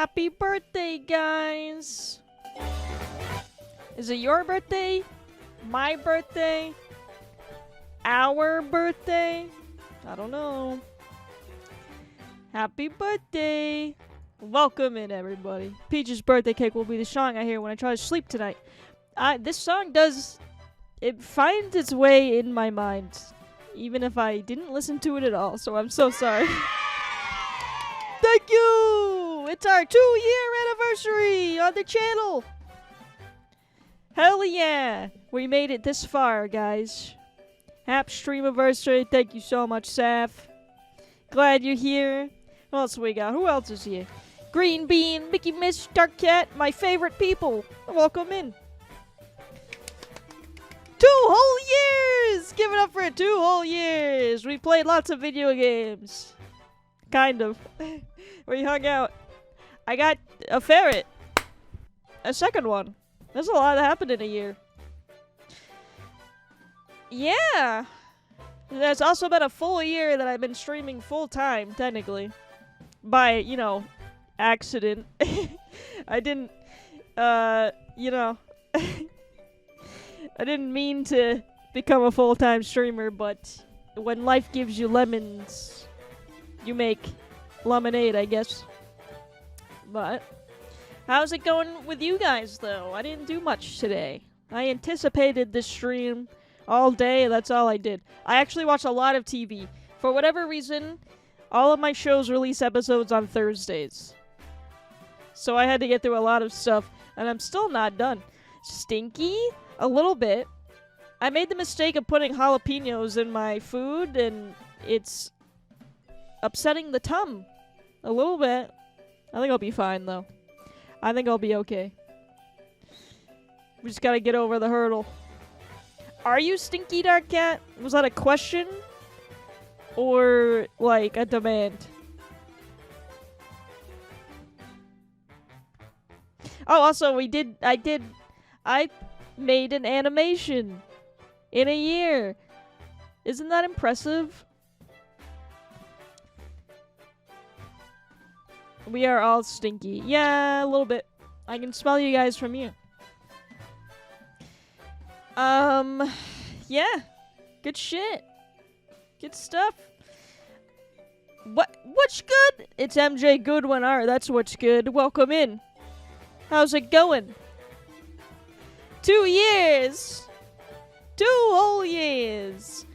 Happy birthday, guys! Is it your birthday? My birthday? Our birthday? I don't know. Happy birthday! Welcome in, everybody. Peach's birthday cake will be the song I hear when I try to sleep tonight. This song does... It finds its way in my mind, even if I didn't listen to it at all, so I'm so sorry. Thank you! It's our 2-year anniversary on the channel! Hell yeah! We made it this far, guys. Happy stream anniversary. Thank you so much, Saf. Glad you're here. What else we got? Who else is here? Green Bean, Mickey Miss, Dark Cat, my favorite people. Welcome in. 2 whole years! Give it up for 2 whole years! We played lots of video games. Kind of. We hung out. I got a ferret. A second one. There's a lot that happened in a year. Yeah! There's also been a full year that I've been streaming full time, technically. By, you know, accident. I didn't, you know... I didn't mean to become a full-time streamer, but when life gives you lemons, you make lemonade, I guess. But, how's it going with you guys, though? I didn't do much today. I anticipated this stream all day, that's all I did. I actually watched a lot of TV. For whatever reason, all of my shows release episodes on Thursdays. So I had to get through a lot of stuff, and I'm still not done. Stinky? A little bit. I made the mistake of putting jalapenos in my food, and it's upsetting the tum a little bit. I think I'll be fine, though. I think I'll be okay. We just gotta get over the hurdle. Are you Stinky, Dark Cat? Was that a question? Or, like, a demand? Oh, also, I made an animation in a year. Isn't that impressive? We are all stinky. Yeah, a little bit. I can smell you guys from here. Yeah. Good shit. Good stuff. What's good? It's MJ Goodwin Art. That's what's good. Welcome in. How's it going? 2 years! 2 whole years!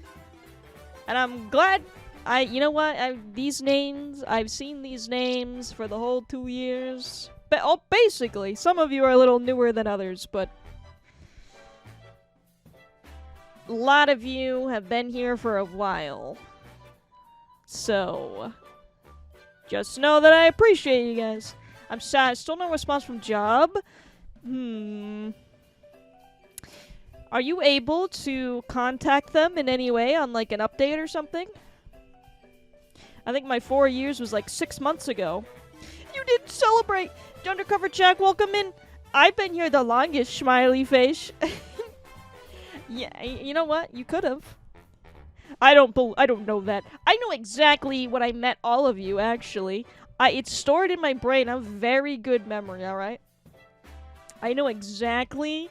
And I'm glad you know what? I've seen these names for the whole 2 years. But, basically, some of you are a little newer than others, but a lot of you have been here for a while. So, just know that I appreciate you guys. I'm sad. Still no response from Job. Are you able to contact them in any way on, like, an update or something? I think my 4 years was, like, 6 months ago. You didn't celebrate! Undercover Jack, welcome in! I've been here the longest, smiley face. Yeah, you know what? You could've. I don't know that. I know exactly when I met all of you, actually. It's stored in my brain. I have very good memory, alright? I know exactly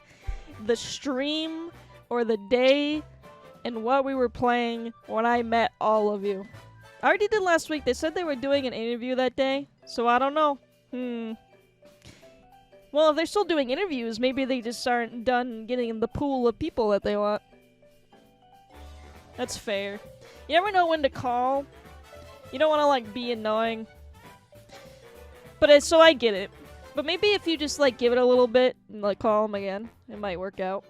the stream or the day and what we were playing when I met all of you. I already did last week. They said they were doing an interview that day, so I don't know. Well, if they're still doing interviews, maybe they just aren't done getting in the pool of people that they want. That's fair. You never know when to call. You don't want to, like, be annoying. But so I get it. But maybe if you just, like, give it a little bit and, like, call him again, it might work out.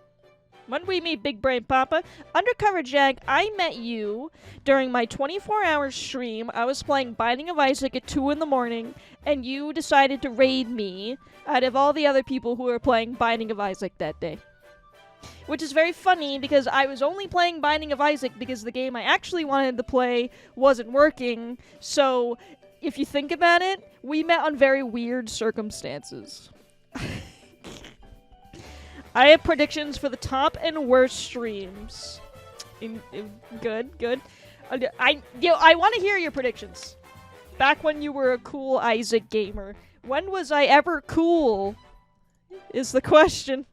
When we meet Big Brain Papa, Undercover Jack, I met you during my 24-hour stream. I was playing Binding of Isaac at 2 in the morning, and you decided to raid me out of all the other people who were playing Binding of Isaac that day. Which is very funny, because I was only playing Binding of Isaac because the game I actually wanted to play wasn't working, so if you think about it, we met on very weird circumstances. I have predictions for the top and worst streams. Good. I want to hear your predictions. Back when you were a cool Isaac gamer, When was I ever cool? Is the question.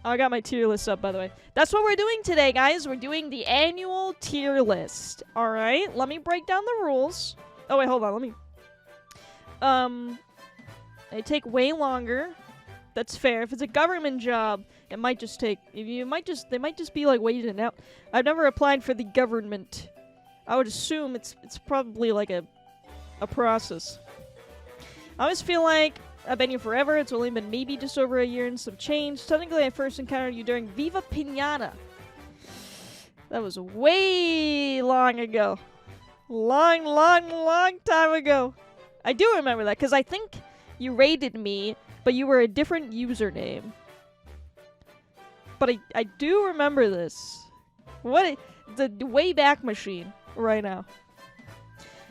Oh, I got my tier list up, by the way. That's what we're doing today, guys. We're doing the annual tier list. Alright, let me break down the rules. Oh, wait, hold on. Let me... They take way longer. That's fair. If it's a government job, it might just take... They might just be, like, waiting out. I've never applied for the government. I would assume it's probably, like, a process. I always feel like I've been here forever. It's only been maybe just over a year and some change. Technically, I first encountered you during Viva Pinata. That was way long ago. Long time ago. I do remember that, because I think you raided me, but you were a different username. But I do remember this. The way back machine right now.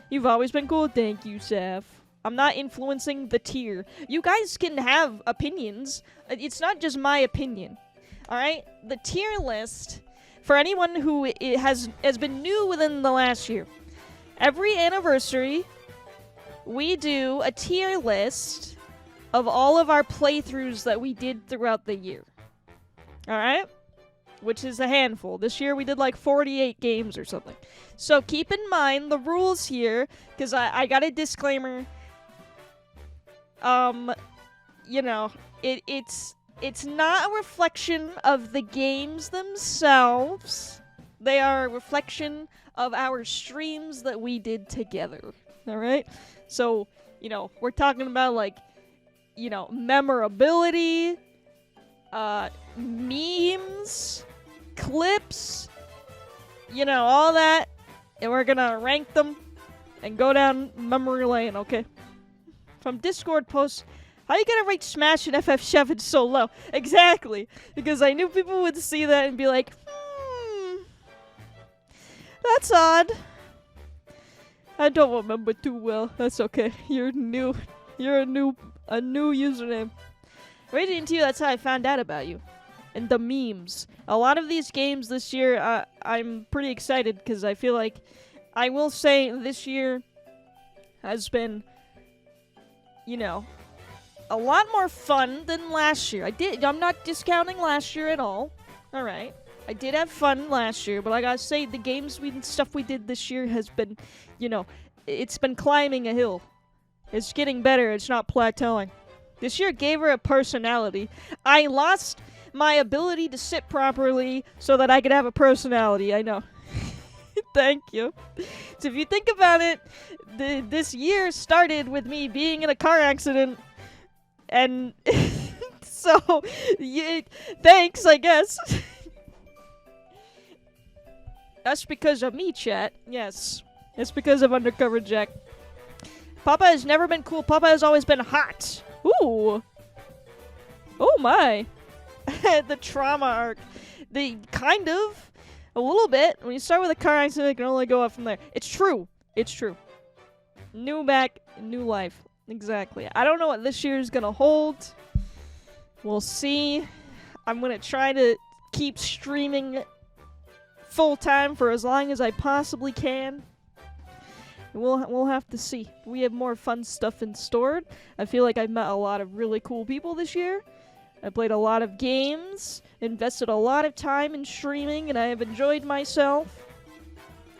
You've always been cool. Thank you, Saf. I'm not influencing the tier. You guys can have opinions. It's not just my opinion. Alright? The tier list, for anyone who has been new within the last year. Every anniversary, we do a tier list of all of our playthroughs that we did throughout the year. Alright? Which is a handful. This year we did like 48 games or something. So keep in mind the rules here, because I got a disclaimer. You know, it's not a reflection of the games themselves. They are a reflection of our streams that we did together. Alright? So, you know, we're talking about, like, you know, memorability, memes, clips, you know, all that. And we're gonna rank them and go down memory lane, okay? From Discord posts, how you gonna rate Smash and FF7 so low? Exactly, because I knew people would see that and be like, that's odd. I don't remember too well. That's okay. You're new. You're a new username. Rated into you, that's how I found out about you. And the memes. A lot of these games this year, I'm pretty excited because I feel like, I will say this year has been, you know, a lot more fun than last year. I'm not discounting last year at all. Alright. I did have fun last year, but I gotta say, the games stuff we did this year has been, you know, it's been climbing a hill. It's getting better, it's not plateauing. This year gave her a personality. I lost my ability to sit properly so that I could have a personality, I know. Thank you. So if you think about it, this year started with me being in a car accident, and so, thanks, I guess. That's because of me, chat. Yes. It's because of Undercover Jack. Papa has never been cool. Papa has always been hot. Ooh. Oh my. The trauma arc. The kind of. A little bit. When you start with a car accident, it can only go up from there. It's true. It's true. New back, new life. Exactly. I don't know what this year is going to hold. We'll see. I'm going to try to keep streaming full-time for as long as I possibly can. We'll have to see. We have more fun stuff in store. I feel like I've met a lot of really cool people this year. I played a lot of games, invested a lot of time in streaming, and I have enjoyed myself.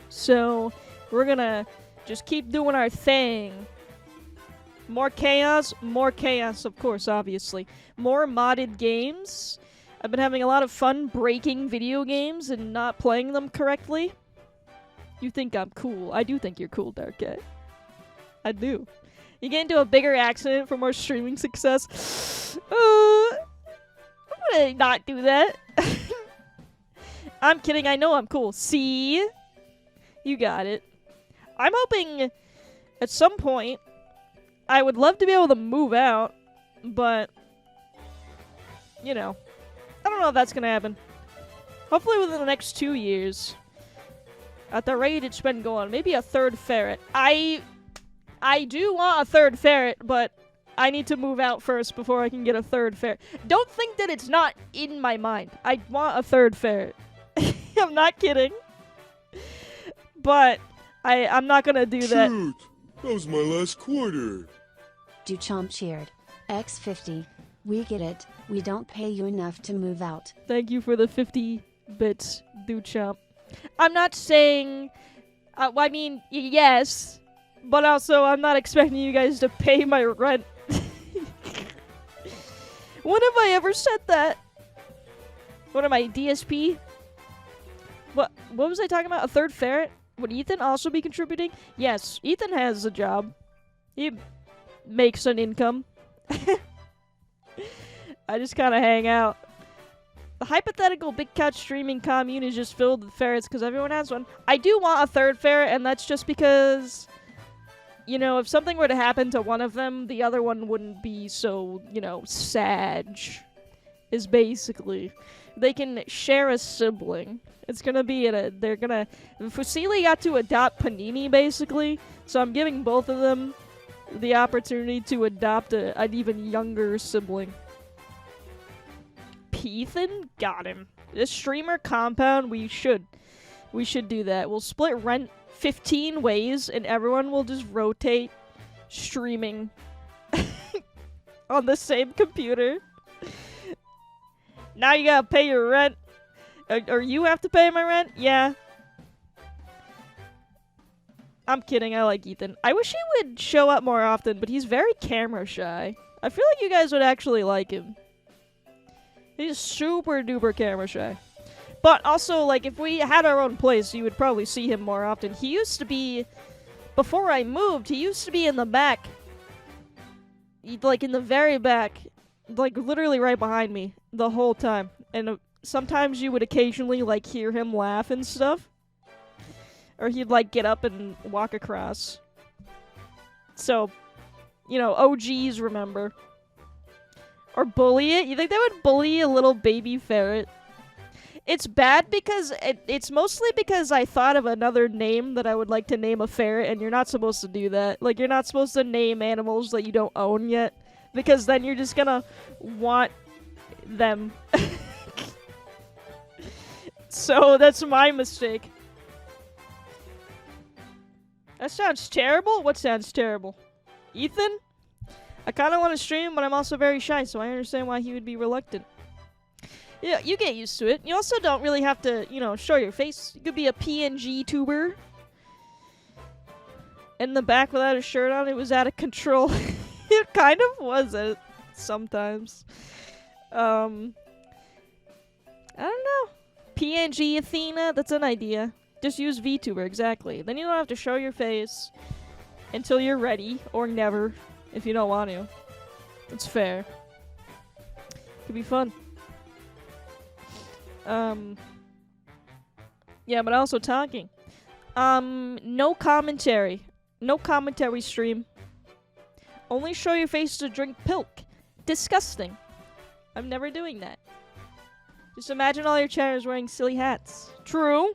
So, we're gonna just keep doing our thing. More chaos, of course, obviously. More modded games. I've been having a lot of fun breaking video games and not playing them correctly. You think I'm cool. I do think you're cool, Dark Cat. I do. You get into a bigger accident for more streaming success. I'm gonna not do that. I'm kidding. I know I'm cool. See? You got it. I'm hoping at some point I would love to be able to move out, but you know, I don't know if that's gonna happen. Hopefully within the next 2 years. At the rate it's been going, maybe a third ferret. I do want a third ferret, but I need to move out first before I can get a third ferret. Don't think that it's not in my mind. I want a third ferret. I'm not kidding. But I'm not gonna do that. That was my last quarter. Duchamp cheered. X50. We get it. We don't pay you enough to move out. Thank you for the 50 bits, Duchamp. I'm not saying... I mean, yes. But also, I'm not expecting you guys to pay my rent. When have I ever said that? What am I, DSP? What was I talking about? A third ferret? Would Ethan also be contributing? Yes, Ethan has a job. He makes an income. I just kind of hang out. The hypothetical big couch streaming commune is just filled with ferrets because everyone has one. I do want a third ferret, and that's just because, you know, if something were to happen to one of them, the other one wouldn't be so, you know, sad. Is basically. They can share a sibling. It's gonna be they're gonna... Fusili got to adopt Panini, basically, so I'm giving both of them the opportunity to adopt an even younger sibling. Ethan? Got him. This streamer compound, we should do that. We'll split rent 15 ways, and everyone will just rotate streaming on the same computer. Now you gotta pay your rent. Or you have to pay my rent? Yeah. I'm kidding, I like Ethan. I wish he would show up more often, but he's very camera shy. I feel like you guys would actually like him. He's super duper camera shy. But also, like, if we had our own place, you would probably see him more often. He used to be... Before I moved, he used to be in the back. Like, in the very back. Like, literally right behind me. The whole time. And sometimes you would occasionally, like, hear him laugh and stuff. Or he'd, like, get up and walk across. So, you know, OGs remember. Or bully it? You think they would bully a little baby ferret? It's bad because it's mostly because I thought of another name that I would like to name a ferret, and you're not supposed to do that. Like, you're not supposed to name animals that you don't own yet, because then you're just gonna want them. So that's my mistake. That sounds terrible? What sounds terrible? Ethan? I kind of want to stream, but I'm also very shy, so I understand why he would be reluctant. Yeah, you get used to it. You also don't really have to, you know, show your face. You could be a PNG tuber. In the back without a shirt on, it was out of control. It kind of was it sometimes. I don't know. PNG Athena, that's an idea. Just use VTuber, exactly. Then you don't have to show your face until you're ready, or never. If you don't want to. It's fair. Could be fun. Yeah, but also talking. No commentary. No commentary stream. Only show your face to drink pilk. Disgusting. I'm never doing that. Just imagine all your chatters wearing silly hats. True.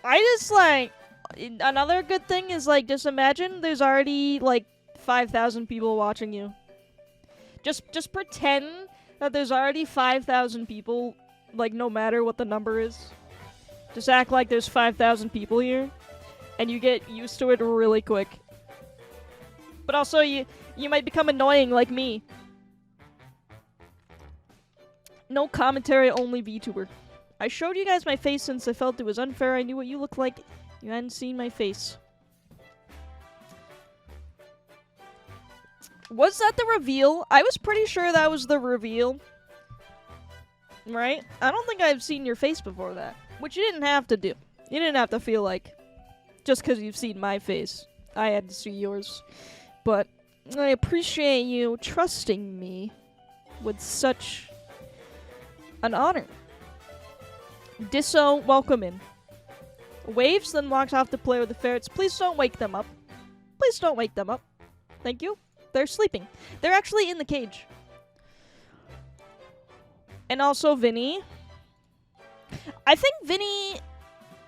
I just, like... Another good thing is, like, just imagine there's already, like, 5,000 people watching you. Just pretend that there's already 5,000 people, like, no matter what the number is. Just act like there's 5,000 people here, and you get used to it really quick. But also, you might become annoying like me. No commentary, only VTuber. I showed you guys my face since I felt it was unfair. I knew what you looked like. You hadn't seen my face. Was that the reveal? I was pretty sure that was the reveal. Right? I don't think I've seen your face before that. Which you didn't have to do. You didn't have to feel like, just because you've seen my face, I had to see yours. But I appreciate you trusting me with such an honor. Disso, welcome in. Waves, then walks off to play with the ferrets. Please don't wake them up. Please don't wake them up. Thank you. They're sleeping. They're actually in the cage. And also Vinny. I think Vinny,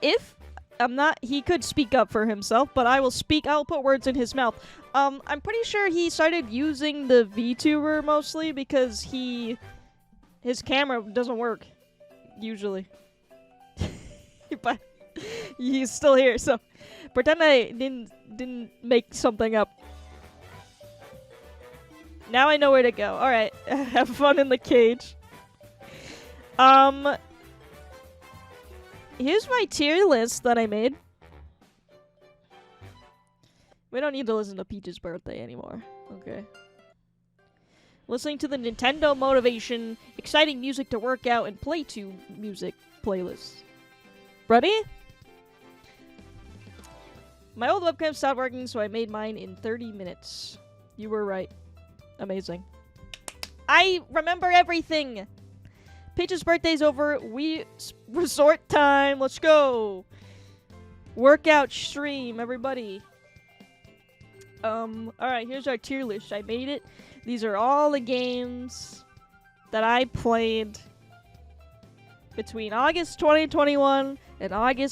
if I'm not, he could speak up for himself, but I will speak. I'll put words in his mouth. I'm pretty sure he started using the VTuber mostly because his camera doesn't work usually. But He's still here, so pretend I didn't make something up. Now I know where to go. Alright, have fun in the cage. Here's my tier list that I made. We don't need to listen to Peach's birthday anymore. Okay. Listening to the Nintendo Motivation, exciting music to work out and play to music playlist. Ready? My old webcam stopped working, so I made mine in 30 minutes. You were right. Amazing. I remember everything! Peach's birthday's over. Resort time. Let's go. Workout stream, everybody. Alright, here's our tier list. I made it. These are all the games that I played between August 2021 and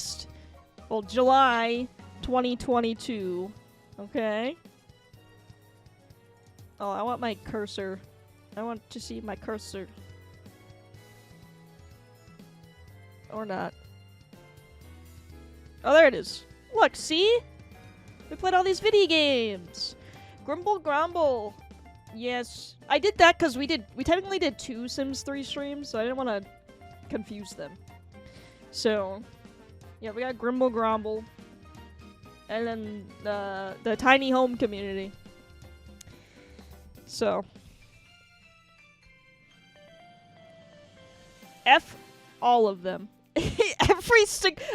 July 2022. Okay? Oh, I want my cursor. I want to see my cursor. Or not. Oh, there it is. Look, see? We played all these video games. Grumble Grumble. Yes. I did that because we technically did 2 Sims 3 streams, so I didn't want to confuse them. So, yeah, we got Grumble Grumble. And then the Tiny Home Community. So. F all of them.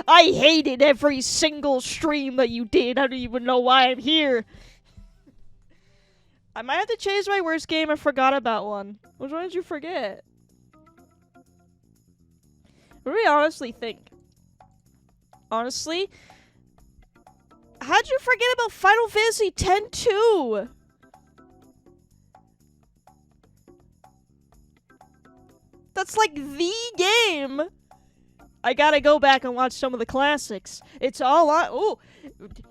I hated every single stream that you did. I don't even know why I'm here. I might have to change my worst game. I forgot about one. Which one did you forget? What do we honestly think? Honestly? How'd you forget about Final Fantasy X too? That's like the game. I gotta go back and watch some of the classics. It's all on. Ooh,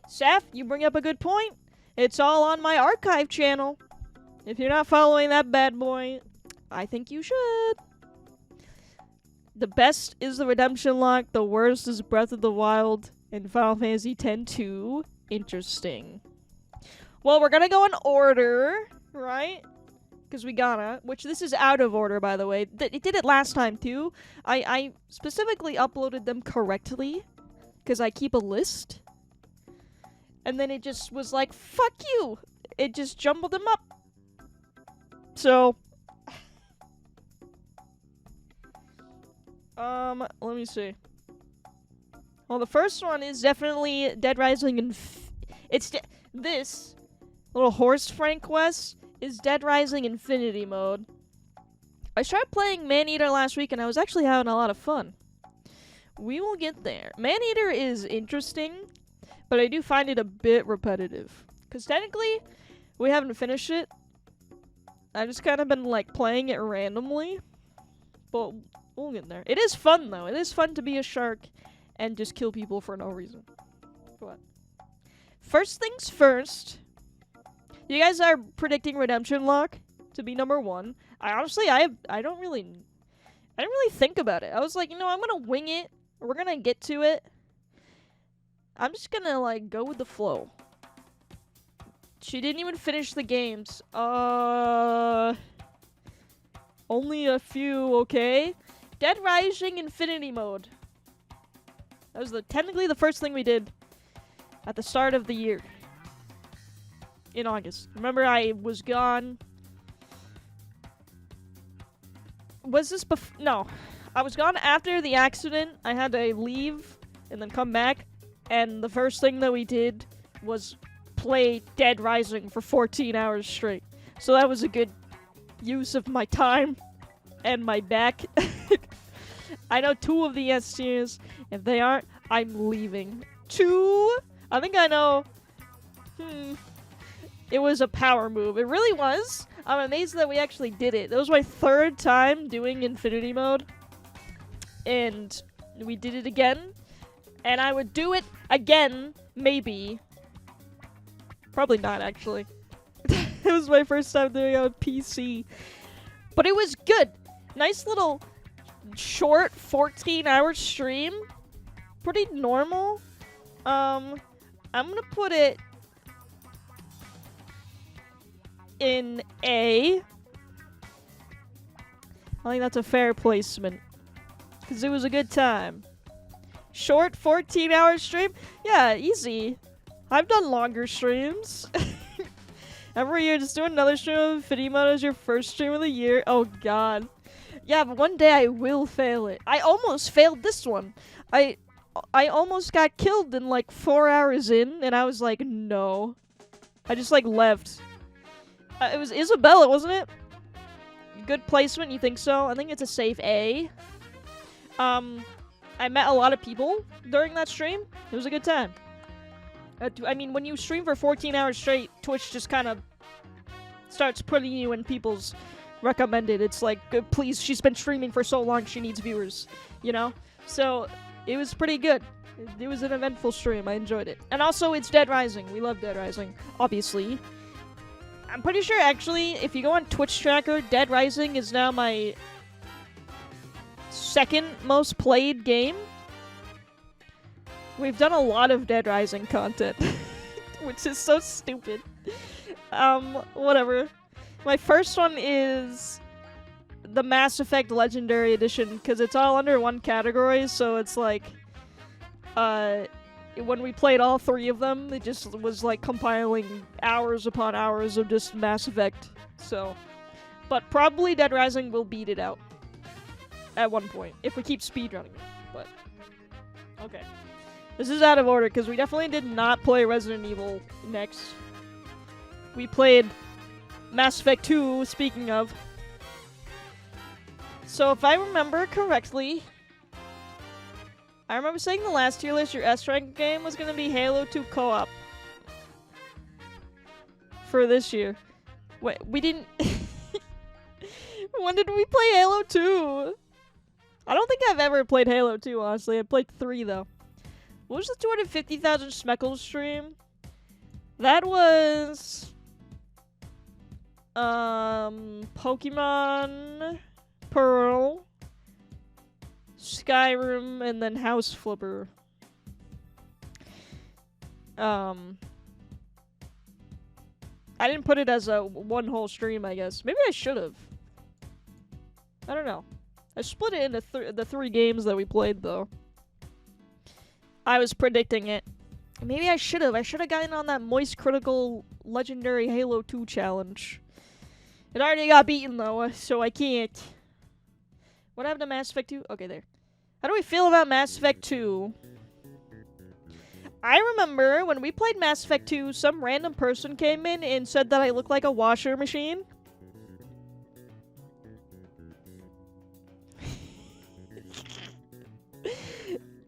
Saf, you bring up a good point. It's all on my archive channel. If you're not following that bad boy, I think you should. The best is the Redemption Lock. The worst is Breath of the Wild and Final Fantasy X-2. Interesting. Well, we're gonna go in order, right? Because we gotta. Which this is out of order, by the way. It did it last time, too. I specifically uploaded them correctly. Because I keep a list. And then it just was like, fuck you! It just jumbled them up. So. Let me see. Well, the first one is definitely Dead Rising and this little horse Frank West is Dead Rising Infinity Mode. I started playing Maneater last week and I was actually having a lot of fun. We will get there. Maneater is interesting, but I do find it a bit repetitive. Because technically, we haven't finished it. I've just kind of been like playing it randomly. But we'll get there. It is fun though. It is fun to be a shark and just kill people for no reason. What? First things first. You guys are predicting Redemption Lock to be number 1. I didn't really think about it. I was like, you know, I'm gonna wing it. We're gonna get to it. I'm just gonna like go with the flow. She didn't even finish the games. Only a few, okay? Dead Rising Infinity Mode. That was technically the first thing we did at the start of the year. In August. Remember, I was gone. Was this no. I was gone after the accident. I had to leave and then come back. And the first thing that we did was play Dead Rising for 14 hours straight. So that was a good use of my time and my back. I know 2 of the S tiers. If they aren't, I'm leaving. 2? I think I know. It was a power move. It really was. I'm amazed that we actually did it. That was my 3rd time doing Infinity Mode. And we did it again. And I would do it again, maybe. Probably not, actually. It was my first time doing it on PC. But it was good. Nice little short 14-hour stream. pretty normal. I'm gonna put it in A. I think that's a fair placement. Because it was a good time. Short 14-hour stream? Yeah, easy. I've done longer streams. Every year, just do another stream of Infinity Mode as your first stream of the year. Oh, God. Yeah, but one day I will fail it. I almost failed this one. I almost got killed in like 4 hours in, and I was like, no. I just like left. It was Isabella, wasn't it? Good placement, you think so? I think it's a safe A. I met a lot of people during that stream. It was a good time. I mean, when you stream for 14 hours straight, Twitch just kind of starts putting you in people's recommended. It's like, please, she's been streaming for so long, she needs viewers, you know? So, it was pretty good. It was an eventful stream. I enjoyed it. And also, it's Dead Rising. We love Dead Rising, obviously. I'm pretty sure, actually, if you go on Twitch Tracker, Dead Rising is now my second most played game. We've done a lot of Dead Rising content, which is so stupid. Whatever. My first one is the Mass Effect Legendary Edition, because it's all under one category, so it's like, when we played all three of them, it just was like compiling hours upon hours of just Mass Effect, so. But probably Dead Rising will beat it out at one point, if we keep speedrunning it, but. Okay. This is out of order, because we definitely did not play Resident Evil next. We played Mass Effect 2, speaking of. So if I remember correctly, I remember saying the last tier list, your S-rank game was going to be Halo 2 co-op. For this year. Wait, we didn't... When did we play Halo 2? I don't think I've ever played Halo 2, honestly. I played 3, though. What was the 250,000 Schmeckles stream? That was... Pokemon... Pearl... Skyrim, and then House Flipper. I didn't put it as a one whole stream, I guess. Maybe I should have. I don't know. I split it into the three games that we played, though. I was predicting it. Maybe I should have. I should have gotten on that Moist Critical Legendary Halo 2 challenge. It already got beaten, though, so I can't. What happened to Mass Effect 2? Okay, there. How do we feel about Mass Effect 2? I remember when we played Mass Effect 2, some random person came in and said that I look like a washer machine.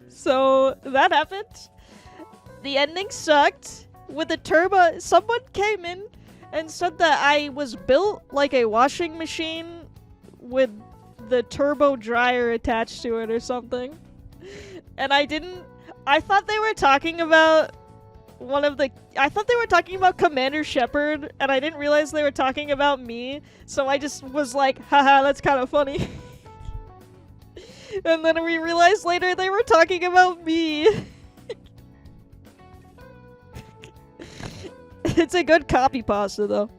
So, that happened. The ending sucked. With the turbo, someone came in and said that I was built like a washing machine with the turbo dryer attached to it or something. And I thought they were talking about I thought they were talking about Commander Shepard, and I didn't realize they were talking about me, so I just was like, haha, that's kind of funny. And then we realized later they were talking about me. It's a good copy pasta, though.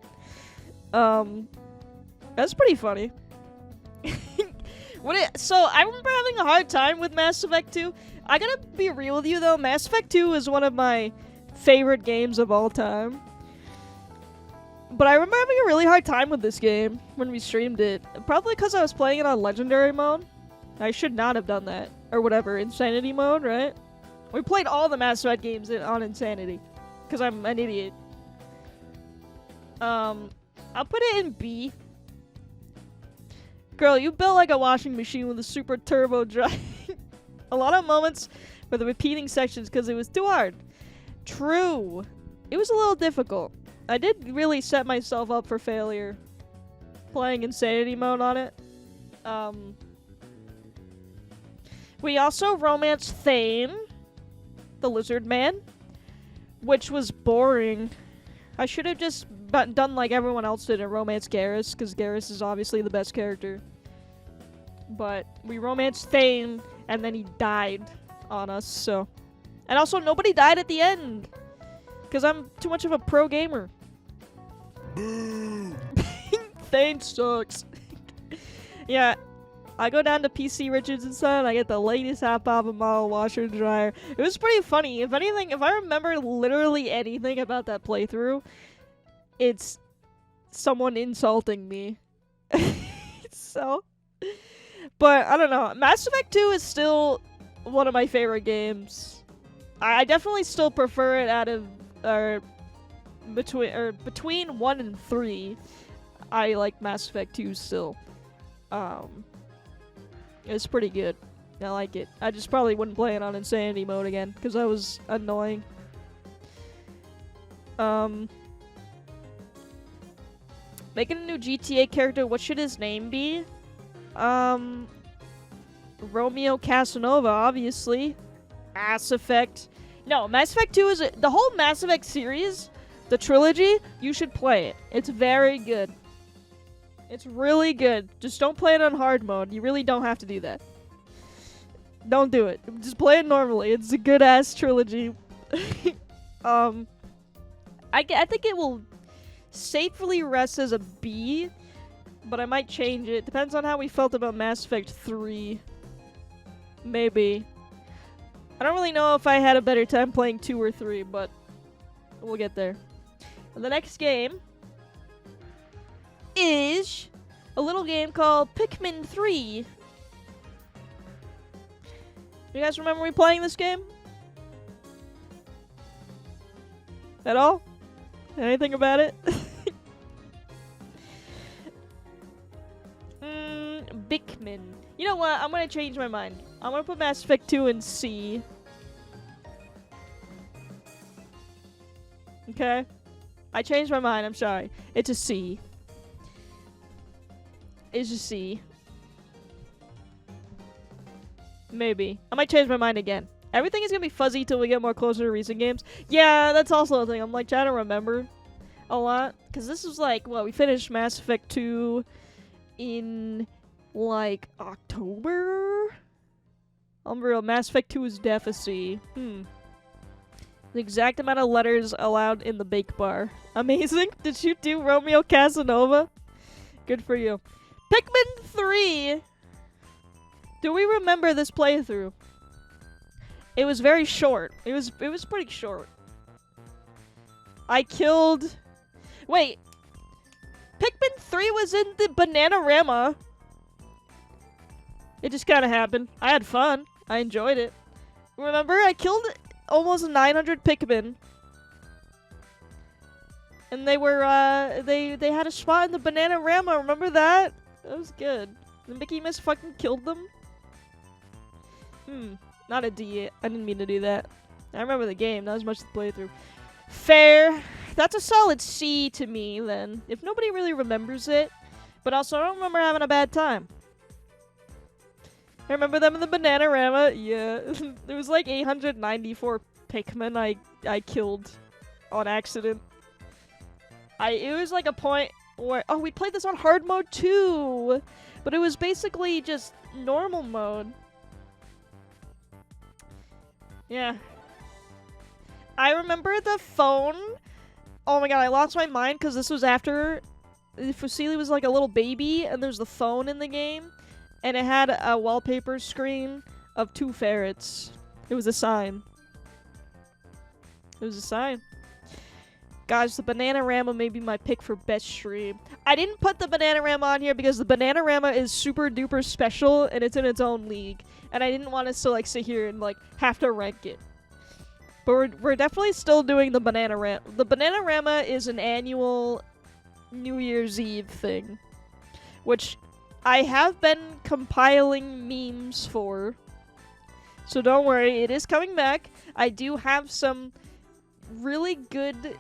That's pretty funny. So, I remember having a hard time with Mass Effect 2. I gotta be real with you, though. Mass Effect 2 is one of my favorite games of all time. But I remember having a really hard time with this game when we streamed it. Probably because I was playing it on Legendary mode. I should not have done that. Or whatever, Insanity mode, right? We played all the Mass Effect games on Insanity. Because I'm an idiot. I'll put it in B. Girl, you built like a washing machine with a super turbo dry. A lot of moments for the repeating sections because it was too hard. True. It was a little difficult. I did really set myself up for failure playing Insanity mode on it. We also romanced Thane, the lizard man, which was boring. I should have just done like everyone else did and romance Garrus, because Garrus is obviously the best character. But we romanced Thane, and then he died on us, so. And also, nobody died at the end. Because I'm too much of a pro gamer. Boo! Thane sucks. Yeah, I go down to PC Richards and Son, I get the latest Hotpoppah model washer and dryer. It was pretty funny. If anything, if I remember literally anything about that playthrough, it's someone insulting me. So, but I don't know. Mass Effect 2 is still one of my favorite games. I definitely still prefer it out of between 1 and 3. I like Mass Effect 2 still. It's pretty good. I like it. I just probably wouldn't play it on Insanity mode again because that was annoying. Making a new GTA character. What should his name be? Romeo Casanova, obviously. Mass Effect. No, Mass Effect 2 is the whole Mass Effect series, the trilogy. You should play it. It's very good. It's really good. Just don't play it on hard mode. You really don't have to do that. Don't do it. Just play it normally. It's a good ass trilogy. I think it will safely rest as a B, but I might change it. Depends on how we felt about Mass Effect 3. Maybe. I don't really know if I had a better time playing 2 or 3, but we'll get there. The next game is a little game called Pikmin 3. You guys remember me playing this game? At all? Anything about it? Pikmin. You know what? I'm gonna change my mind. I'm gonna put Mass Effect 2 in C. Okay? I changed my mind. I'm sorry. It's a C. It's a C. Maybe. I might change my mind again. Everything is gonna be fuzzy till we get more closer to recent games. Yeah, that's also a thing. I'm like trying to remember a lot. Because this was like, well, we finished Mass Effect 2 in like October? I'm real. Mass Effect 2 is def a C. The exact amount of letters allowed in the bake bar. Amazing. Did you do Romeo Casanova? Good for you. Pikmin 3. Do we remember this playthrough? It was very short. It was pretty short. I killed... Wait. Pikmin 3 was in the Bananarama. It just kind of happened. I had fun. I enjoyed it. Remember, I killed almost 900 Pikmin. And they were, they had a spot in the Bananarama. Remember that? That was good. The Mickey Mouse fucking killed them. Not a D. I didn't mean to do that. I remember the game. Not as much as the playthrough. Fair. That's a solid C to me, then. If nobody really remembers it. But also, I don't remember having a bad time. I remember them in the Bananarama. Yeah. There was like 894 Pikmin I killed on accident. It was like a point where... Oh, we played this on hard mode too! But it was basically just normal mode. Yeah. I remember the phone. Oh my god, I lost my mind because this was after Fusili was like a little baby and there's the phone in the game. And it had a wallpaper screen of 2 ferrets. It was a sign. It was a sign. Guys, the Bananarama may be my pick for best stream. I didn't put the Bananarama on here because the Bananarama is super duper special and it's in its own league. And I didn't want us to like sit here and like have to rank it. But we're definitely still doing the Bananarama. The Bananarama is an annual New Year's Eve thing. Which I have been compiling memes for. So don't worry, it is coming back. I do have some really good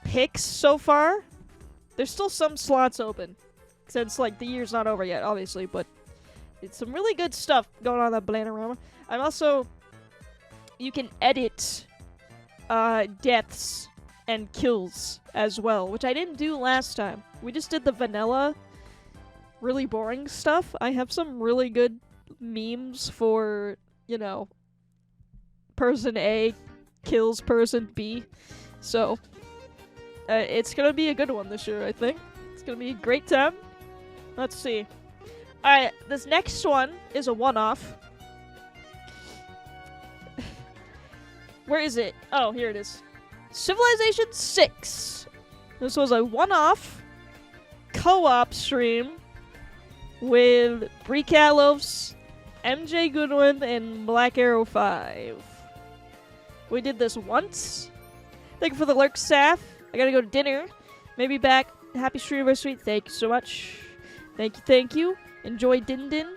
picks so far. There's still some slots open. Since like the year's not over yet, obviously, but it's some really good stuff going on in that Bananarama. I'm also... You can edit deaths and kills as well, which I didn't do last time. We just did the vanilla, really boring stuff. I have some really good memes for, you know, person A kills person B. So, it's gonna be a good one this year, I think. It's gonna be a great time. Let's see. Alright, this next one is a one-off. Where is it? Oh, here it is. Civilization 6. This was a one-off co-op stream with Brekalos, MJ Goodwin, and Black Arrow 5. We did this once. Thank you for the lurk, staff. I gotta go to dinner. Maybe back. Happy stream anniversary. Thank you so much. Thank you, thank you. Enjoy Din Din.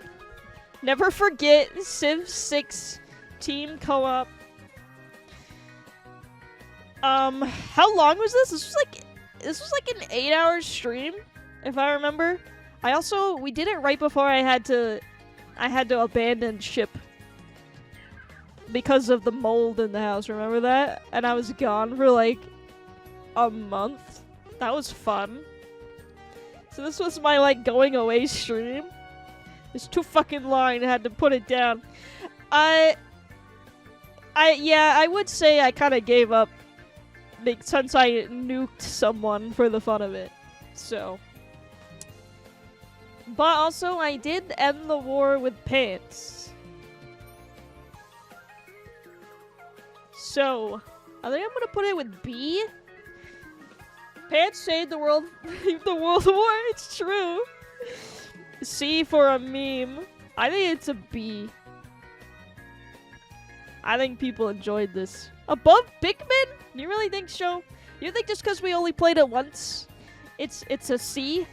Never forget Civ 6 team co-op. How long was this? This was like an 8-hour stream, if I remember. We did it right before I had to abandon ship because of the mold in the house. Remember that? And I was gone for like a month. That was fun. So this was my like going away stream. It's too fucking long. I had to put it down. I would say I kind of gave up since I nuked someone for the fun of it. So. But also, I did end the war with Pants. So, I think I'm gonna put it with B. Pants saved the world, the world war. It's true. C for a meme. I think it's a B. I think people enjoyed this. Above Pikmin? You really think so? You think just because we only played it once, it's a C?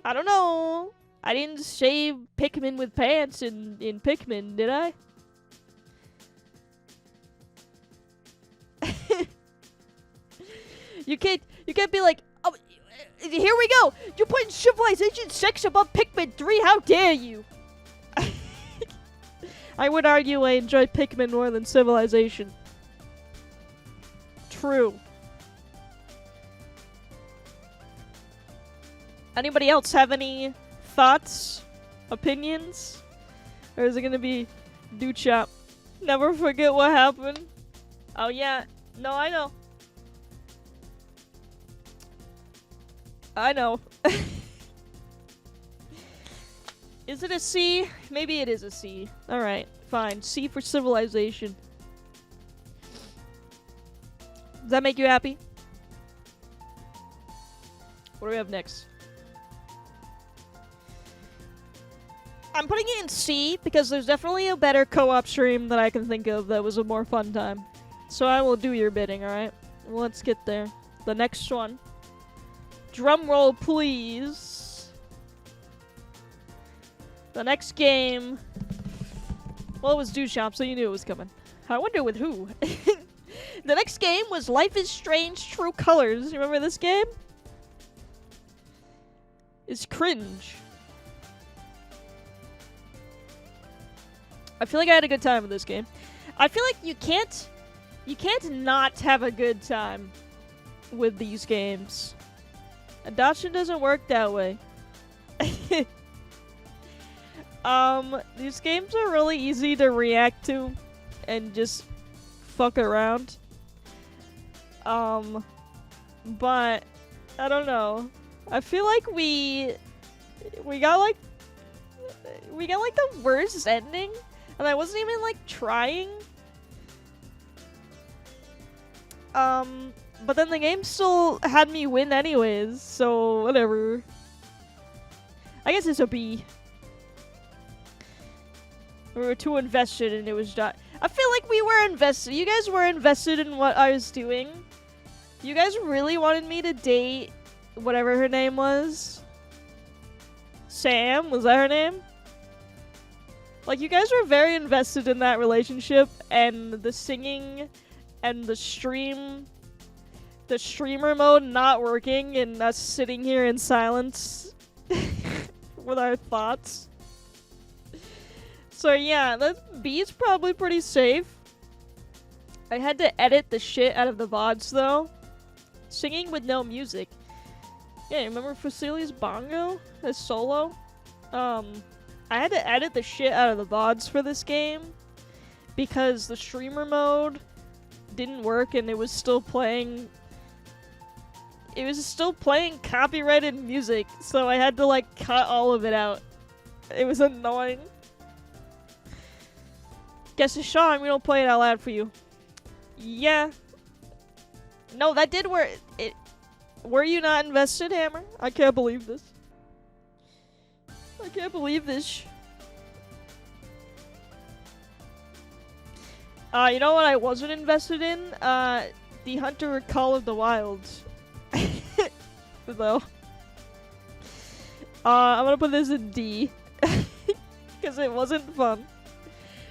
I don't know. I didn't save Pikmin with Pants in Pikmin, did I? You can't be like, oh, here we go. You're putting Civilization 6 above Pikmin 3. How dare you? I would argue I enjoy Pikmin more than Civilization. True. Anybody else have any thoughts? Opinions? Or is it gonna be do chop? Never forget what happened. Oh yeah. No, I know. I know. Is it a C? Maybe it is a C. Alright, fine. C for Civilization. Does that make you happy? What do we have next? I'm putting it in C because there's definitely a better co-op stream that I can think of that was a more fun time. So I will do your bidding, alright? Let's get there. The next one. Drum roll, please. The next game. Well, it was Dew Shop, so you knew it was coming. I wonder with who. The next game was Life is Strange True Colors. You remember this game? It's cringe. I feel like I had a good time with this game. I feel like you can't not have a good time with these games. Adoption doesn't work that way. These games are really easy to react to and just fuck around. But I don't know. I feel like we got like the worst ending, and I wasn't even like trying. But then the game still had me win anyways, so whatever. I guess it's a B. We were too invested and it was not. I feel like we were invested. You guys were invested in what I was doing. You guys really wanted me to date whatever her name was. Sam? Was that her name? Like, you guys were very invested in that relationship, and the singing and the streamer mode not working and us sitting here in silence with our thoughts. So yeah, that B is probably pretty safe. I had to edit the shit out of the VODs though. Singing with no music. Yeah, remember Facility's Bongo as solo? I had to edit the shit out of the VODs for this game because the streamer mode didn't work and it was still playing. It was still playing copyrighted music, so I had to like cut all of it out. It was annoying. Guess it's Sean, we don't play it out loud for you. Yeah. No, that did work. Were you not invested, Hammer? I can't believe this. I can't believe this. You know what I wasn't invested in? The Hunter Call of the Wilds. Though. I'm gonna put this in D. Because it wasn't fun.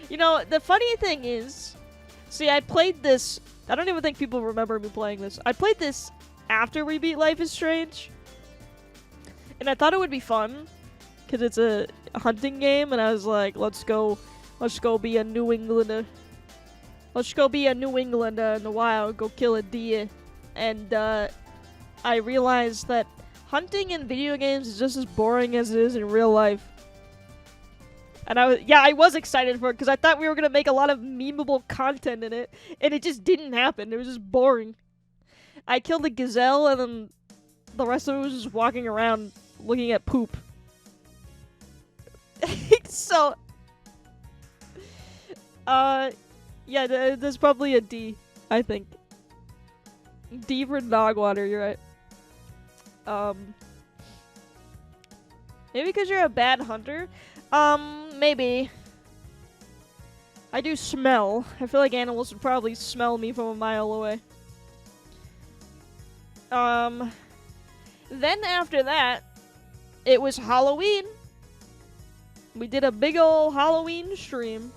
You know, the funny thing is... See, I played this... I don't even think people remember me playing this. I played this after we beat Life is Strange. And I thought it would be fun. Because it's a hunting game. And I was like, let's go be a New Englander. Let's go be a New Englander in the wild. Go kill a deer. And, I realized that hunting in video games is just as boring as it is in real life. And I was excited for it because I thought we were gonna make a lot of memeable content in it, and it just didn't happen. It was just boring. I killed a gazelle, and then the rest of it was just walking around looking at poop. So, yeah, there's probably a D, I think. D for dog water. You're right. Maybe because you're a bad hunter? Maybe. I do smell. I feel like animals would probably smell me from a mile away. Then after that, it was Halloween. We did a big ol' Halloween stream.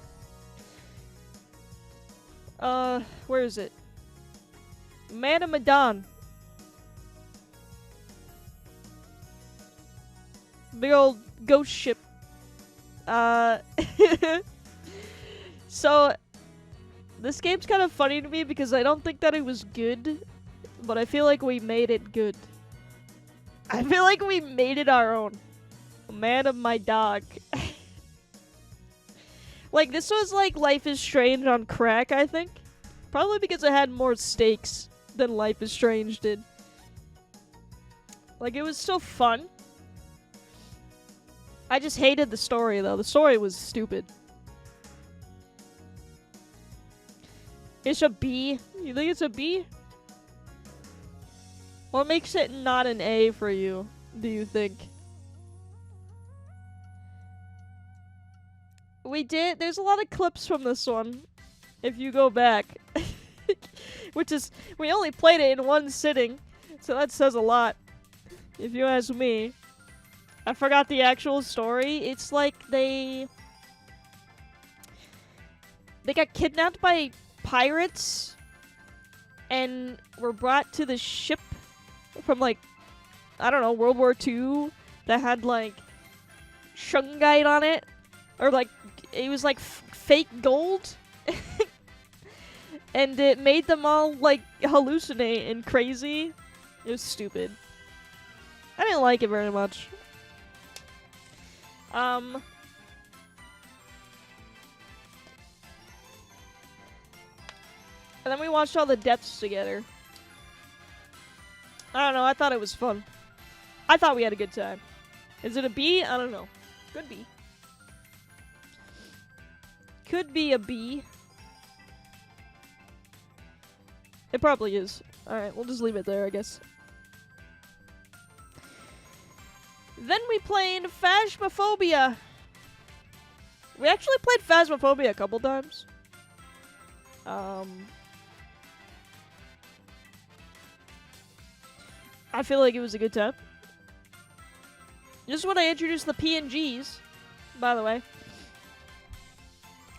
Where is it? Madamadan. Big old ghost ship. So, this game's kind of funny to me because I don't think that it was good, but I feel like we made it good. I feel like we made it our own. Man of my dog. Like, this was like Life is Strange on crack, I think. Probably because it had more stakes than Life is Strange did. Like, it was still fun. I just hated the story, though. The story was stupid. It's a B. You think it's a B? What makes it not an A for you, do you think? We did. There's a lot of clips from this one. If you go back. Which is, we only played it in one sitting. So that says a lot. If you ask me. I forgot the actual story. It's like they got kidnapped by pirates and were brought to the ship from like, I don't know, World War II that had like shungite on it. Or like, it was like fake gold. And it made them all like hallucinate and crazy. It was stupid. I didn't like it very much. And then we watched all the deaths together. I don't know, I thought it was fun. I thought we had a good time. Is it a B? I don't know. Could be. Could be a B. It probably is. Alright, we'll just leave it there, I guess. Then we played Phasmophobia. We actually played Phasmophobia a couple times. I feel like it was a good time. Just when I introduced the PNGs, by the way.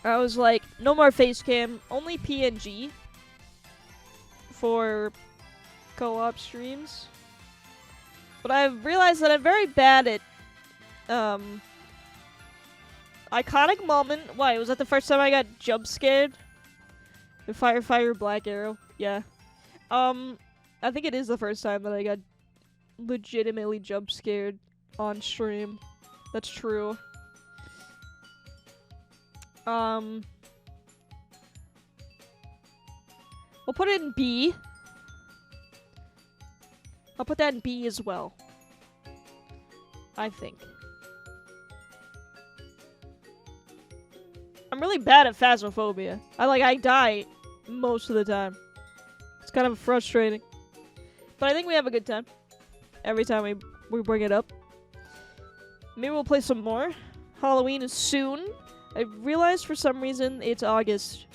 I was like, no more face cam, only PNG for co-op streams. But I've realized that I'm very bad at iconic moment. Why? Was that the first time I got jump scared? The Fire Black Arrow. Yeah. I think it is the first time that I got legitimately jump scared on stream. That's true. We'll put it in B. I'll put that in B as well. I think. I'm really bad at phasmophobia. I die most of the time. It's kind of frustrating. But I think we have a good time. Every time we bring it up. Maybe we'll play some more. Halloween is soon. I realized for some reason it's August.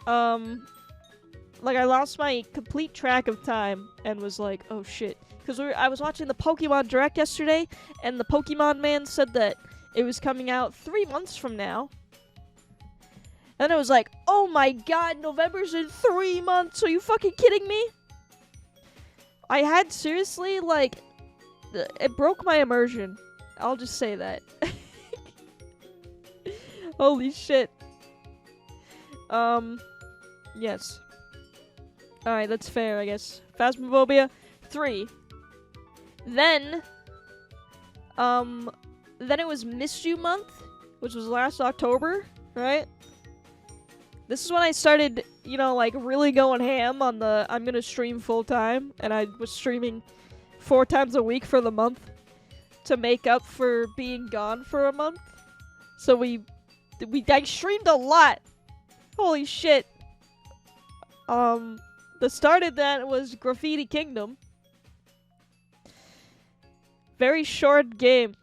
I lost my complete track of time and was like, oh shit. Because I was watching the Pokemon Direct yesterday, and the Pokemon man said that it was coming out 3 months from now. And then I was like, oh my god, November's in 3 months. Are you fucking kidding me? I had seriously, it broke my immersion. I'll just say that. Holy shit. Yes. Alright, that's fair, I guess. Phasmophobia, 3. Then it was Missed You Month, which was last October, right? This is when I started, really going ham on the I'm gonna stream full time, and I was streaming 4 times a week for the month to make up for being gone for a month. So I streamed a lot. Holy shit. The start of that was Graffiti Kingdom. Very short game.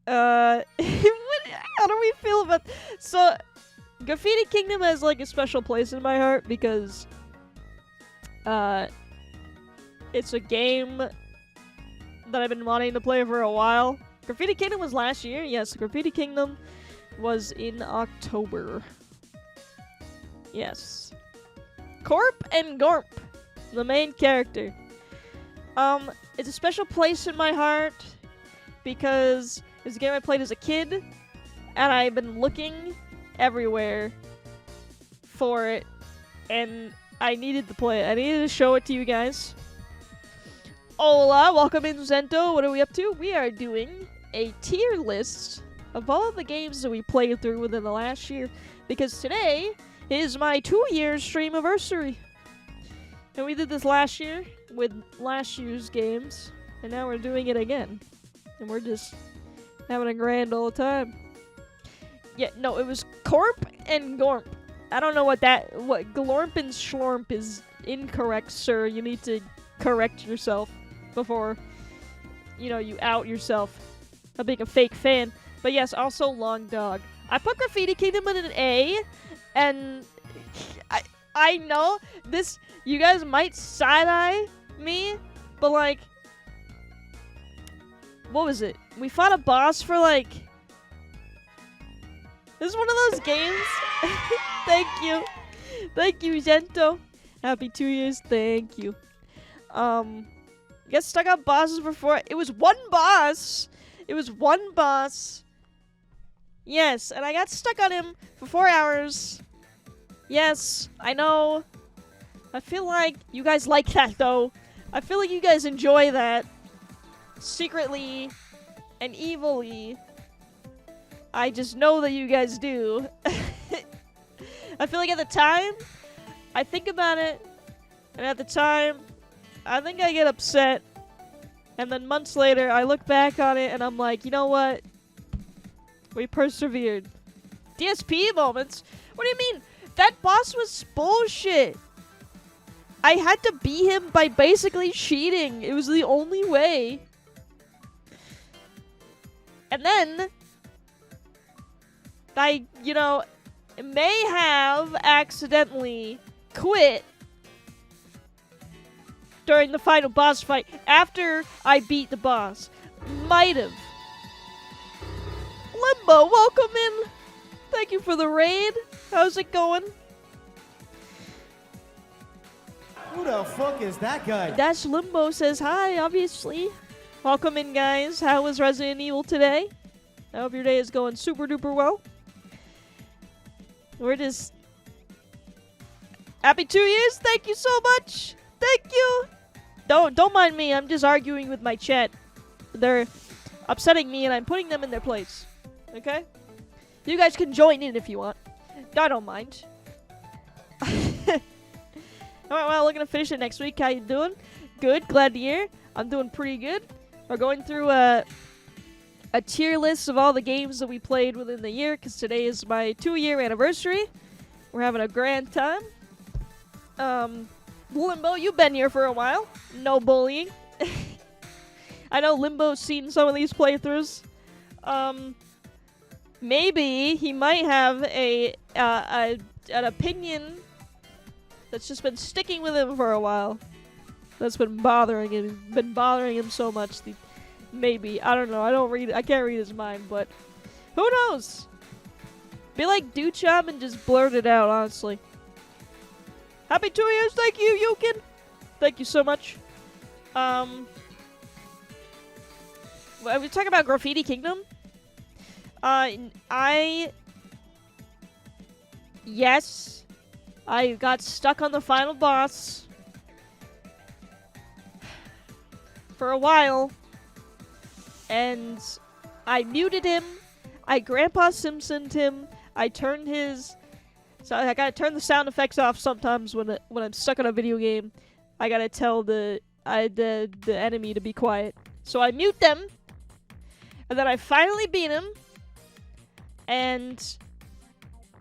How do we feel about... So, Graffiti Kingdom has, a special place in my heart because, it's a game that I've been wanting to play for a while. Graffiti Kingdom was last year. Yes, Graffiti Kingdom was in October. Yes. Corp and Gorp, the main character. It's a special place in my heart because it's a game I played as a kid, and I've been looking everywhere for it, and I needed to play it. I needed to show it to you guys. Hola, welcome in Zento. What are we up to? We are doing a tier list of all of the games that we played through within the last year, because today is my 2-year stream anniversary. And we did this last year with last year's games, and now we're doing it again. And we're just having a grand old time. Yeah, no, it was Corp and Gorp. I don't know what Glorp and Schlorp is incorrect, sir. You need to correct yourself before, you out yourself of being a fake fan. But yes, also Long Dog. I put Graffiti Kingdom in an A, and I know this, you guys might side-eye me, but what was it? We fought a boss for this is one of those games. Thank you. Thank you, Gento. Happy 2 years. Thank you. Get stuck on bosses before. It was one boss. Yes, and I got stuck on him for 4 hours. Yes, I know. I feel like you guys like that, though. I feel like you guys enjoy that. Secretly and evilly. I just know that you guys do. I feel like at the time, I think about it, and at the time, I think I get upset. And then months later, I look back on it, and I'm like, you know what? We persevered. DSP moments? What do you mean? That boss was bullshit. I had to beat him by basically cheating. It was the only way. And then, I, may have accidentally quit during the final boss fight after I beat the boss. Might have. Limbo, welcome in. Thank you for the raid. How's it going? Who the fuck is that guy? Dash Limbo says hi, obviously. Welcome in, guys. How was Resident Evil today? I hope your day is going super duper well. We're just... Happy 2 years. Thank you so much. Thank you. Don't mind me. I'm just arguing with my chat. They're upsetting me, and I'm putting them in their place. Okay? You guys can join in if you want. I don't mind. Alright, well, we're gonna finish it next week. How you doing? Good. Glad to hear. I'm doing pretty good. We're going through a tier list of all the games that we played within the year, because today is my 2-year anniversary. We're having a grand time. Limbo, you've been here for a while. No bullying. I know Limbo's seen some of these playthroughs. Maybe he might have an opinion that's just been sticking with him for a while. That's been bothering him. Been bothering him so much. Maybe. I don't know. I can't read his mind, but who knows? Be like Ducham and just blurt it out, honestly. Happy 2 years. Thank you, Yukin. Thank you so much. We talking about Graffiti Kingdom. Yes, I got stuck on the final boss for a while, and I muted him. I Grandpa Simpsoned him. I turned his. So I gotta turn the sound effects off sometimes when I'm stuck on a video game. I gotta tell the enemy to be quiet. So I mute them, and then I finally beat him. And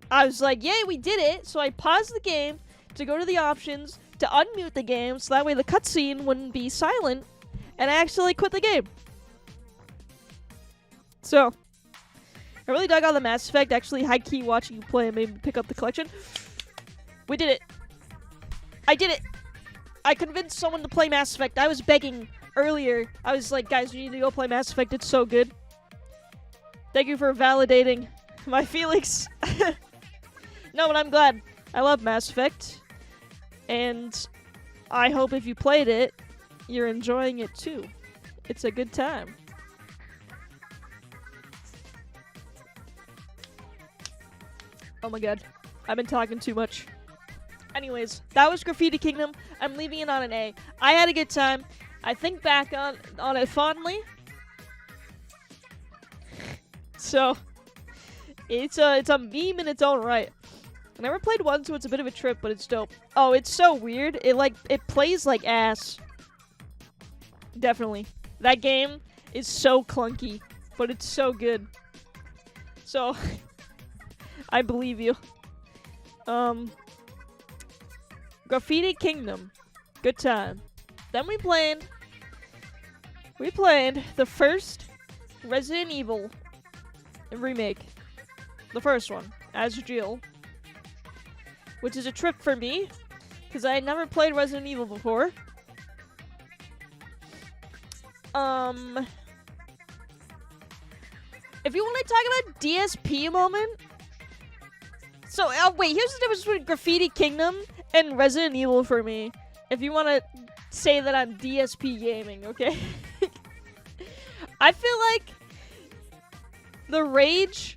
I was like, yay, we did it! So I paused the game to go to the options to unmute the game, so that way the cutscene wouldn't be silent, and I actually quit the game. So I really dug on the Mass Effect. Actually, high-key watching you play and made me pick up the collection. We did it. I did it. I convinced someone to play Mass Effect. I was begging earlier. I was like, guys, you need to go play Mass Effect. It's so good. Thank you for validating my feelings. No, but I'm glad. I love Mass Effect. And I hope if you played it, you're enjoying it too. It's a good time. Oh my god. I've been talking too much. Anyways, that was Graffiti Kingdom. I'm leaving it on an A. I had a good time. I think back on it fondly. So, it's a meme in its own right. I never played one, so it's a bit of a trip, but it's dope. Oh, it's so weird. It plays like ass. Definitely. That game is so clunky, but it's so good. So, I believe you. Graffiti Kingdom. Good time. Then we played the first Resident Evil remake. The first one, as Jill. Which is a trip for me, because I had never played Resident Evil before. If you want to talk about DSP moment, so wait, here's the difference between Graffiti Kingdom and Resident Evil for me. If you want to say that I'm DSP gaming, okay? I feel like the rage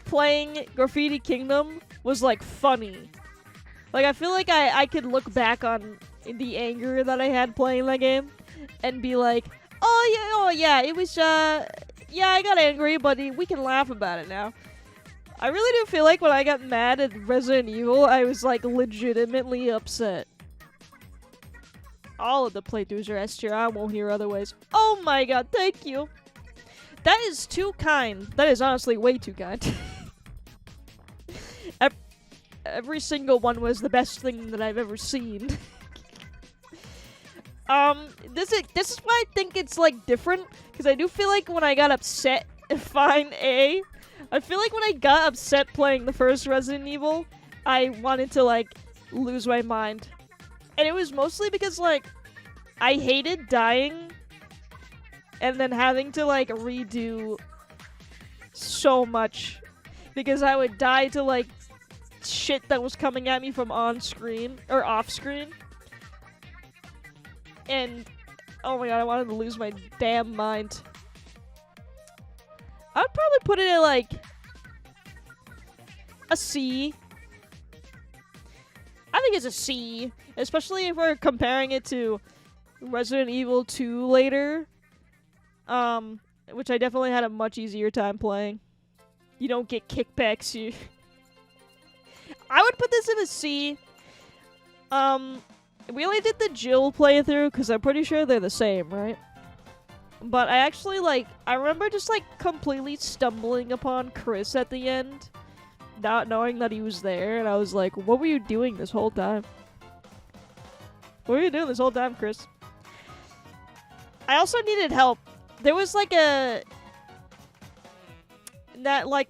playing Graffiti Kingdom was like funny. Like I feel like I could look back on the anger that I had playing that game and be like, oh yeah, it was yeah, I got angry, but we can laugh about it now. I really do feel like when I got mad at Resident Evil, I was like legitimately upset. All of the playthroughs are S tier. I won't hear otherwise. Oh my god, thank you. That is too kind. That is honestly way too kind. Every single one was the best thing that I've ever seen. This is why I think it's like different, because I do feel like when I got upset, fine A. I feel like when I got upset playing the first Resident Evil, I wanted to like lose my mind. And it was mostly because like I hated dying and then having to like redo so much, because I would die to like shit that was coming at me from on screen or off screen. And oh my god, I wanted to lose my damn mind. I'd probably put it at like a C. I think it's a C, especially if we're comparing it to Resident Evil 2 later. Which I definitely had a much easier time playing. You don't get kickbacks. I would put this in a C. We only did the Jill playthrough because I'm pretty sure they're the same, right? But I actually, I remember just, completely stumbling upon Chris at the end, not knowing that he was there, and I was like, what were you doing this whole time? What were you doing this whole time, Chris? I also needed help. There was, that,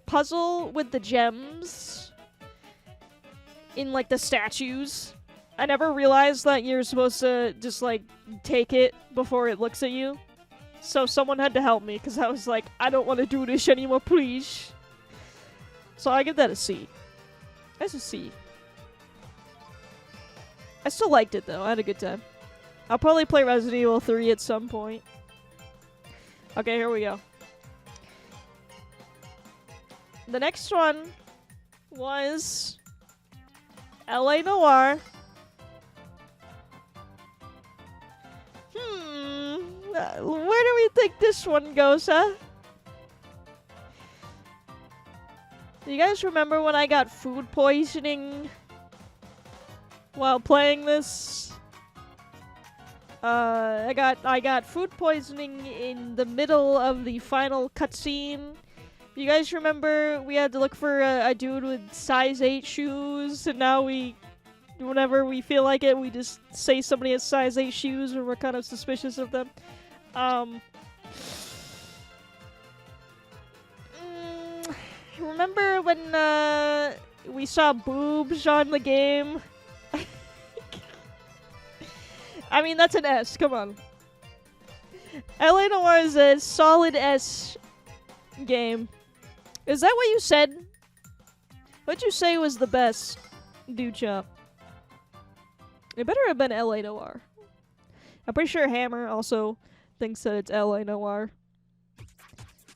puzzle with the gems in, the statues. I never realized that you're supposed to just, take it before it looks at you. So someone had to help me, because I was like, I don't want to do this anymore, please. So I give that a C. That's a C. I still liked it, though. I had a good time. I'll probably play Resident Evil 3 at some point. Okay, here we go. The next one was L.A. Noire. Where do we think this one goes, huh? Do you guys remember when I got food poisoning while playing this? I got food poisoning in the middle of the final cutscene. You guys remember we had to look for a dude with size 8 shoes, and now whenever we feel like it, we just say somebody has size 8 shoes and we're kind of suspicious of them. Remember when we saw boobs on the game? I mean, that's an S, come on. L.A. Noire is a solid S game. Is that what you said? What'd you say was the best, Dude Chop? It better have been L.A. Noire. I'm pretty sure Hammer also thinks that it's L.A. Noire.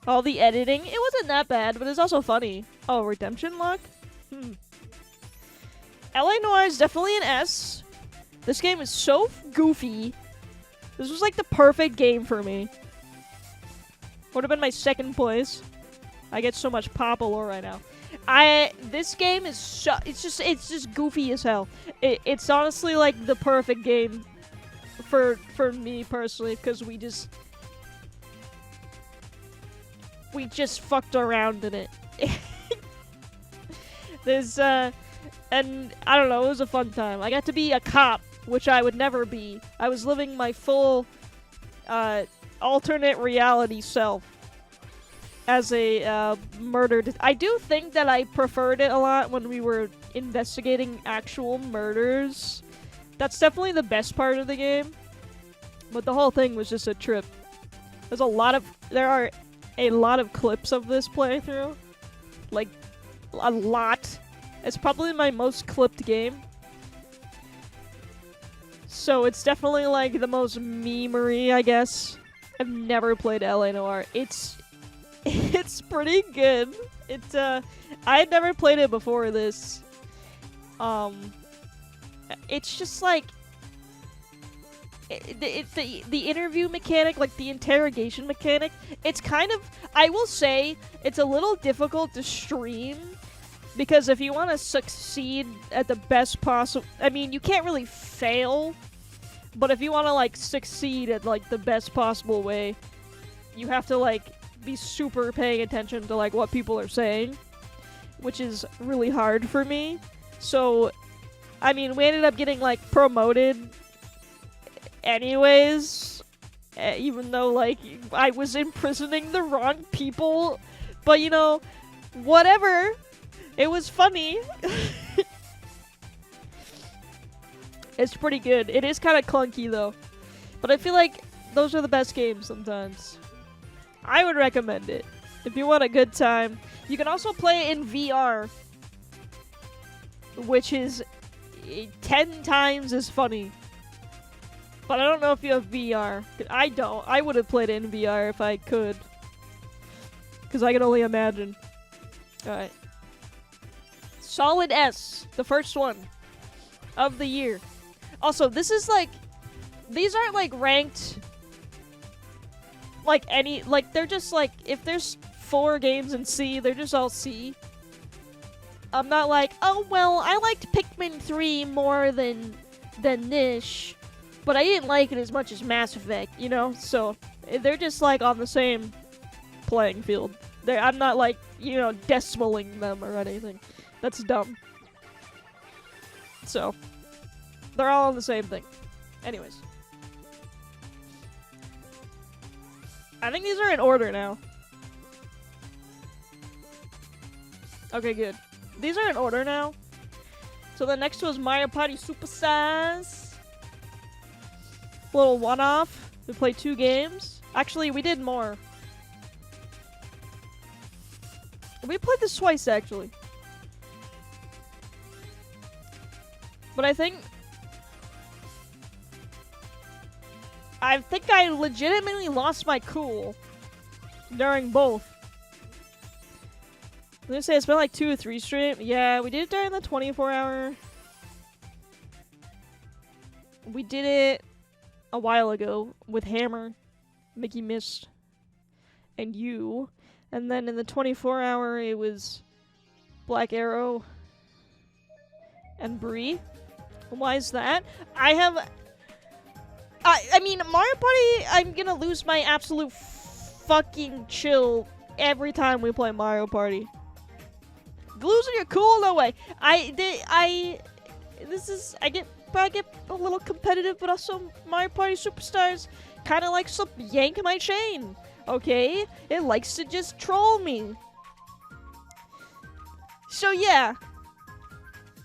All the editing, it wasn't that bad, but it's also funny. Oh, Redemption Lock? L.A. Noire is definitely an S. This game is so goofy. This was the perfect game for me. Would have been my second place. I get so much Papa lore right now. This game is it's just goofy as hell. It's honestly the perfect game for me personally, because we just fucked around in it. There's and I don't know, it was a fun time. I got to be a cop, which I would never be. I was living my full alternate reality self as a murder. I do think that I preferred it a lot when we were investigating actual murders. That's definitely the best part of the game. But the whole thing was just a trip. There are a lot of clips of this playthrough. A lot. It's probably my most clipped game. So it's definitely the most memery, I guess. I've never played L.A. Noire. It's pretty good. I had never played it before this. It's just it's the interview mechanic, the interrogation mechanic. It's kind of, I will say, it's a little difficult to stream, because if you want to succeed at the best possible, I mean, you can't really fail, but if you want to succeed at the best possible way, you have to be super paying attention to what people are saying, which is really hard for me. So I mean, we ended up getting promoted anyways, even though I was imprisoning the wrong people, but whatever, it was funny. It's pretty good. It is kind of clunky though, but I feel like those are the best games sometimes. I would recommend it if you want a good time. You can also play it in VR, which is 10 times as funny. But I don't know if you have VR. I don't. I would have played it in VR if I could, because I can only imagine. Alright. Solid S. The first one of the year. Also, this is these aren't like ranked like any, like they're just like, if there's 4 games in C, they're just all C. I'm not like, oh well, I liked Pikmin 3 more than this, but I didn't like it as much as Mass Effect, you know? So they're just like on the same playing field. I'm not like, you know, decimaling them or anything. That's dumb. So they're all on the same thing. Anyways. I think these are in order now. Okay, good. These are in order now. So the next was Mario Party Superstars. Little one-off. We played 2 games. Actually, we did more. We played this twice, actually. But I think I legitimately lost my cool during both. I'm gonna say it's been like 2 or 3 stream. Yeah, we did it during the 24-hour. We did it a while ago with Hammer, Mickey Mist, and you. And then in the 24-hour, it was Black Arrow and Bree. Why is that? I mean, Mario Party, I'm gonna lose my absolute fucking chill every time we play Mario Party. Losing your cool? No way. I get a little competitive, but also Mario Party Superstars kind of likes to yank my chain. Okay? It likes to just troll me. So yeah.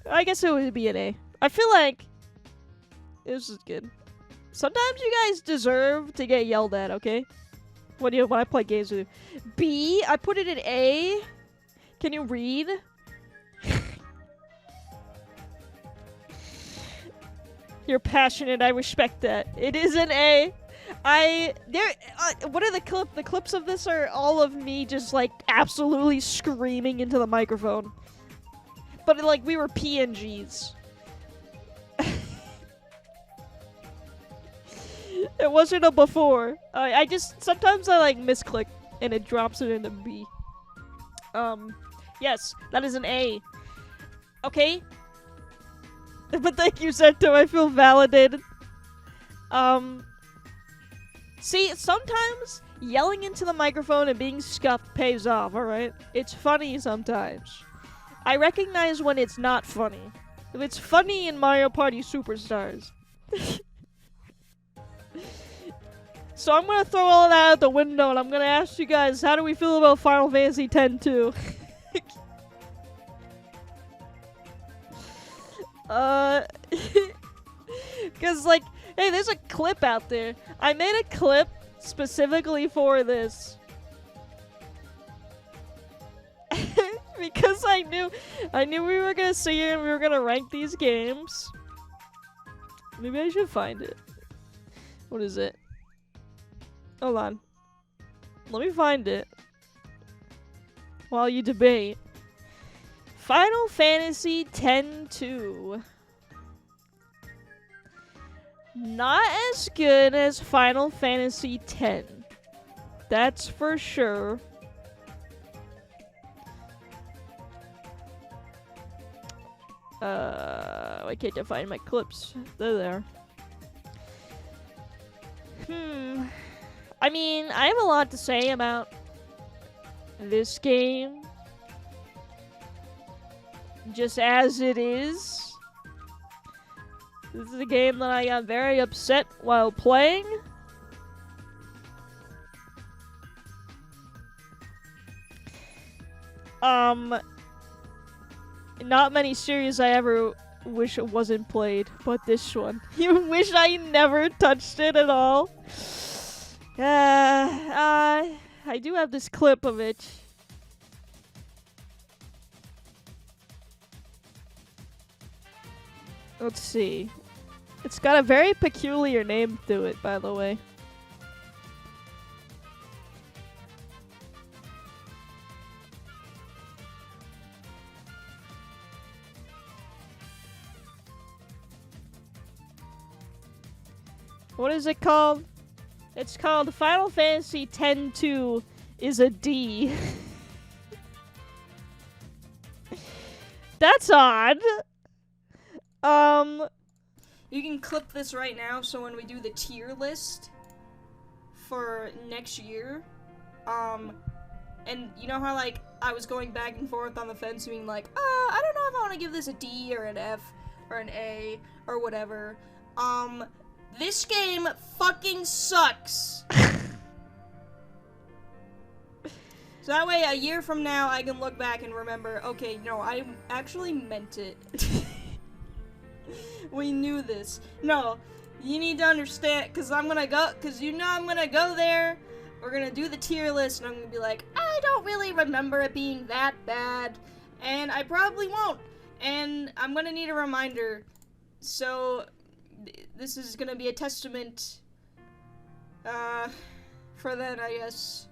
I guess it would be an A. I feel like this is good. Sometimes you guys deserve to get yelled at, okay? When I play games with you. B, I put it in A. Can you read? You're passionate, I respect that. It is an A. What are the clips of this are all of me just like absolutely screaming into the microphone. But like we were PNGs. It wasn't a before. I just sometimes I like misclick and it drops it into B. Yes, that is an A. Okay. But thank you, Sento. I feel validated. See, sometimes yelling into the microphone and being scuffed pays off, alright? It's funny sometimes. I recognize when it's not funny. If it's funny in Mario Party Superstars. So I'm gonna throw all that out the window and I'm gonna ask you guys, how do we feel about Final Fantasy X-2? Cause like, hey, there's a clip out there. I made a clip specifically for this. Because I knew we were gonna sit here and we were gonna rank these games. Maybe I should find it. What is it? Hold on. Let me find it. While you debate. Final Fantasy X-2. Not as good as Final Fantasy X. That's for sure. Why can't I find my clips? They're there. I mean, I have a lot to say about this game. Just as it is. This is a game that I got very upset while playing. Not many series I ever wish it wasn't played, but this one. You wish I never touched it at all. I do have this clip of it. Let's see. It's got a very peculiar name to it, by the way. What is it called? It's called Final Fantasy X-2 is a D. That's odd. You can clip this right now, so when we do the tier list for next year, and you know how, like, I was going back and forth on the fence being like, I don't know if I want to give this a D or an F or an A or whatever. This game fucking sucks. So that way, a year from now, I can look back and remember, okay, no, I actually meant it. We knew this. No, you need to understand, because I'm gonna go there, we're gonna do the tier list, and I'm gonna be like, I don't really remember it being that bad, and I probably won't, and I'm gonna need a reminder, so this is gonna be a testament, for that, I guess.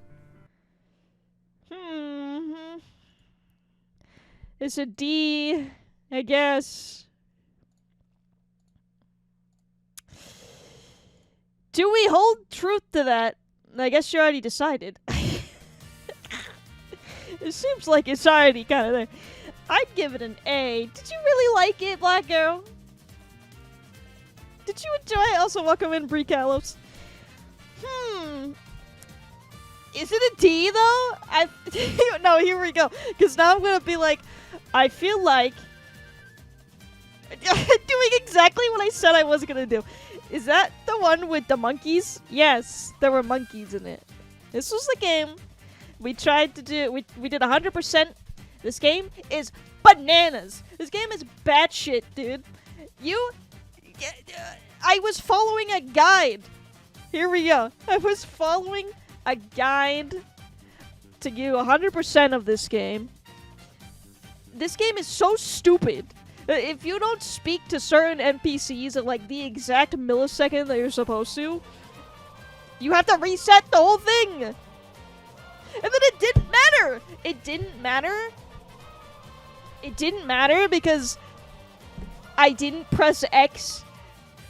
It's a D, I guess. Do we hold truth to that? I guess you already decided. It seems like it's already kind of there. I'd give it an A. Did you really like it, Black Girl? Did you enjoy it? Also, welcome in, Brie Callops. Is it a D, though? No, here we go. Because now I'm going to be like, I feel like doing exactly what I said I was going to do. Is that the one with the monkeys? Yes, there were monkeys in it. This was the game we tried to do. We did 100%. This game is bananas. This game is batshit, dude. I was following a guide. Here we go. I was following a guide to give 100% of this game. This game is so stupid. If you don't speak to certain NPCs at like the exact millisecond that you're supposed to, you have to reset the whole thing. And then it didn't matter. It didn't matter. It didn't matter because I didn't press X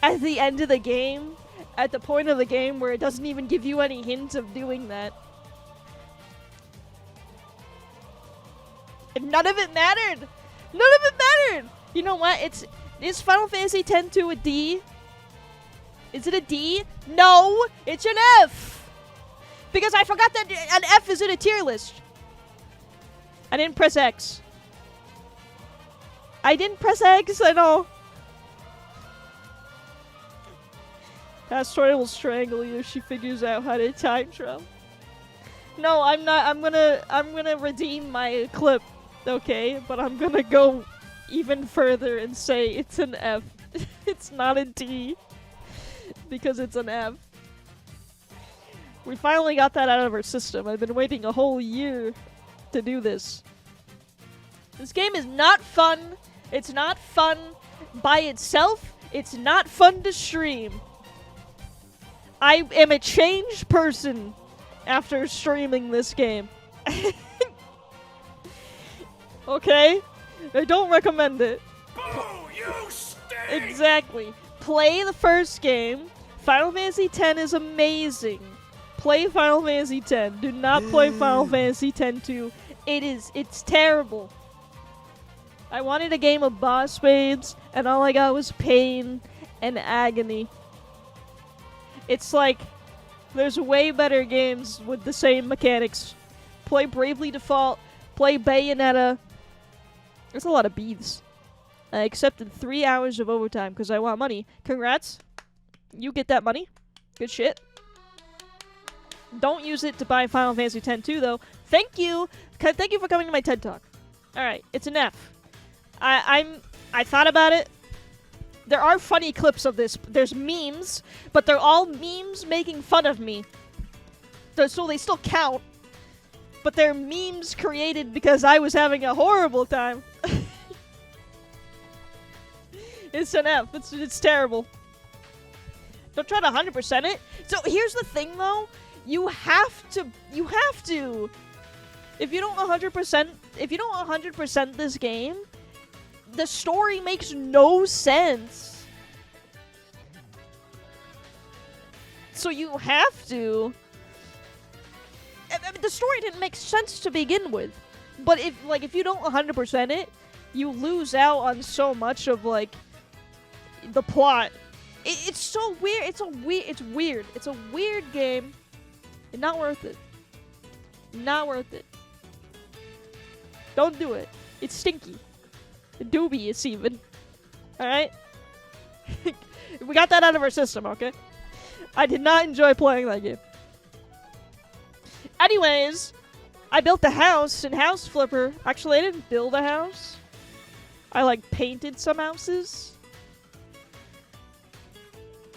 at the end of the game, at the point of the game where it doesn't even give you any hint of doing that. And none of it mattered. None of it mattered. You know what? Is Final Fantasy X-2 a D? Is it a D? No, it's an F. Because I forgot that an F is in a tier list. I didn't press X. I know. Asteroid will strangle you if she figures out how to time travel. No, I'm not. I'm gonna redeem my clip, okay? But I'm gonna go even further and say it's an F. It's not a D. Because it's an F. We finally got that out of our system. I've been waiting a whole year to do this. This game is not fun. It's not fun by itself. It's not fun to stream. I am a changed person after streaming this game. Okay? I don't recommend it. Boo! You stink! Exactly. Play the first game. Final Fantasy X is amazing. Play Final Fantasy X. Do not play Final Fantasy X-2. It's terrible. I wanted a game of boss spades, and all I got was pain and agony. It's like, there's way better games with the same mechanics. Play Bravely Default, play Bayonetta. There's a lot of beads. I accepted 3 hours of overtime because I want money. Congrats. You get that money. Good shit. Don't use it to buy Final Fantasy X-2, though. Thank you. Thank you for coming to my TED Talk. Alright, it's an F. I thought about it. There are funny clips of this. There's memes, but they're all memes making fun of me. So they still count. But they're memes created because I was having a horrible time. It's an F. It's terrible. Don't try to 100% it. So here's the thing, though. You have to. If you don't 100% this game, the story makes no sense. So you have to. I mean, the story didn't make sense to begin with, but if you don't 100% it, you lose out on so much of like the plot. It's so weird. It's weird. It's a weird game. And not worth it. Not worth it. Don't do it. It's stinky. Dubious even. Alright? We got that out of our system, okay? I did not enjoy playing that game. Anyways, I built a house in House Flipper. Actually, I didn't build a house. I, like, painted some houses.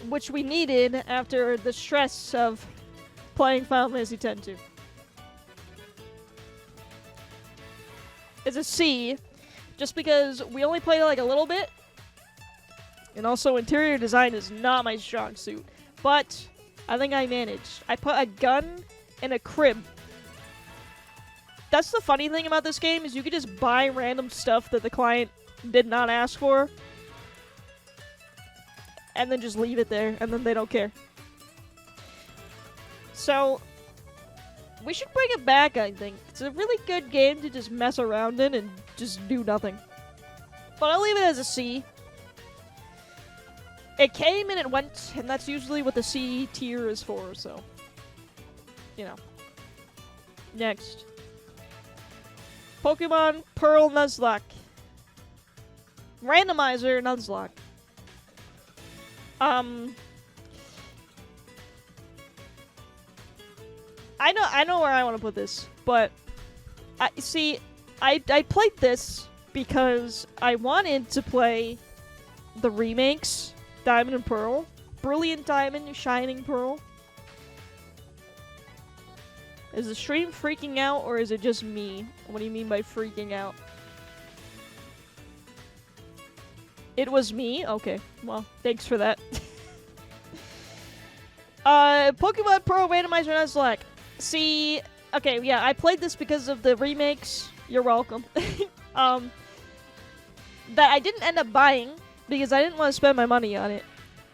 Which we needed after the stress of playing Final Fantasy X-2. It's a C, just because we only played like a little bit. And also, interior design is not my strong suit. But I think I managed. I put a gun in a crib. That's the funny thing about this game, is you could just buy random stuff that the client did not ask for. And then just leave it there, and then they don't care. So, we should bring it back, I think. It's a really good game to just mess around in and just do nothing. But I'll leave it as a C. It came and it went, and that's usually what the C tier is for, so. You know. Next. Pokemon Pearl Nuzlocke. Randomizer Nuzlocke. I know where I want to put this, but I played this because I wanted to play the remakes, Diamond and Pearl, Brilliant Diamond, Shining Pearl. Is the stream freaking out, or is it just me? What do you mean by freaking out? It was me? Okay, well, thanks for that. Pokemon Pearl Randomizer Nuzlocke. See, okay, yeah, I played this because of the remakes. You're welcome. That I didn't end up buying because I didn't want to spend my money on it.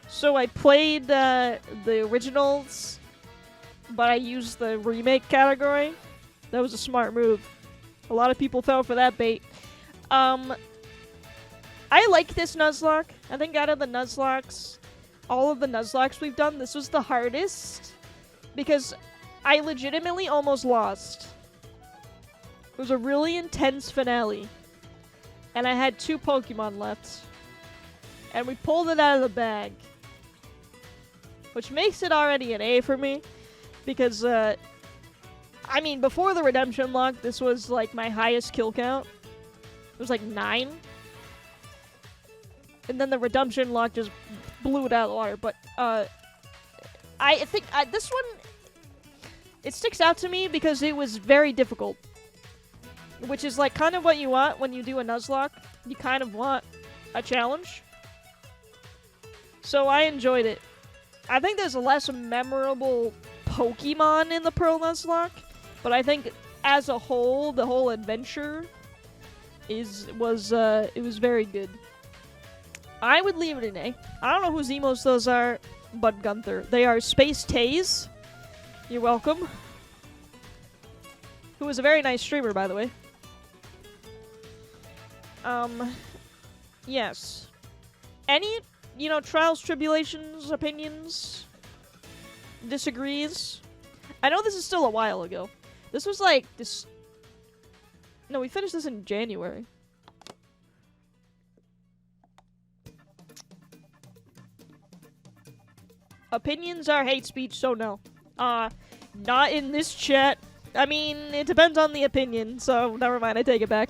So I played the originals, but I used the remake category. That was a smart move. A lot of people fell for that bait. I like this Nuzlocke. I think out of the Nuzlocks, all of the Nuzlocks we've done, this was the hardest. Because I legitimately almost lost. It was a really intense finale. And I had 2 Pokemon left. And we pulled it out of the bag. Which makes it already an A for me. Because, I mean, before the Redemption Lock, this was like my highest kill count. It was like 9. And then the Redemption Lock just blew it out of the water. But, I think this one, it sticks out to me because it was very difficult. Which is like kind of what you want when you do a Nuzlocke. You kind of want a challenge. So I enjoyed it. I think there's a less memorable Pokemon in the Pearl Nuzlocke. But I think as a whole, the whole adventure was very good. I would leave it an A. I don't know whose emos those are, but Gunther. They are Space Taze. You're welcome. Who is a very nice streamer, by the way. Yes. Any, trials, tribulations, opinions, disagrees? I know this is still a while ago. This was like this. No, we finished this in January. Opinions are hate speech, so no. Not in this chat. I mean, it depends on the opinion, so never mind, I take it back.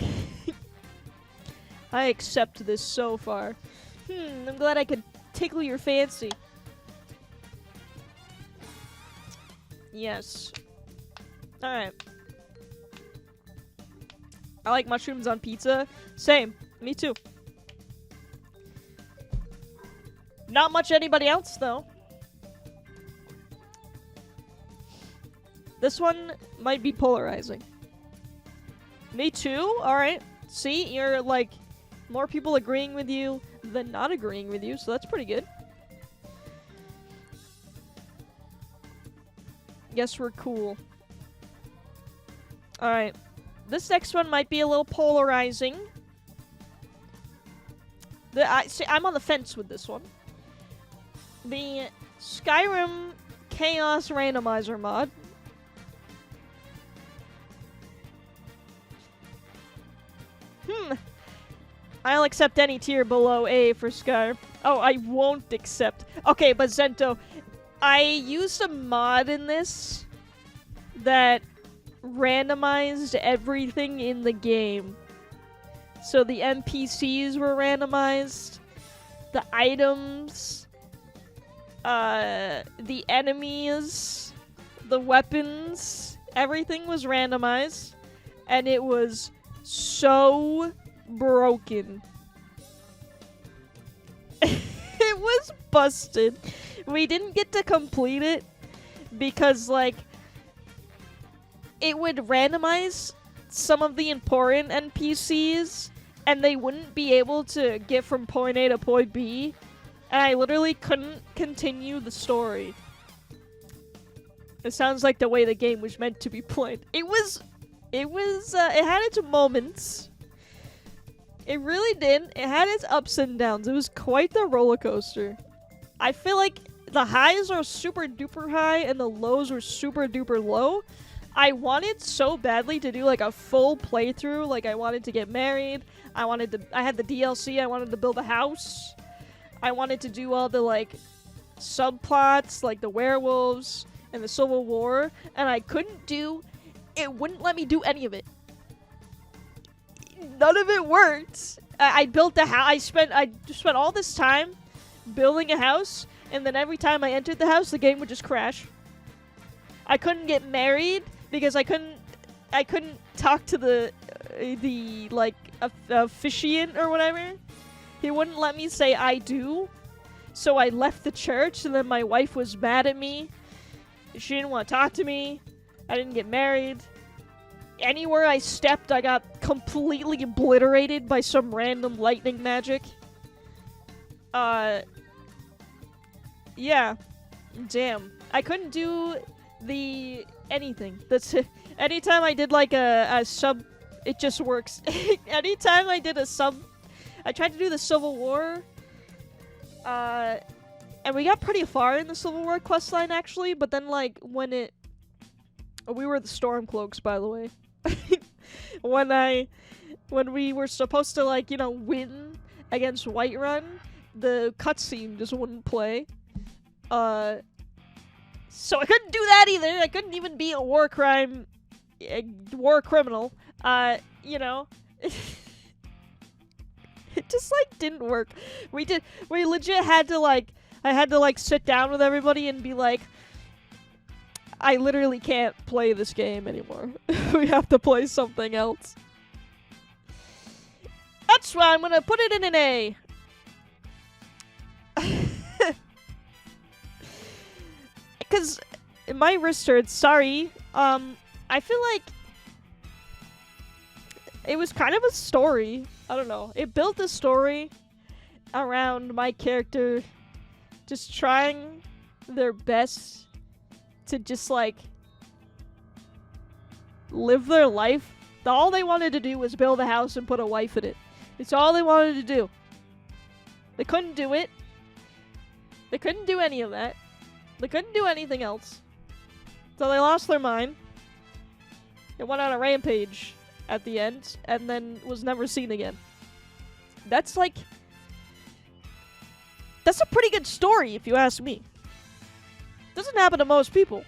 I accept this so far. I'm glad I could tickle your fancy. Yes. Alright. I like mushrooms on pizza. Same. Me too. Not much anybody else, though. This one might be polarizing. Me too? Alright. See, you're like more people agreeing with you than not agreeing with you, so that's pretty good. Guess we're cool. Alright. This next one might be a little polarizing. I'm on the fence with this one. The Skyrim Chaos Randomizer mod. I'll accept any tier below A for Skyrim. Oh, I won't accept. Okay, but Zento, I used a mod in this that randomized everything in the game. So the NPCs were randomized, the items, the enemies, the weapons, everything was randomized, and it was so broken. It was busted. We didn't get to complete it because, like, it would randomize some of the important NPCs and they wouldn't be able to get from point A to point B, and I literally couldn't continue the story. It sounds like the way the game was meant to be played. It had its moments. It really did. It had its ups and downs. It was quite the roller coaster. I feel like the highs are super duper high and the lows were super duper low. I wanted so badly to do like a full playthrough. Like, I wanted to get married. I had the DLC. I wanted to build a house. I wanted to do all the like subplots, like the werewolves and the Civil War, and I couldn't do. It wouldn't let me do any of it. None of it worked. I built the house. I spent all this time building a house, and then every time I entered the house, the game would just crash. I couldn't get married because I couldn't talk to the like officiant or whatever. He wouldn't let me say I do. So I left the church, and then my wife was mad at me. She didn't want to talk to me. I didn't get married. Anywhere I stepped, I got completely obliterated by some random lightning magic. Yeah. Damn. I couldn't do anything. That's it. Anytime I did like a sub, it just works. Anytime I did a sub, I tried to do the Civil War, and we got pretty far in the Civil War questline actually, but then like when we were the Stormcloaks, by the way. When we were supposed to, like, you know, win against Whiterun, the cutscene just wouldn't play. So I couldn't do that either. I couldn't even be a war criminal. You know. It just, like, didn't work. We legit had to, like, I had to, like, sit down with everybody and be like, I literally can't play this game anymore. We have to play something else. That's why I'm gonna put it in an A. Because my wrist hurts. Sorry. I feel like it was kind of a story. I don't know. It built a story around my character just trying their best to just, like, live their life. All they wanted to do was build a house and put a wife in it. It's all they wanted to do. They couldn't do it. They couldn't do any of that. They couldn't do anything else. So they lost their mind. It went on a rampage at the end, and then was never seen again. That's, like... That's a pretty good story, if you ask me. Doesn't happen to most people.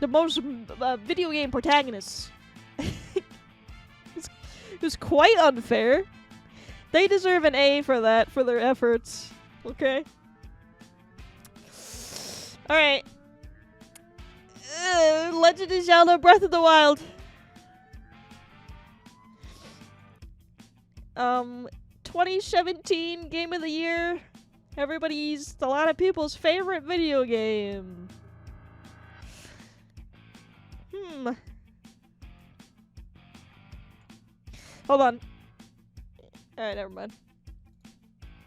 The most video game protagonists. It's quite unfair. They deserve an A for that, for their efforts. Okay? Alright. Legend of Zelda Breath of the Wild. 2017 Game of the Year. A lot of people's favorite video game. Hold on. Alright, never mind.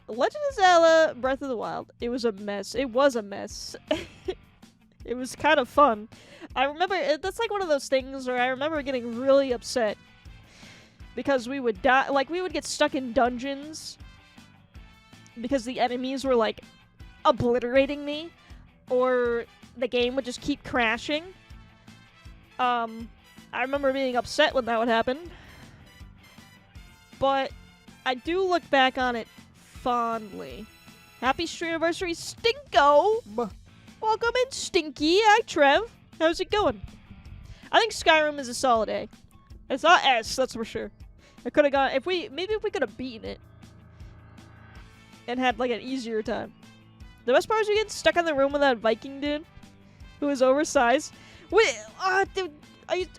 Legend of Zelda Breath of the Wild. It was a mess. It was a mess. It was kind of fun. I remember, that's like one of those things where I remember getting really upset. Because we would die, like, we would get stuck in dungeons. Because the enemies were, like, obliterating me. Or the game would just keep crashing. I remember being upset when that would happen. But I do look back on it fondly. Happy stream anniversary, Stinko! Welcome in, Stinky. Hi, Trev. How's it going? I think Skyrim is a solid A. It's not S, that's for sure. I could have gone, maybe if we could have beaten it. And had, like, an easier time. The best part is you get stuck in the room with that Viking dude. Who is oversized. Wait, dude,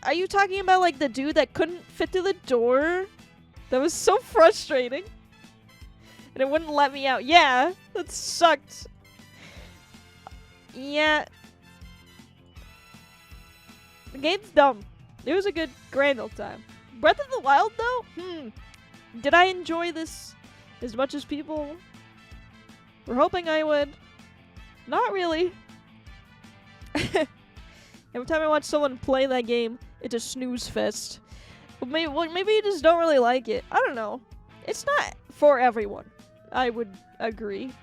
are you talking about, like, the dude that couldn't fit through the door? That was so frustrating. And it wouldn't let me out. Yeah, that sucked. Yeah. The game's dumb. It was a good grand old time. Breath of the Wild, though? Did I enjoy this as much as people were hoping I would? Not really. Every time I watch someone play that game, it's a snooze fest. But maybe you just don't really like it. I don't know. It's not for everyone. I would agree.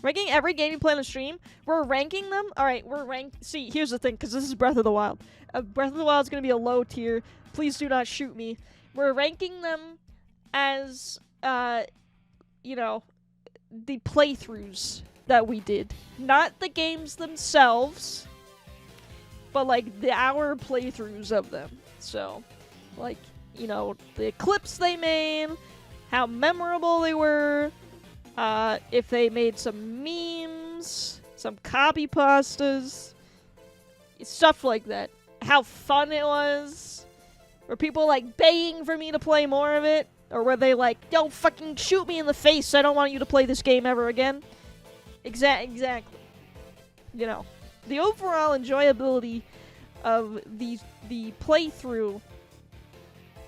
Ranking every game you play on the stream? We're ranking them? Alright, See, here's the thing, because this is Breath of the Wild. Breath of the Wild is going to be a low tier. Please do not shoot me. We're ranking them as, you know, the playthroughs that we did. Not the games themselves, but, like, our playthroughs of them. So, like, you know, the clips they made, how memorable they were, if they made some memes, some copy pastas, stuff like that. How fun it was. Were people, like, begging for me to play more of it? Or were they like, don't fucking shoot me in the face, I don't want you to play this game ever again? Exactly. You know, the overall enjoyability of the playthrough.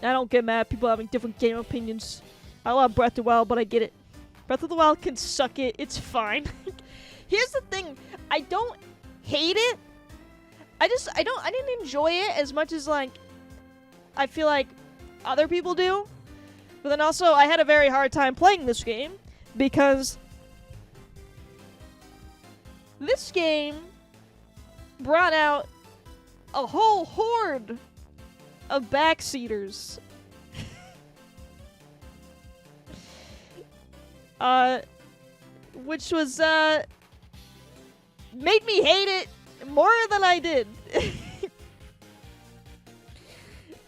I don't get mad at people having different game opinions. I love Breath of the Wild, but I get it. Breath of the Wild can suck it. It's fine. Here's the thing. I don't hate it. I didn't enjoy it as much as, like, I feel like other people do. But then also, I had a very hard time playing this game because this game brought out a whole horde of backseaters. Which was, made me hate it more than I did.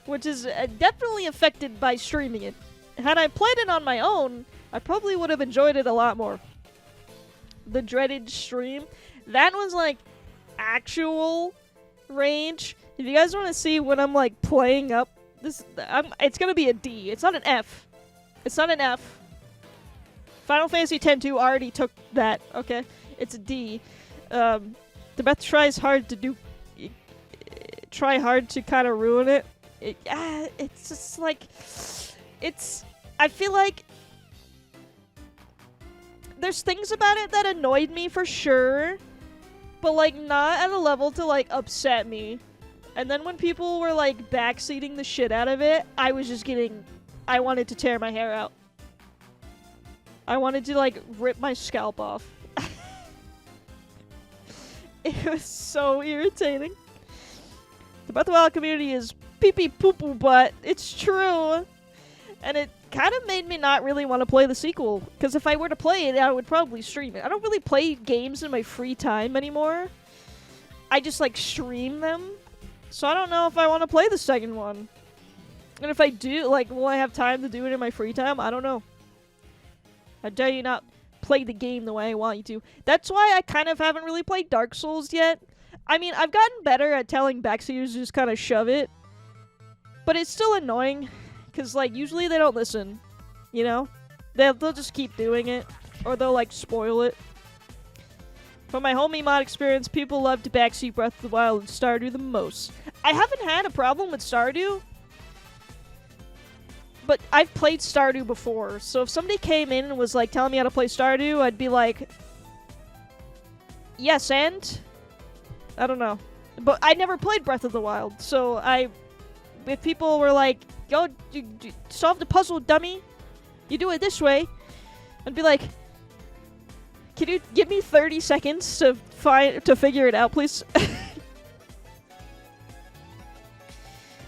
Which is definitely affected by streaming it. Had I played it on my own, I probably would have enjoyed it a lot more. The dreaded stream. That was, like, actual rage. If you guys want to see when I'm, like, playing up this, it's gonna be a D. It's not an F. It's not an F. Final Fantasy X-2 already took that, okay? It's a D. The Beth tries hard to do... Try hard to kind of ruin it. It's just, like... I feel like... There's things about it that annoyed me for sure. But, like, not at a level to, like, upset me. And then when people were, like, backseating the shit out of it, I was just getting... I wanted to tear my hair out. I wanted to, like, rip my scalp off. It was so irritating. The Breath of the Wild community is pee-pee poo-poo butt. It's true. And it kind of made me not really want to play the sequel. Because if I were to play it, I would probably stream it. I don't really play games in my free time anymore. I just, like, stream them. So I don't know if I want to play the second one. And if I do, like, will I have time to do it in my free time? I don't know. I dare you not play the game the way I want you to. That's why I kind of haven't really played Dark Souls yet. I mean, I've gotten better at telling backseaters to just kind of shove it. But it's still annoying. Because, like, usually they don't listen. You know? They'll just keep doing it. Or they'll, like, spoil it. From my homie mod experience, people love to backseat Breath of the Wild and Stardew the most. I haven't had a problem with Stardew. But I've played Stardew before. So if somebody came in and was, like, telling me how to play Stardew, I'd be like... yes, and I don't know, but I never played Breath of the Wild, so if people were like, "Go solve the puzzle, dummy," you do it this way, I'd be like, "Can you give me 30 seconds to figure it out, please?"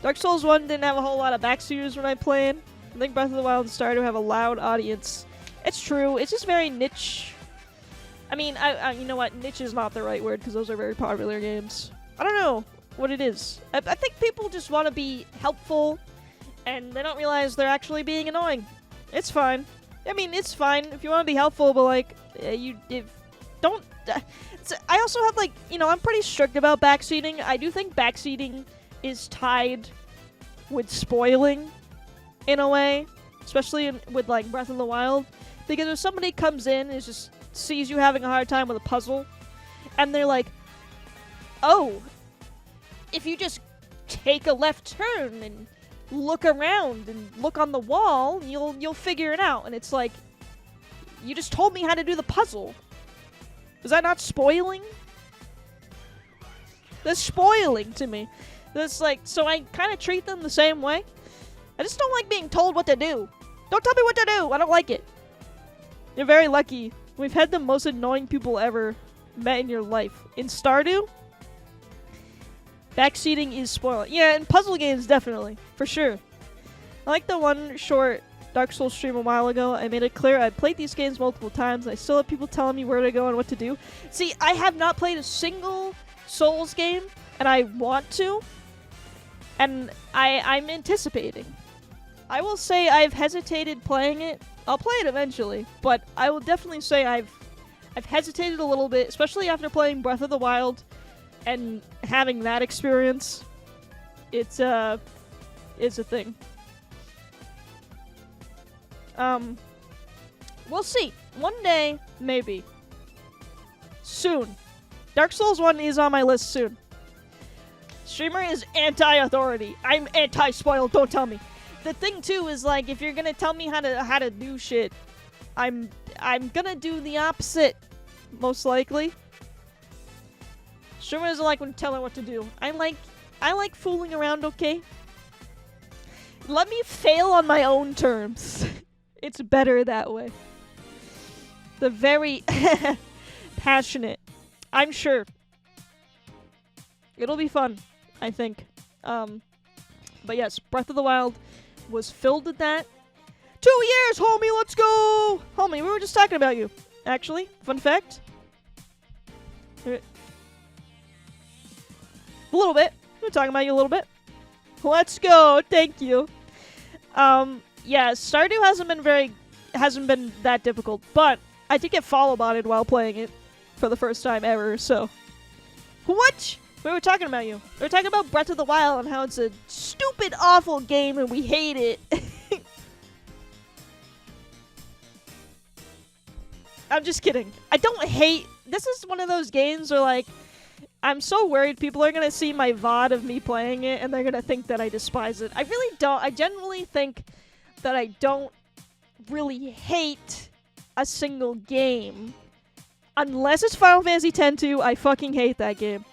Dark Souls 1 didn't have a whole lot of backseaters when I played. I think Breath of the Wild started to have a loud audience. It's true. It's just very niche. I mean, you know what? Niche is not the right word because those are very popular games. I don't know what it is. I think people just want to be helpful, and they don't realize they're actually being annoying. It's fine. I mean, it's fine if you want to be helpful, but like, don't. I also have like, I'm pretty strict about backseating. I do think backseating is tied with spoiling in a way, especially with like Breath of the Wild, because if somebody comes in and just sees you having a hard time with a puzzle, and they're like, "Oh, if you just take a left turn and look around and look on the wall, you'll figure it out," and it's like, you just told me how to do the puzzle. Is that not spoiling? That's spoiling to me. That's like, so I kind of treat them the same way. I just don't like being told what to do. Don't tell me what to do. I don't like it. You're very lucky. We've had the most annoying people ever met in your life. In Stardew, backseating is spoiling. Yeah, in puzzle games, definitely. For sure. I like the one short Dark Souls stream a while ago. I made it clear I played these games multiple times. I still have people telling me where to go and what to do. See, I have not played a single Souls game, and I want to. And I'm anticipating. I will say I've hesitated playing it. I'll play it eventually, but I will definitely say I've hesitated a little bit, especially after playing Breath of the Wild and having that experience. It's a thing. We'll see. One day, maybe. Soon. Dark Souls 1 is on my list soon. Streamer is anti-authority. I'm anti-spoil, don't tell me. The thing too is like, if you're gonna tell me how to do shit, I'm gonna do the opposite, most likely. Streamer doesn't like when you tell her what to do. I like fooling around, okay? Let me fail on my own terms. It's better that way. The very passionate. I'm sure. It'll be fun, I think. But yes, Breath of the Wild was filled with that. 2 years, homie, let's go! Homie, we were just talking about you. Actually, fun fact. A little bit. We were talking about you a little bit. Let's go, thank you. Yeah, Stardew hasn't been that difficult, but I did get follow botted while playing it for the first time ever, so. What? We were talking about you. We were talking about Breath of the Wild and how it's a stupid, awful game and we hate it. I'm just kidding. I don't hate... This is one of those games where, like, I'm so worried people are going to see my VOD of me playing it and they're going to think that I despise it. I really don't. I genuinely think that I don't really hate a single game. Unless it's Final Fantasy X-2, I fucking hate that game.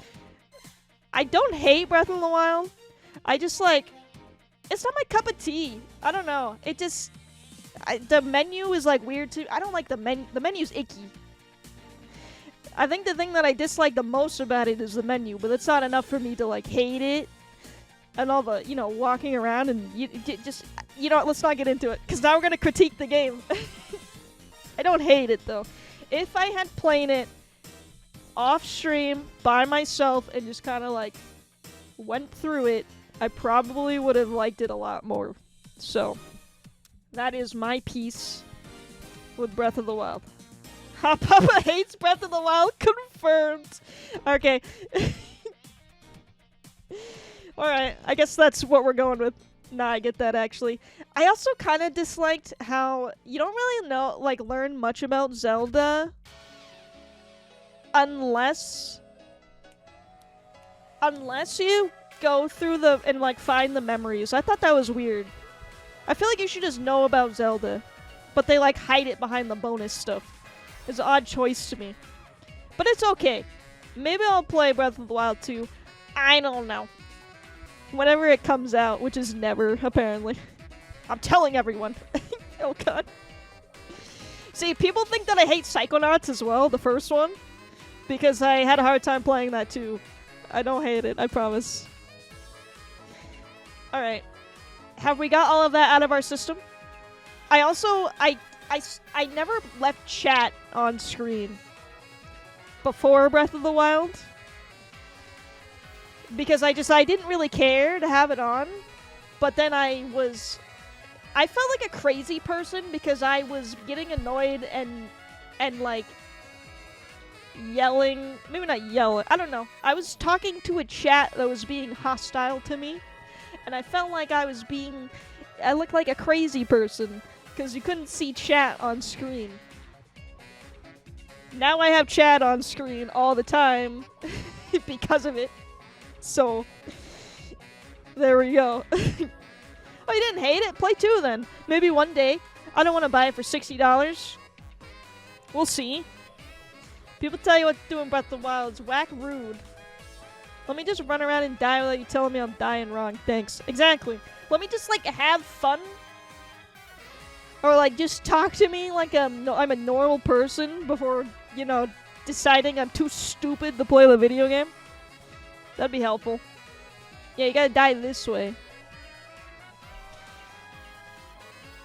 I don't hate Breath of the Wild. I just, like, it's not my cup of tea. I don't know. It just, the menu is, like, weird, too. I don't like the menu. The menu's icky. I think the thing that I dislike the most about it is the menu, but it's not enough for me to, like, hate it. And all the, walking around and just, let's not get into it. Because now we're going to critique the game. I don't hate it, though. If I had played it off stream by myself and just kind of like went through it, I probably would have liked it a lot more. So that is my piece with Breath of the Wild. Hotpoppah hates Breath of the Wild. Confirmed. Okay. Alright, I guess that's what we're going with. Nah, I get that, actually. I also kind of disliked how you don't really learn much about Zelda unless you go through and find the memories. I thought that was weird. I feel like you should just know about Zelda, but they hide it behind the bonus stuff. It's an odd choice to me. But it's okay. Maybe I'll play Breath of the Wild 2. I don't know. Whenever it comes out, which is never, apparently. I'm telling everyone. Oh, God. See, people think that I hate Psychonauts as well, the first one. Because I had a hard time playing that, too. I don't hate it, I promise. Alright. Have we got all of that out of our system? I also, I never left chat on screen before Breath of the Wild. Because I didn't really care to have it on. But then I felt like a crazy person because I was getting annoyed and like yelling. Maybe not yelling. I don't know. I was talking to a chat that was being hostile to me. And I felt like I looked like a crazy person because you couldn't see chat on screen. Now I have chat on screen all the time because of it. So, there we go. Oh, you didn't hate it? Play 2 then. Maybe one day. I don't want to buy it for $60. We'll see. People tell you what to do in Breath of the Wild. It's whack rude. Let me just run around and die without you telling me I'm dying wrong. Thanks. Exactly. Let me just, like, have fun. Or, like, just talk to me like I'm a normal person before, you know, deciding I'm too stupid to play the video game. That'd be helpful. Yeah, you gotta die this way.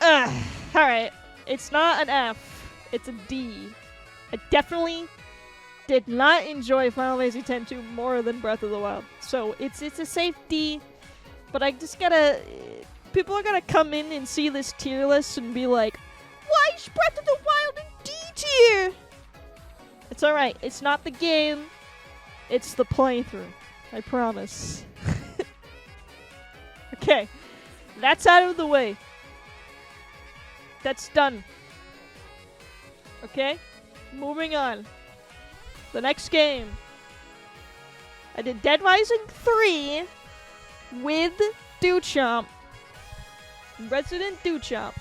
Alright. It's not an F. It's a D. I definitely did not enjoy Final Fantasy X-2 more than Breath of the Wild. So, it's a safe D. But I just gotta... People are gonna come in and see this tier list and be like, why is Breath of the Wild in D tier? It's alright. It's not the game. It's the playthrough. I promise. Okay. That's out of the way. That's done. Okay? Moving on. The next game. I did Dead Rising 3 with Duchamp. Resident Duchamp.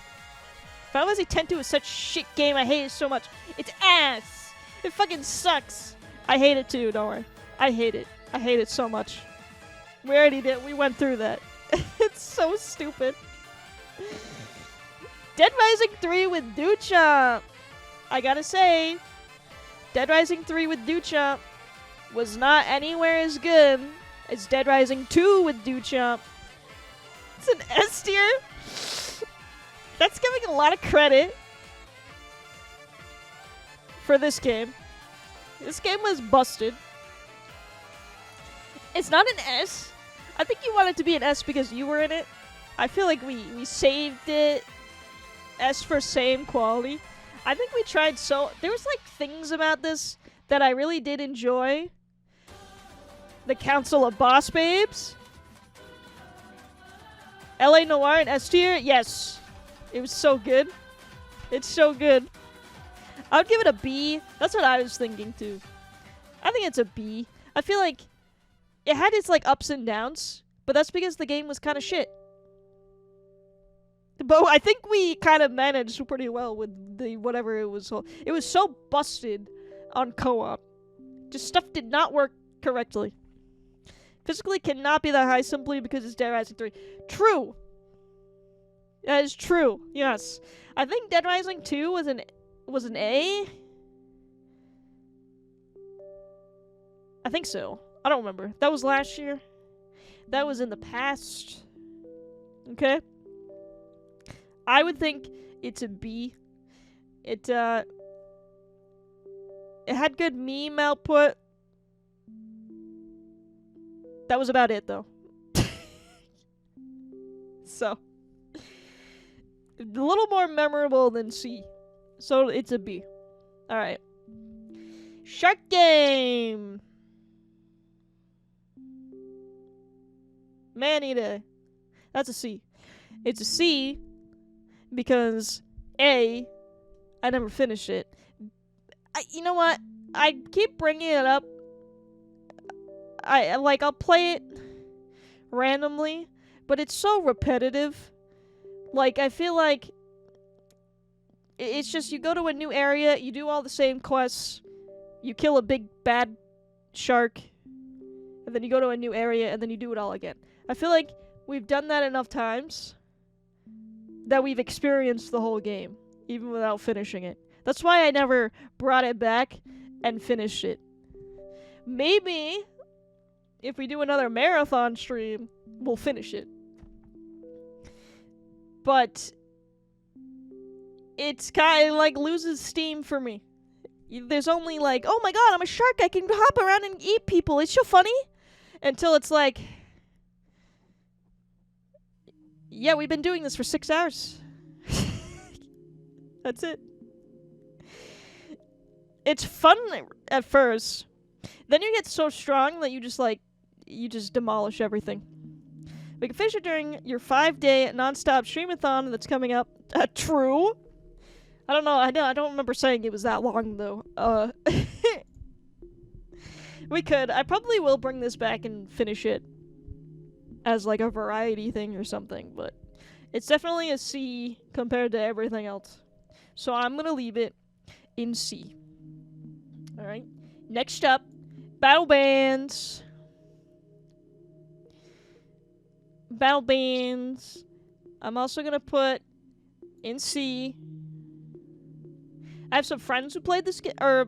Final Fantasy X-2 is such a shit game. I hate it so much. It's ass. It fucking sucks. I hate it too, don't worry. I hate it. I hate it so much. We already did. We went through that. It's so stupid. Dead Rising 3 with Duchamp. I gotta say, Dead Rising 3 with Duchamp was not anywhere as good as Dead Rising 2 with Duchamp. It's an S tier. That's giving a lot of credit for this game. This game was busted. It's not an S. I think you want it to be an S because you were in it. I feel like we saved it S for same quality. I think we tried there was like things about this that I really did enjoy. The Council of Boss Babes. LA Noire and S tier? Yes. It was so good. It's so good. I would give it a B. That's what I was thinking too. I think it's a B. I feel like it had its like ups and downs, but that's because the game was kind of shit. But I think we kind of managed pretty well with the whatever it was. It was so busted on co-op. Just stuff did not work correctly. Physically cannot be that high simply because it's Dead Rising 3. True. That is true. Yes. I think Dead Rising 2 was an A. I think so. I don't remember. That was last year. That was in the past. Okay. I would think it's a B. It had good meme output. That was about it, though. So, a little more memorable than C. So, it's a B. Alright. Shark Game! Man-Eater. That's a C. It's a C because, A, I never finished it. You know what? I keep bringing it up. I'll play it randomly, but it's so repetitive. Like, I feel like it's just you go to a new area, you do all the same quests, You kill a big bad shark, and then you go to a new area, and then you do it all again. I feel like we've done that enough times that we've experienced the whole game, even without finishing it. That's why I never brought it back and finished it. Maybe if we do another marathon stream, we'll finish it. But it's kind of like loses steam for me. There's only like, oh my god, I'm a shark, I can hop around and eat people, it's so funny. Until it's like, yeah, we've been doing this for 6 hours. That's it. It's fun at first. Then you get so strong that you just demolish everything. We can finish it during your 5-day non-stop streamathon that's coming up. True. I don't know. I don't remember saying it was that long though. We could. I probably will bring this back and finish it as like a variety thing or something, but it's definitely a C compared to everything else. So I'm gonna leave it in C. Alright. Next up, battle bands. Battle bands. I'm also gonna put in C. I have some friends who played this game, or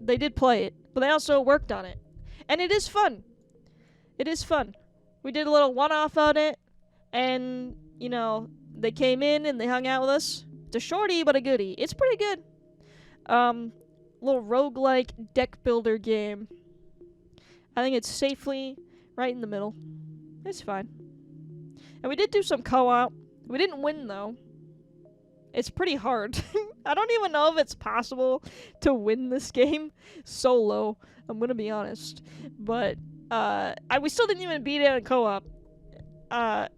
they did play it, but they also worked on it. And it is fun. It is fun. We did a little one-off on it, and, you know, they came in and they hung out with us. It's a shorty, but a goodie. It's pretty good. Little roguelike deck builder game. I think it's safely right in the middle. It's fine. And we did do some co-op. We didn't win, though. It's pretty hard. I don't even know if it's possible to win this game solo. I'm gonna be honest. But, we still didn't even beat it in co-op. I've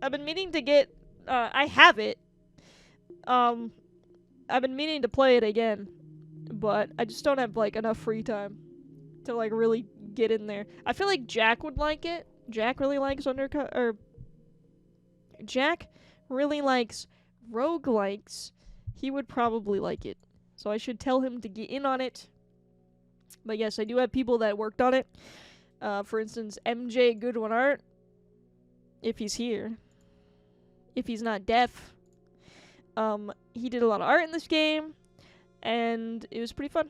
been meaning to get, I have it. I've been meaning to play it again. But I just don't have, like, enough free time to, like, really get in there. I feel like Jack would like it. Jack really likes Jack really likes roguelikes. He would probably like it. So I should tell him to get in on it. But yes, I do have people that worked on it. For instance, MJ Goodwin Art. If he's here. If he's not deaf. He did a lot of art in this game. And it was pretty fun.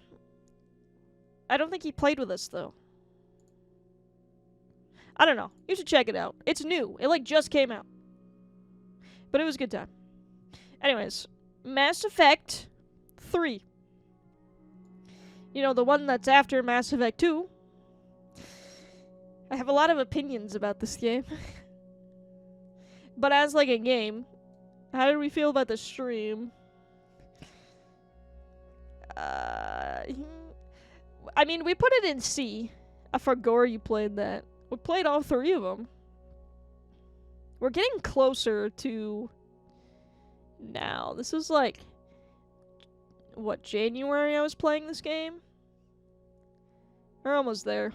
I don't think he played with us, though. I don't know. You should check it out. It's new. It, like, just came out. But it was a good time. Anyways, Mass Effect 3. You know, the one that's after Mass Effect 2. I have a lot of opinions about this game. But as, like, a game, how did we feel about the stream? I mean, we put it in C. I forgot you played that. We played all 3 of them. We're getting closer to now. This is like, what, January I was playing this game? We're almost there.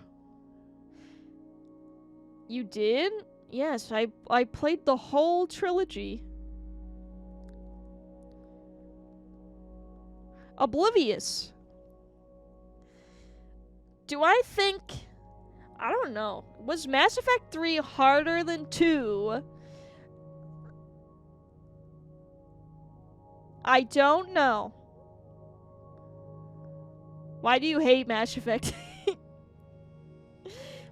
You did? Yes, I played the whole trilogy. Oblivious. Do I think... I don't know. Was Mass Effect 3 harder than 2? I don't know. Why do you hate Mass Effect?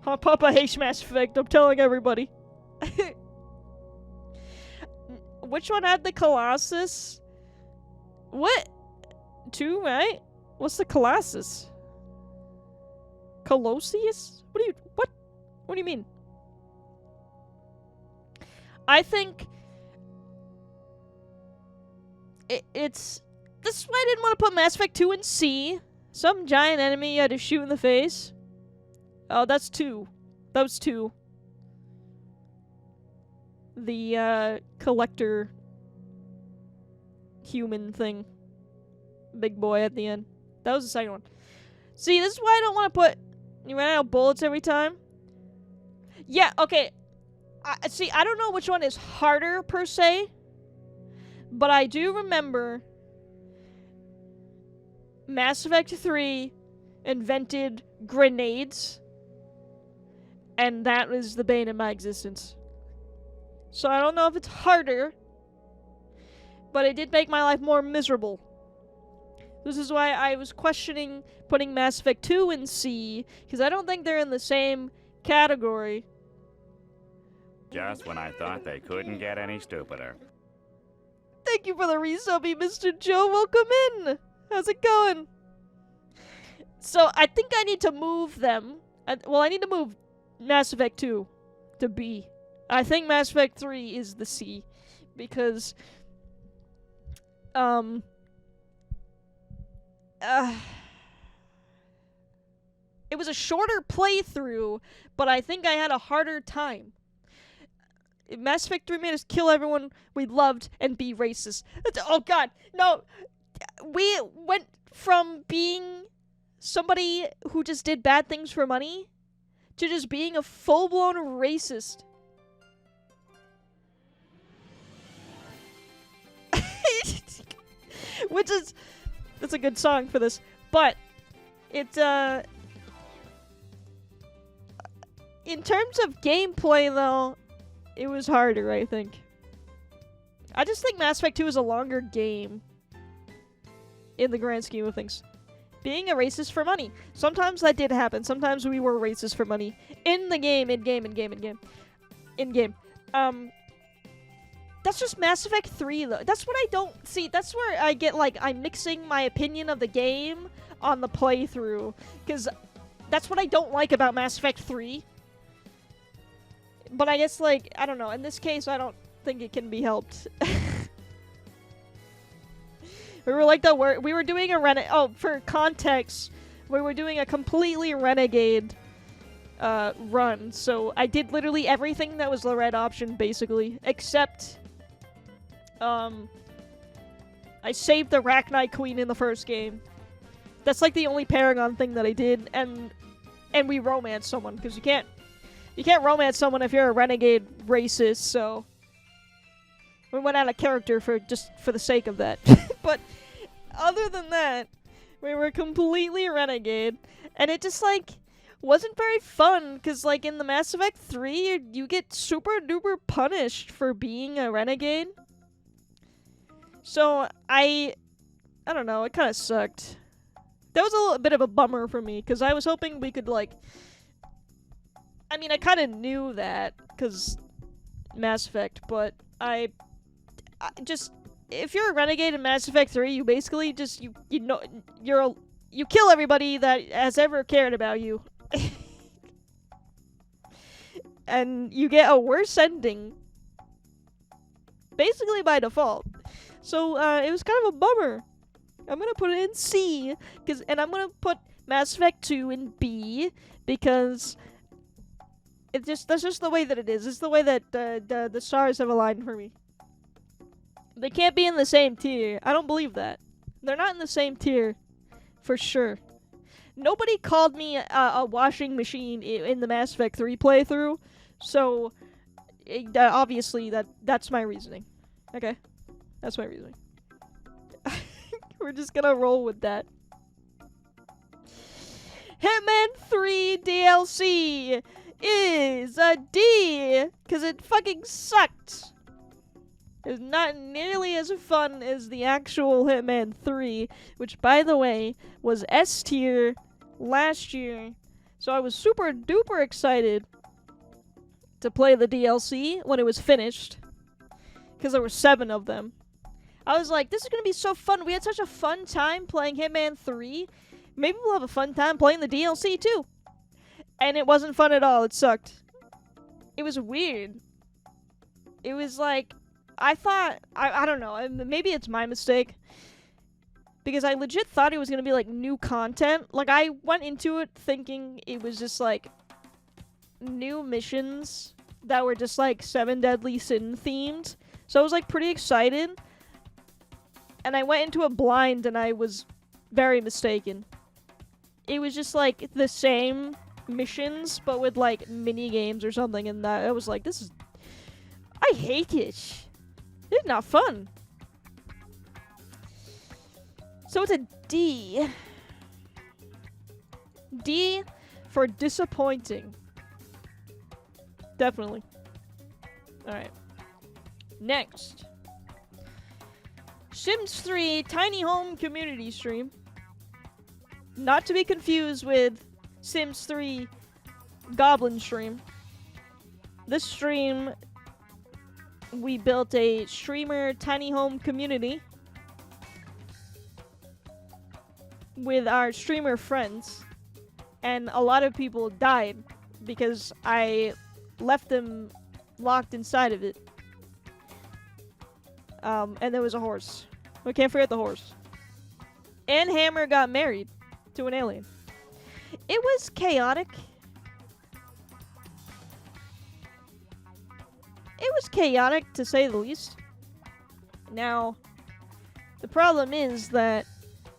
Hotpoppah hates Mass Effect. I'm telling everybody. Which one had the Colossus? What? 2, right? What's the Colossus? Colossus? What do you mean? I think it's this is why I didn't want to put Mass Effect 2 in C. Some giant enemy you had to shoot in the face. Oh, that's 2. That was 2. The collector human thing. Big boy at the end. That was the second one. See, this is why I don't want to put... You ran out of bullets every time? Yeah, okay. See, I don't know which one is harder, per se. But I do remember... Mass Effect 3 invented grenades, and that was the bane of my existence. So I don't know if it's harder, but it did make my life more miserable. This is why I was questioning putting Mass Effect 2 in C, because I don't think they're in the same category. Just when I thought they couldn't get any stupider. Thank you for the resubby, Mr. Joe. Welcome in. How's it going? So I think I need to move them. I need to move Mass Effect 2 to B. I think Mass Effect 3 is the C, because it was a shorter playthrough, but I think I had a harder time. Mass Effect 3 made us kill everyone we loved and be racist. Oh god, no! We went from being somebody who just did bad things for money to just being a full-blown racist. Which is... That's a good song for this. But, in terms of gameplay, though, it was harder, I think. I just think Mass Effect 2 is a longer game in the grand scheme of things. Being a racist for money. Sometimes that did happen. Sometimes we were racist for money. In the game, in-game. That's just Mass Effect 3, though. That's what I don't see. That's where I get, like, I'm mixing my opinion of the game on the playthrough. Because that's what I don't like about Mass Effect 3. But I guess, like, I don't know. In this case, I don't think it can be helped. We were like we were doing a for context, we were doing a completely renegade run. So I did literally everything that was the red option, basically, except I saved the Arachnite Queen in the first game. That's like the only Paragon thing that I did, and we romanced someone, because you can't romance someone if you're a renegade racist. So we went out of character for the sake of that. But other than that, we were completely renegade, and it just, like, wasn't very fun, because, like, in the Mass Effect 3, you get super duper punished for being a renegade. So, I don't know, it kind of sucked. That was a little bit of a bummer for me, because I was hoping we could, like... I mean, I kind of knew that, because Mass Effect, but I just... If you're a renegade in Mass Effect 3, you basically just, you kill everybody that has ever cared about you. And you get a worse ending. Basically by default. So, it was kind of a bummer. I'm gonna put it in C, and I'm gonna put Mass Effect 2 in B, because that's just the way that it is. It's the way that the stars have aligned for me. They can't be in the same tier. I don't believe that. They're not in the same tier, for sure. Nobody called me a washing machine in the Mass Effect 3 playthrough, so obviously that's my reasoning. Okay? That's my reasoning. We're just gonna roll with that. Hitman 3 DLC is a D, because it fucking sucked. It's not nearly as fun as the actual Hitman 3, which, by the way, was S tier last year. So I was super duper excited to play the DLC when it was finished, because there were 7 of them. I was like, this is going to be so fun. We had such a fun time playing Hitman 3. Maybe we'll have a fun time playing the DLC too. And it wasn't fun at all. It sucked. It was weird. It was like... I thought, I don't know, maybe it's my mistake, because I legit thought it was going to be, like, new content. Like, I went into it thinking it was just, like, new missions that were just, like, 7 Deadly Sin themed. So I was, like, pretty excited. And I went into it blind, and I was very mistaken. It was just, like, the same missions, but with, like, mini-games or something, and I was like, this is... I hate it. It's not fun. So it's a D. D for disappointing. Definitely. Alright. Next. Sims 3 Tiny Home Community Stream. Not to be confused with Sims 3 Goblin Stream. This stream, we built a streamer tiny home community with our streamer friends, and a lot of people died because I left them locked inside of it. And there was a horse. We can't forget the horse. And Hammer got married to an alien. It was chaotic. It was chaotic, to say the least. Now, the problem is that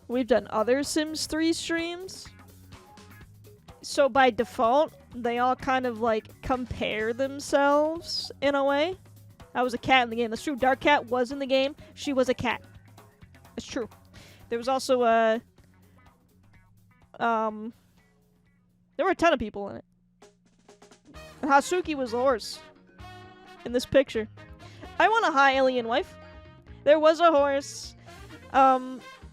we've done other Sims 3 streams. So by default, they all kind of like compare themselves in a way. I was a cat in the game. That's true. Dark Cat was in the game. She was a cat. It's true. There was also a... There were a ton of people in it. And Hasuki was the horse. In this picture. I want a high alien wife. There was a horse.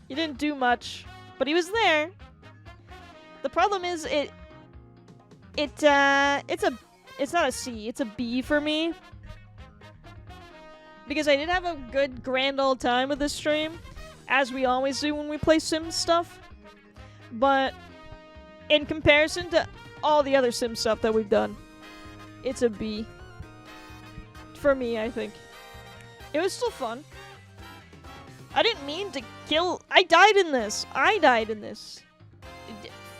He didn't do much. But he was there. The problem is it's not a C. It's a B for me. Because I did have a good grand old time with this stream, as we always do when we play Sims stuff. But in comparison to all the other Sims stuff that we've done, it's a B. For me, I think. It was still fun. I didn't mean to kill... I died in this.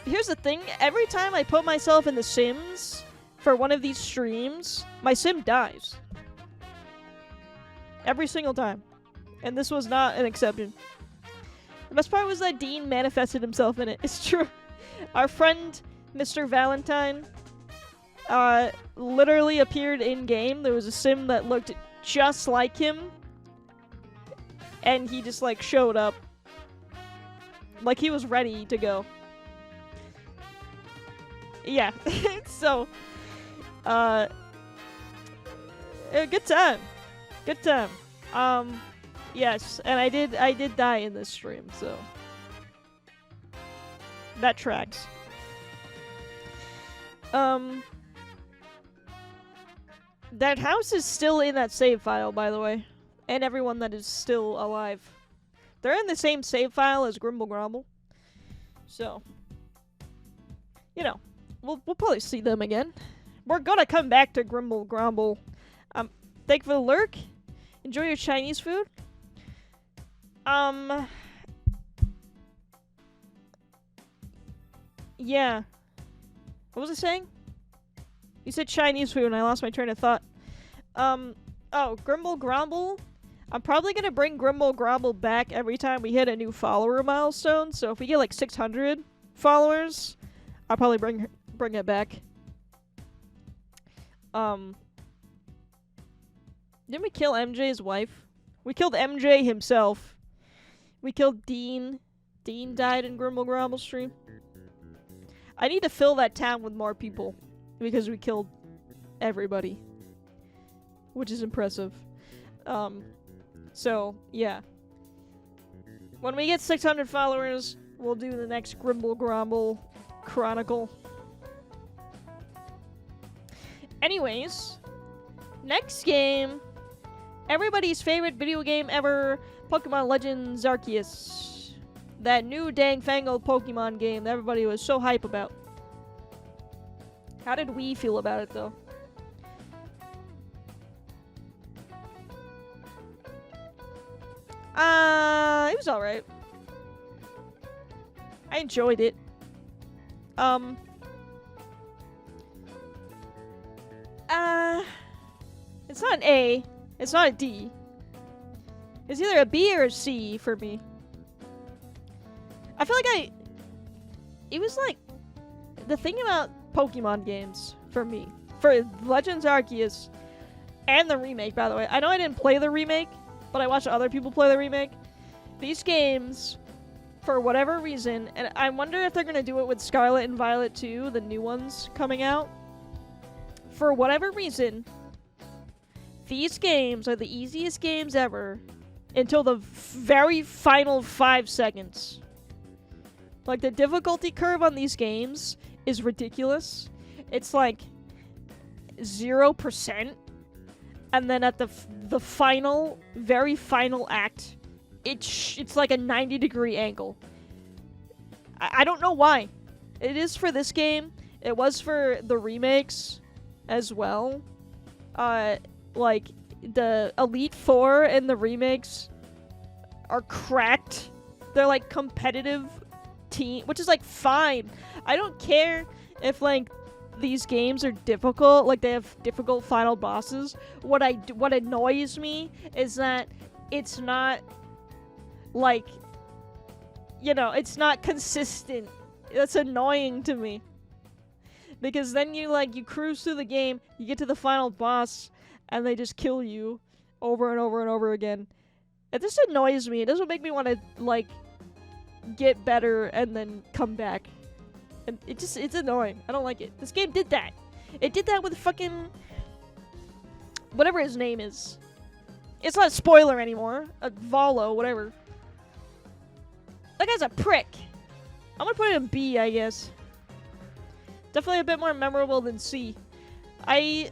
Here's the thing. Every time I put myself in the Sims for one of these streams, my Sim dies. Every single time. And this was not an exception. The best part was that Dean manifested himself in it. It's true. Our friend, Mr. Valentine, literally appeared in-game. There was a Sim that looked just like him. And he just, like, showed up. Like, he was ready to go. Yeah. So, good time. Good time. Yes, and I did die in this stream, so that tracks. That house is still in that save file, by the way, and everyone that is still alive. They're in the same save file as Grimble Gromble, so you know, we'll probably see them again. We're gonna come back to Grimble Gromble. Thank you for the lurk. Enjoy your Chinese food. Yeah. What was I saying? You said Chinese food and I lost my train of thought. Oh, Grimble Gromble. I'm probably gonna bring Grimble Gromble back every time we hit a new follower milestone. So if we get like 600 followers, I'll probably bring it back. Didn't we kill MJ's wife? We killed MJ himself. We killed Dean. Dean died in Grimble Gromble stream. I need to fill that town with more people. Because we killed everybody. Which is impressive. So, yeah. When we get 600 followers, we'll do the next Grimble Gromble Chronicle. Anyways, next game. Everybody's favorite video game ever, Pokemon Legends Arceus. That new dang-fangled Pokemon game that everybody was so hype about. How did we feel about it, though? It was alright. I enjoyed it. It's not an A. It's not a D. It's either a B or a C for me. I feel like it was like... The thing about Pokemon games, for me, for Legends Arceus, and the remake, by the way. I know I didn't play the remake, but I watched other people play the remake. These games for whatever reason, and I wonder if they're gonna do it with Scarlet and Violet too, the new ones coming out. For whatever reason, these games are the easiest games ever until the very final 5 seconds. Like, the difficulty curve on these games is ridiculous. It's like 0%, and then at the final, very final act, it's like a 90-degree angle. I don't know why. It is for this game. It was for the remakes as well. Like, the Elite Four and the remakes are cracked. They're like competitive team, which is like fine. I don't care if like these games are difficult, like they have difficult final bosses. What annoys me is that it's not like, you know, it's not consistent. That's annoying to me. Because then you cruise through the game, you get to the final boss, and they just kill you over and over and over again. It just annoys me. It doesn't make me want to, like, get better and then come back. And it's annoying. I don't like it. This game did that. It did that with fucking whatever his name is. It's not a spoiler anymore. Volo, whatever. That guy's a prick. I'm gonna put it in B, I guess. Definitely a bit more memorable than C. My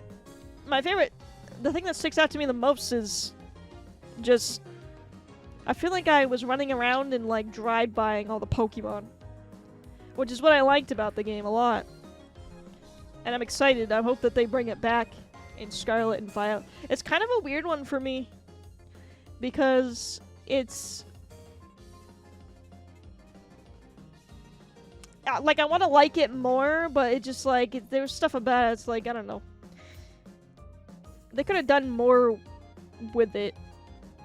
favorite, the thing that sticks out to me the most is just, I feel like I was running around and like drive-buying all the Pokemon. Which is what I liked about the game a lot. And I'm excited. I hope that they bring it back in Scarlet and Violet. It's kind of a weird one for me. Because it's... like, I want to like it more, but it just, like, there's stuff about it, it's like, I don't know. They could have done more with it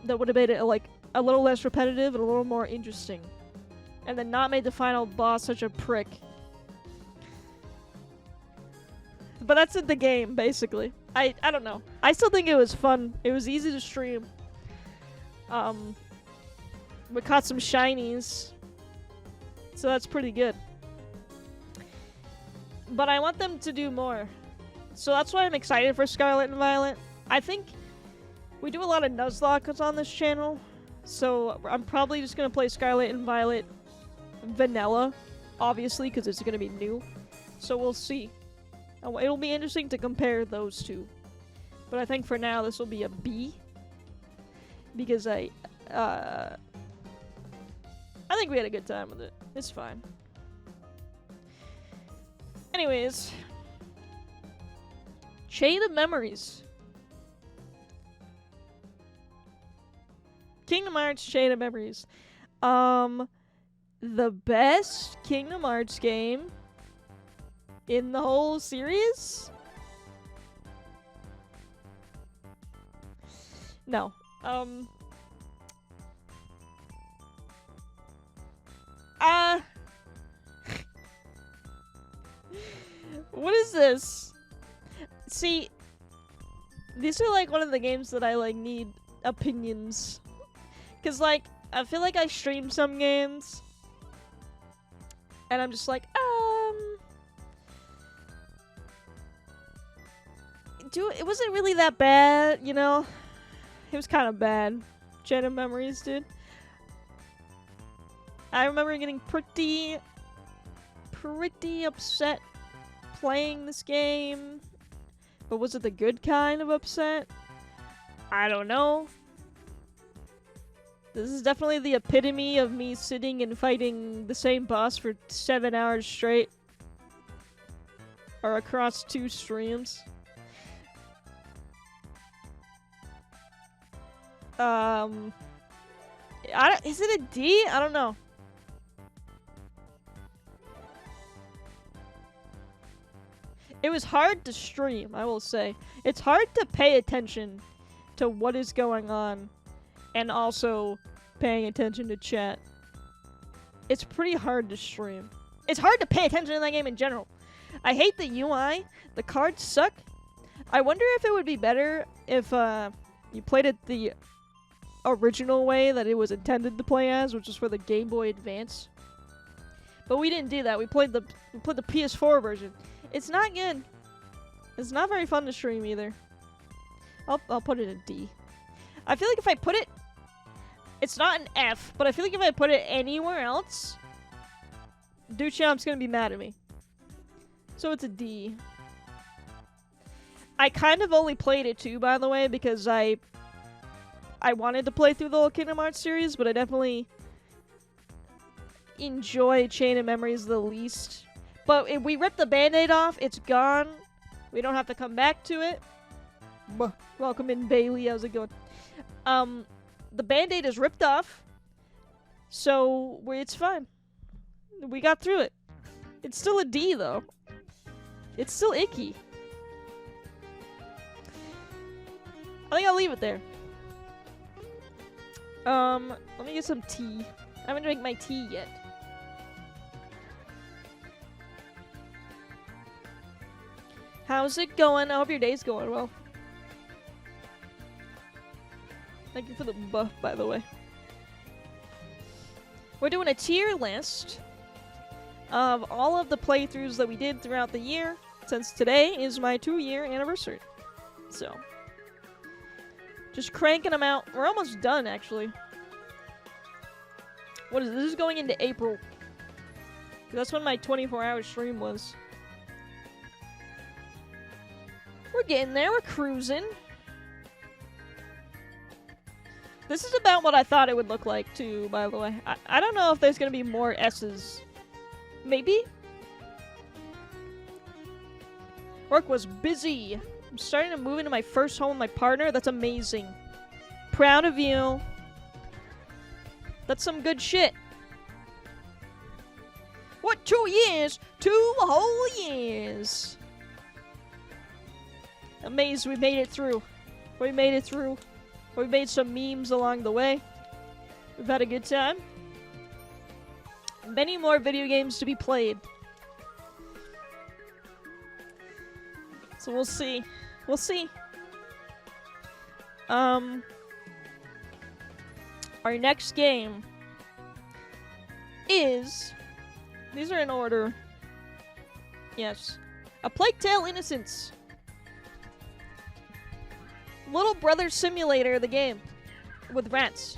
that would have made it, like, a little less repetitive and a little more interesting. And then not made the final boss such a prick. But that's in the game, basically. I don't know. I still think it was fun. It was easy to stream. We caught some shinies. So that's pretty good. But I want them to do more. So that's why I'm excited for Scarlet and Violet. I think we do a lot of Nuzlocke on this channel. So I'm probably just going to play Scarlet and Violet vanilla. Obviously, because it's going to be new. So we'll see. It'll be interesting to compare those two. But I think for now this will be a B. Because I think we had a good time with it. It's fine. Anyways. Chain of Memories. Kingdom Hearts Chain of Memories. The best Kingdom Hearts game in the whole series? No. What is this? See, these are like one of the games that I like need opinions. Cause like, I feel like I stream some games and I'm just like, it wasn't really that bad, you know? It was kind of bad. Chain of Memories, dude. I remember getting pretty upset playing this game. But was it the good kind of upset? I don't know. This is definitely the epitome of me sitting and fighting the same boss for 7 hours straight. Or across 2 streams. Is it a D? I don't know. It was hard to stream, I will say. It's hard to pay attention to what is going on and also paying attention to chat. It's pretty hard to stream. It's hard to pay attention to that game in general. I hate the UI. The cards suck. I wonder if it would be better if you played it the original way that it was intended to play as, which is for the Game Boy Advance. But we didn't do that. We played the PS4 version. It's not good. It's not very fun to stream either. I'll put it in D. I feel like if I put it, it's not an F, but I feel like if I put it anywhere else, Duchamp's gonna be mad at me. So it's a D. I kind of only played it too, by the way, because I wanted to play through the whole Kingdom Hearts series, but I definitely enjoy Chain of Memories the least. But if we rip the band-aid off, it's gone. We don't have to come back to it. Welcome in, Bailey. How's it going? The band-aid is ripped off, so it's fine. We got through it. It's still a D, though. It's still icky. I think I'll leave it there. Let me get some tea. I haven't drank my tea yet. How's it going? I hope your day's going well. Thank you for the buff, by the way. We're doing a tier list of all of the playthroughs that we did throughout the year, since today is my 2-year anniversary. So, just cranking them out. We're almost done, actually. What is this? This is going into April. That's when my 24-hour stream was. We're getting there. We're cruising. This is about what I thought it would look like, too, by the way. I don't know if there's going to be more S's. Maybe? Work was busy. I'm starting to move into my first home with my partner. That's amazing. Proud of you. That's some good shit. What, 2 years? 2 whole years. Amazed we made it through. We made it through. We made some memes along the way. We've had a good time. Many more video games to be played. So we'll see. We'll see. Our next game is... These are in order. Yes. A Plague Tale Innocence. Little Brother Simulator, the game. With rats.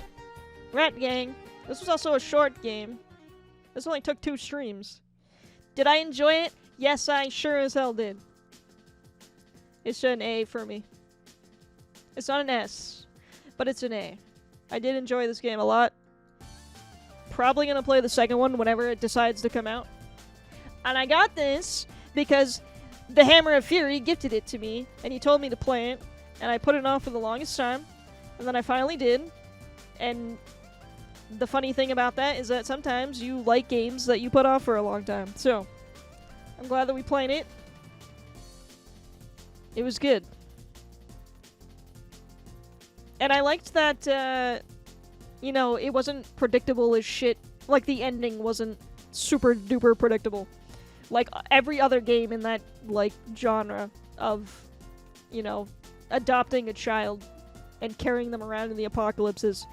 Rat Gang. This was also a short game. This only took 2 streams. Did I enjoy it? Yes, I sure as hell did. It's an A for me. It's not an S, but it's an A. I did enjoy this game a lot. Probably gonna play the second one whenever it decides to come out. And I got this because the Hammer of Fury gifted it to me, and he told me to play it, and I put it off for the longest time, and then I finally did. And the funny thing about that is that sometimes you like games that you put off for a long time. So, I'm glad that we played it. It was good. And I liked that, you know, it wasn't predictable as shit. Like, the ending wasn't super duper predictable. Like, every other game in that, like, genre of, you know, adopting a child and carrying them around in the apocalypses.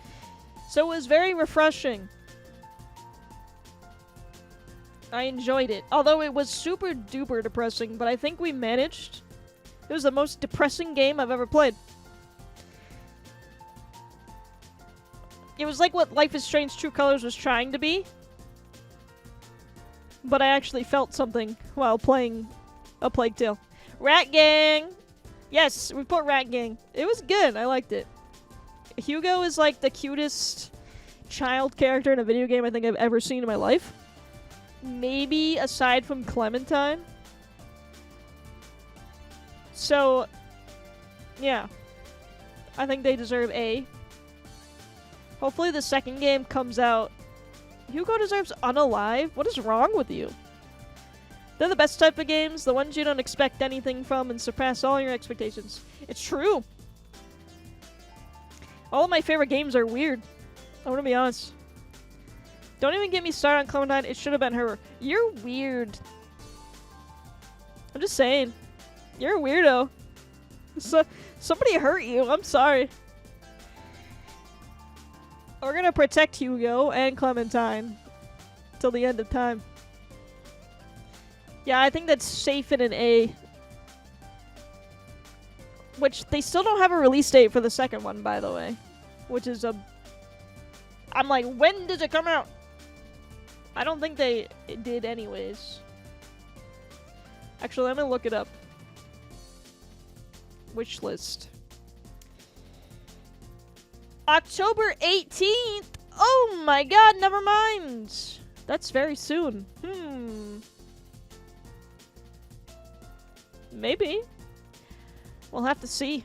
So it was very refreshing. I enjoyed it. Although it was super duper depressing, but I think we managed. It was the most depressing game I've ever played. It was like what Life is Strange True Colors was trying to be. But I actually felt something while playing A Plague Tale. Rat Gang! Yes, we put Rat Gang. It was good. I liked it. Hugo is like the cutest child character in a video game I think I've ever seen in my life. Maybe aside from Clementine. So, yeah. I think they deserve A. Hopefully the second game comes out. Hugo deserves Unalive? What is wrong with you? They're the best type of games, the ones you don't expect anything from and surpass all your expectations. It's true. All of my favorite games are weird. I want to be honest. Don't even get me started on Clementine. It should have been her. You're weird. I'm just saying. You're a weirdo. So, somebody hurt you. I'm sorry. We're gonna protect Hugo and Clementine till the end of time. Yeah, I think that's safe in an A. Which, they still don't have a release date for the second one, by the way. Which is a... I'm like, when does it come out? I don't think they did anyways. Actually, let me look it up. Wish list. October 18th! Oh my god, never mind! That's very soon. Maybe. We'll have to see.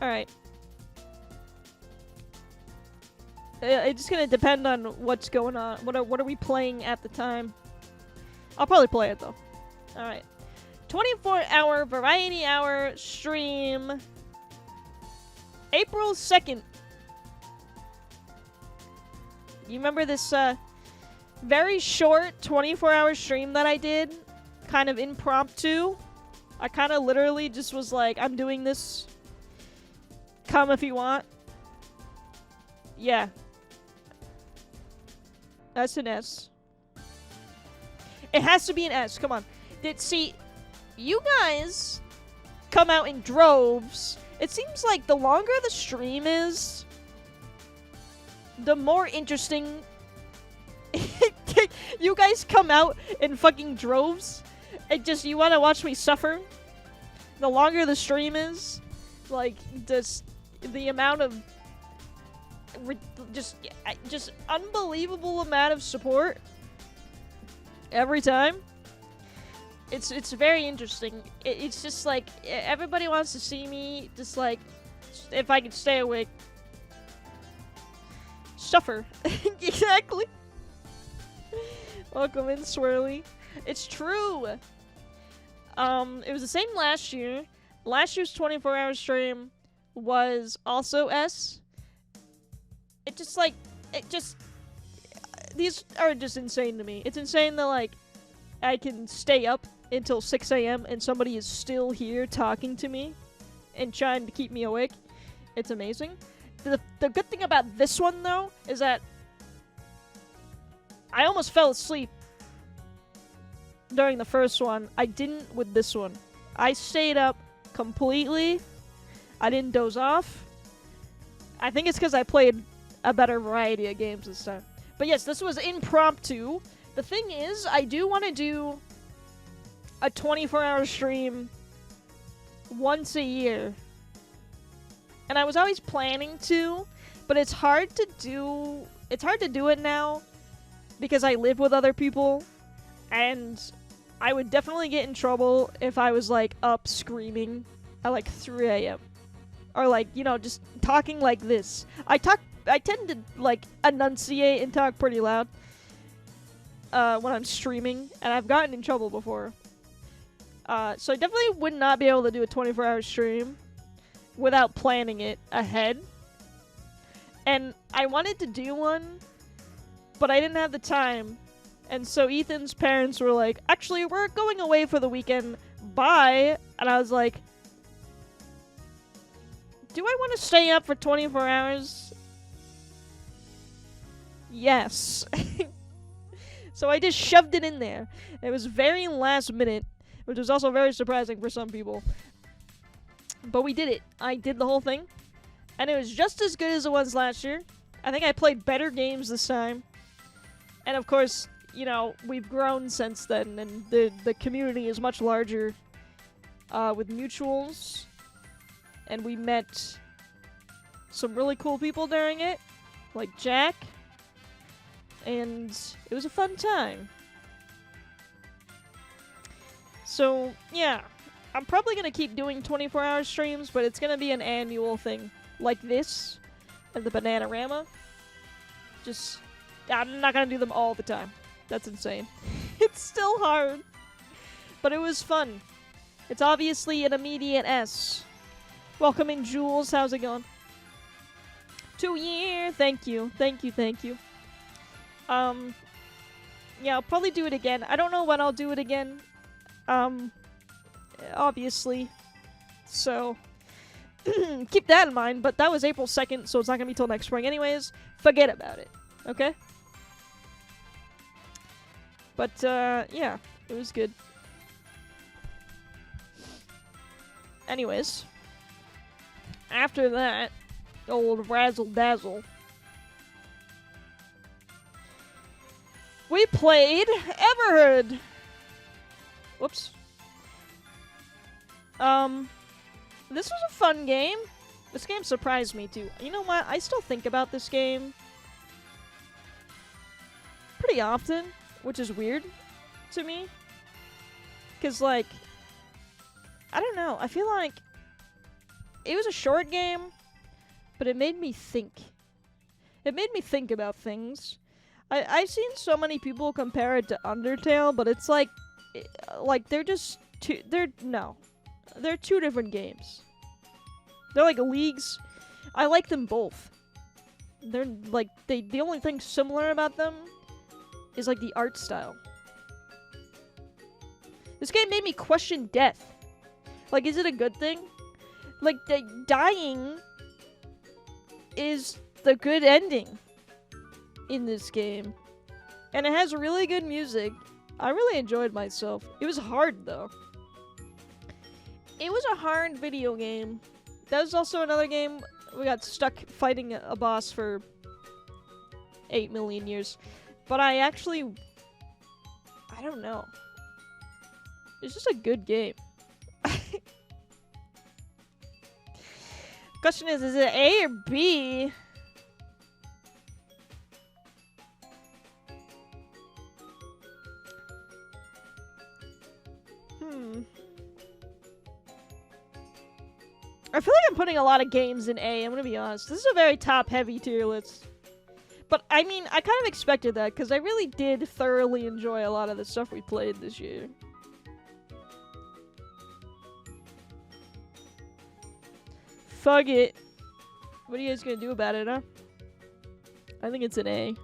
Alright. It's just gonna depend on what's going on. What are we playing at the time? I'll probably play it though. Alright. 24-hour variety hour stream. April 2nd. You remember this very short 24-hour stream that I did? Kind of impromptu. I kind of literally just was like, I'm doing this. Come if you want. Yeah. That's an S. It has to be an S. Come on. See, you guys come out in droves. It seems like the longer the stream is, the more interesting you guys come out in fucking droves. And just, you want to watch me suffer? The longer the stream is, like, just the amount of just unbelievable amount of support every time. It's very interesting. It's just like everybody wants to see me just like, if I could stay awake, suffer. Exactly. Welcome in, Swirly. It's true. It was the same last year. Last year's 24-hour stream was also S. These are just insane to me. It's insane that, like, I can stay up until 6 a.m. and somebody is still here talking to me and trying to keep me awake. It's amazing. The good thing about this one, though, is that I almost fell asleep during the first one. I didn't with this one. I stayed up completely. I didn't doze off. I think it's because I played a better variety of games this time. But yes, this was impromptu. The thing is, I do want to do a 24-hour stream once a year. And I was always planning to, but it's hard to do it now because I live with other people, and I would definitely get in trouble if I was, like, up screaming at, like, 3 a.m. Or, like, you know, just talking like this. I tend to, like, enunciate and talk pretty loud when I'm streaming, and I've gotten in trouble before. So I definitely would not be able to do a 24-hour stream without planning it ahead. And I wanted to do one, but I didn't have the time. And so Ethan's parents were like, actually, we're going away for the weekend. Bye. And I was like, do I want to stay up for 24 hours? Yes. So I just shoved it in there. It was very last minute, which was also very surprising for some people. But we did it. I did the whole thing. And it was just as good as it was last year. I think I played better games this time. And of course, you know, we've grown since then, and the community is much larger with mutuals. And we met some really cool people during it, like Jack. And it was a fun time. So, yeah. I'm probably going to keep doing 24-hour streams, but it's going to be an annual thing. Like this, and the Bananarama. Just, I'm not going to do them all the time. That's insane. It's still hard. But it was fun. It's obviously an immediate S. Welcome in, Jules. How's it going? 2 year. Thank you. Thank you. Thank you. Yeah, I'll probably do it again. I don't know when I'll do it again. Obviously. So, keep that in mind, but that was April 2nd, so it's not gonna be till next spring anyways. Forget about it, okay? But, yeah, it was good. Anyways, after that, old Razzle Dazzle, we played Everhood. Whoops. This was a fun game. This game surprised me too. You know what? I still think about this game pretty often, which is weird to me. 'Cause, like, I don't know. I feel like it was a short game, but it made me think. It made me think about things. I've seen so many people compare it to Undertale, but it's like they're just two. They're two different games. They're like leagues. I like them both. They're like the only thing similar about them is like the art style. This game made me question death. Like, is it a good thing? Like, dying is the good ending in this game. And it has really good music. I really enjoyed myself. It was hard, though. It was a hard video game. That was also another game we got stuck fighting a boss for 8 million years. But I don't know. It's just a good game. Question is it A or B? I feel like I'm putting a lot of games in A, I'm gonna be honest. This is a very top-heavy tier list. But, I mean, I kind of expected that, because I really did thoroughly enjoy a lot of the stuff we played this year. Fuck it. What are you guys gonna do about it, huh? I think it's an A.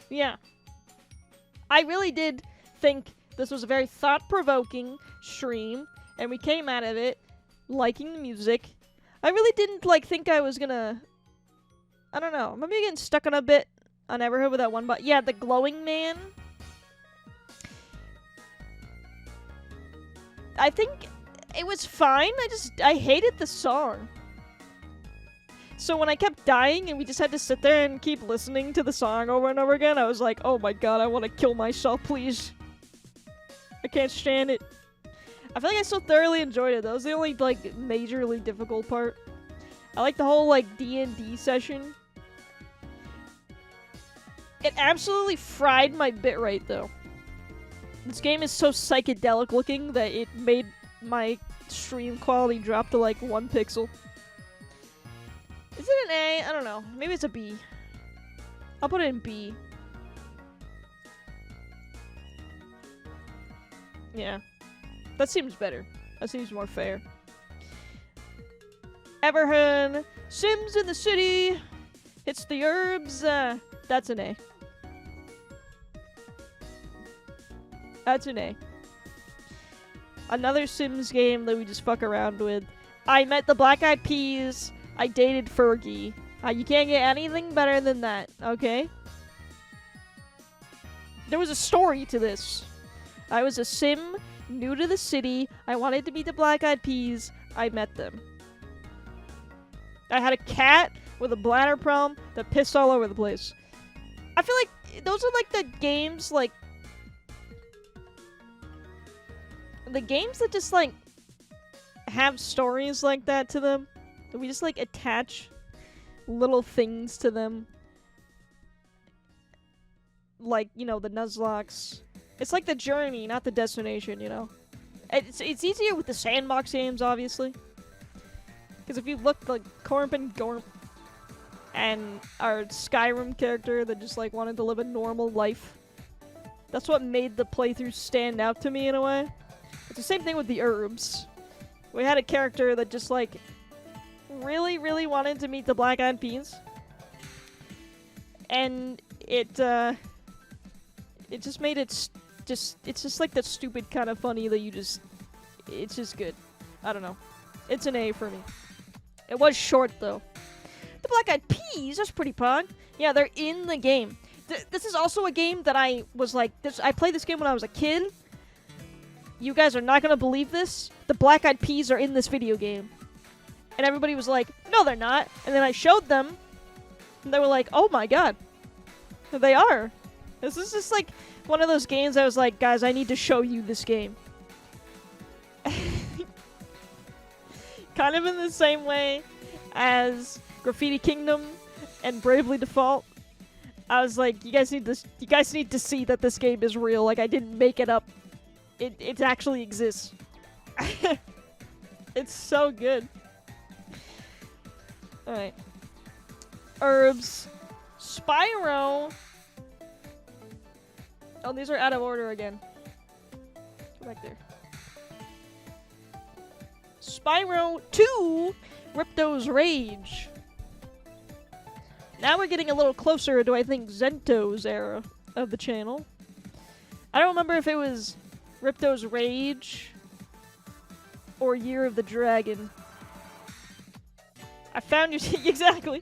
Yeah. I really did think this was a very thought-provoking stream, and we came out of it liking the music. I really didn't, like, think I was gonna... I don't know. Maybe getting stuck on a bit on Everhood with that one, but yeah, the glowing man. I think it was fine. I hated the song. So when I kept dying and we just had to sit there and keep listening to the song over and over again, I was like, oh my god, I want to kill myself, please. I can't stand it. I feel like I still thoroughly enjoyed it. That was the only, like, majorly difficult part. I like the whole, like, D&D session. It absolutely fried my bitrate, though. This game is so psychedelic looking that it made my stream quality drop to, like, 1 pixel. Is it an A? I don't know. Maybe it's a B. I'll put it in B. Yeah. That seems better. That seems more fair. Everhood. Sims in the city. It's the herbs. That's an A. That's an A. Another Sims game that we just fuck around with. I met the Black Eyed Peas. I dated Fergie. You can't get anything better than that, okay? There was a story to this. I was a sim, new to the city. I wanted to meet the Black Eyed Peas. I met them. I had a cat with a bladder problem that pissed all over the place. I feel like those are like the games, like... the games that just, like, have stories like that to them. We just, like, attach little things to them. Like, you know, the Nuzlocke. It's like the journey, not the destination, you know? It's easier with the sandbox games, obviously. Because if you look like Corp and Gorp and our Skyrim character that just, like, wanted to live a normal life, that's what made the playthrough stand out to me in a way. It's the same thing with the herbs. We had a character that just, like, really, really wanted to meet the Black Eyed Peas. And it just made it it's just like that stupid kind of funny that it's just good. I don't know. It's an A for me. It was short though. The Black Eyed Peas, that's pretty pog. Yeah, they're in the game. This is also a game that I was like, I played this game when I was a kid. You guys are not gonna believe this. The Black Eyed Peas are in this video game. And everybody was like, no they're not. And then I showed them, and they were like, oh my god. They are. This is just like one of those games I was like, guys, I need to show you this game. Kind of in the same way as Graffiti Kingdom and Bravely Default. I was like, you guys need to see that this game is real. Like, I didn't make it up. It actually exists. It's so good. Alright. Herbs. Spyro. Oh, these are out of order again. Go back there. Spyro 2, Ripto's Rage. Now we're getting a little closer to, I think, Zento's era of the channel. I don't remember if it was Ripto's Rage or Year of the Dragon. I found you exactly.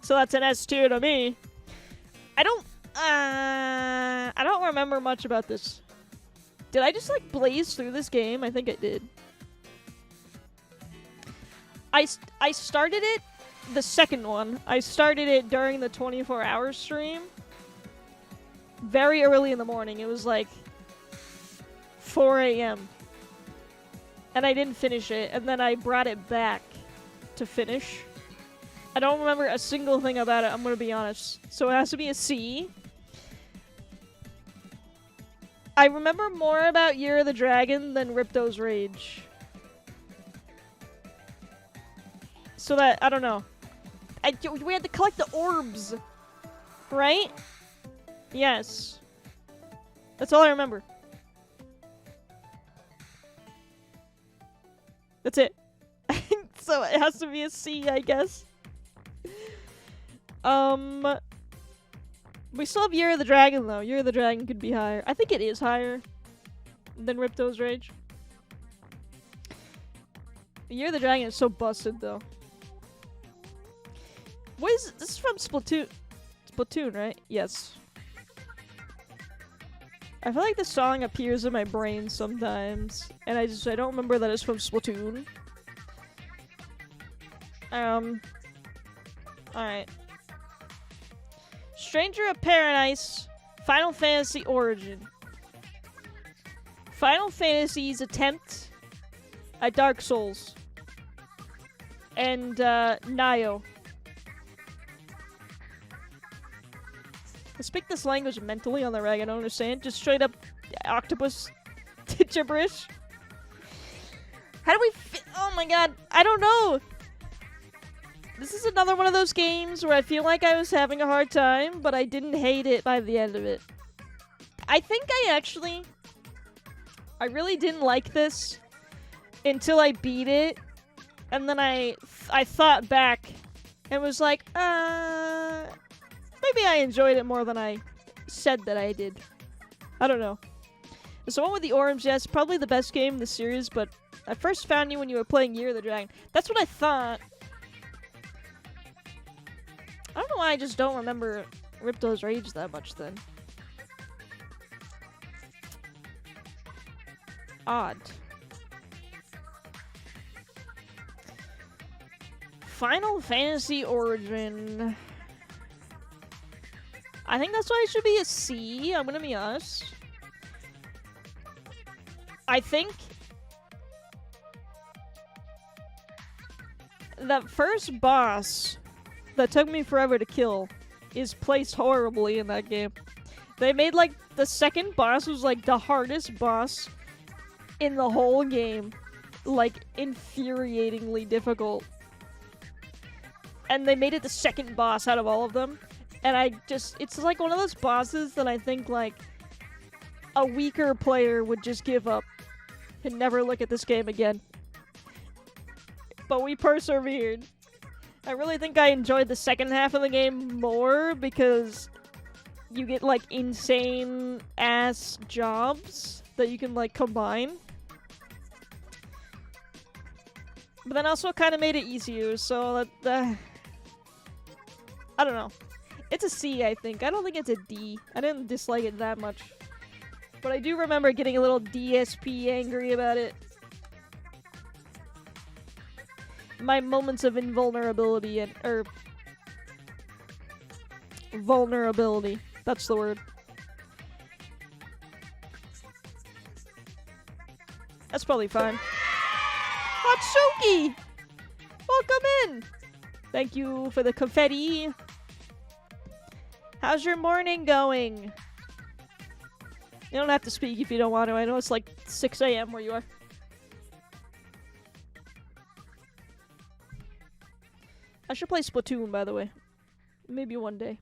So that's an S tier to me. I don't remember much about this. Did I just like blaze through this game? I think I did. I started it, the second one. I started it during the 24-hour stream. Very early in the morning. It was like 4 a.m. And I didn't finish it, and then I brought it back to finish. I don't remember a single thing about it, I'm gonna be honest. So it has to be a C. I remember more about Year of the Dragon than Ripto's Rage. So that, I don't know. We had to collect the orbs. Right? Yes. That's all I remember. That's it. So it has to be a C, I guess. We still have Year of the Dragon, though. Year of the Dragon could be higher. I think it is higher than Ripto's Rage. Year of the Dragon is so busted, though. What is this? Is from Splatoon. Splatoon, right? Yes. I feel like the song appears in my brain sometimes, and I don't remember that it's from Splatoon. Alright. Stranger of Paradise, Final Fantasy Origin. Final Fantasy's attempt at Dark Souls. And, Nio. I speak this language mentally on the reg, I don't understand. Just straight up octopus gibberish. How do we oh my god, I don't know! This is another one of those games where I feel like I was having a hard time, but I didn't hate it by the end of it. I think I really didn't like this until I beat it, and then I thought back and was like, maybe I enjoyed it more than I said that I did. I don't know. So one with the orange, yes, probably the best game in the series, but I first found you when you were playing Year of the Dragon. That's what I thought. I don't know why I just don't remember Ripto's Rage that much then. Odd. Final Fantasy Origin. I think that's why it should be a C, I'm gonna be honest. I think that first boss that took me forever to kill is placed horribly in that game. They made, like, the second boss was, like, the hardest boss in the whole game. Like, infuriatingly difficult. And they made it the second boss out of all of them. And it's like one of those bosses that I think, like, a weaker player would just give up and never look at this game again. But we persevered. I really think I enjoyed the second half of the game more because you get like insane ass jobs that you can like combine. But then also kind of made it easier, so that I don't know. It's a C, I think. I don't think it's a D. I didn't dislike it that much. But I do remember getting a little DSP angry about it. My moments of invulnerability or vulnerability. That's the word. That's probably fine. Hatsuki! Welcome in! Thank you for the confetti. How's your morning going? You don't have to speak if you don't want to. I know it's like 6 a.m. where you are. I should play Splatoon, by the way. Maybe one day.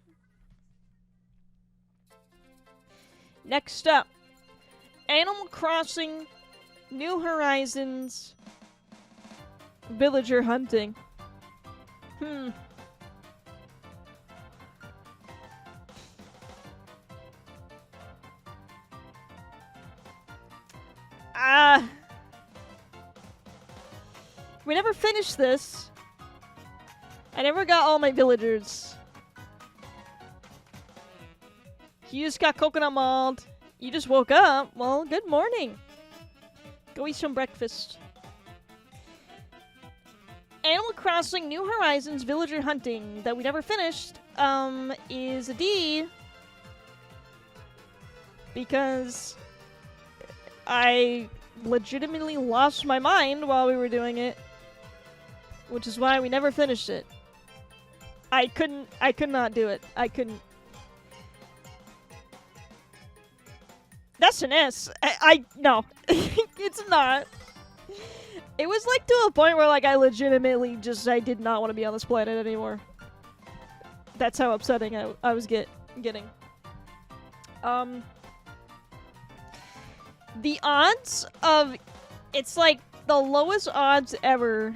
Next up. Animal Crossing, New Horizons, Villager Hunting. We never finished this. I never got all my villagers. You just got coconut mauled. You just woke up. Well, good morning. Go eat some breakfast. Animal Crossing New Horizons Villager Hunting that we never finished is a D because I legitimately lost my mind while we were doing it, which is why we never finished it. I could not do it. I couldn't. That's an S. No. It's not. It was like to a point where like I legitimately I did not want to be on this planet anymore. That's how upsetting I was getting. The odds of it's like the lowest odds ever.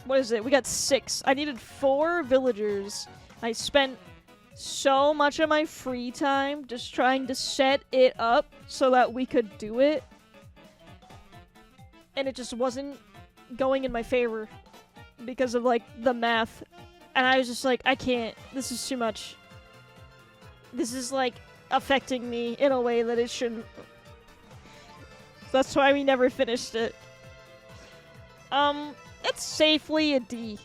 What is it? We got 6. I needed 4 villagers. I spent so much of my free time just trying to set it up so that we could do it. And it just wasn't going in my favor because of like the math. And I was just like, I can't. This is too much. This is like affecting me in a way that it shouldn't. That's why we never finished it. It's safely a D.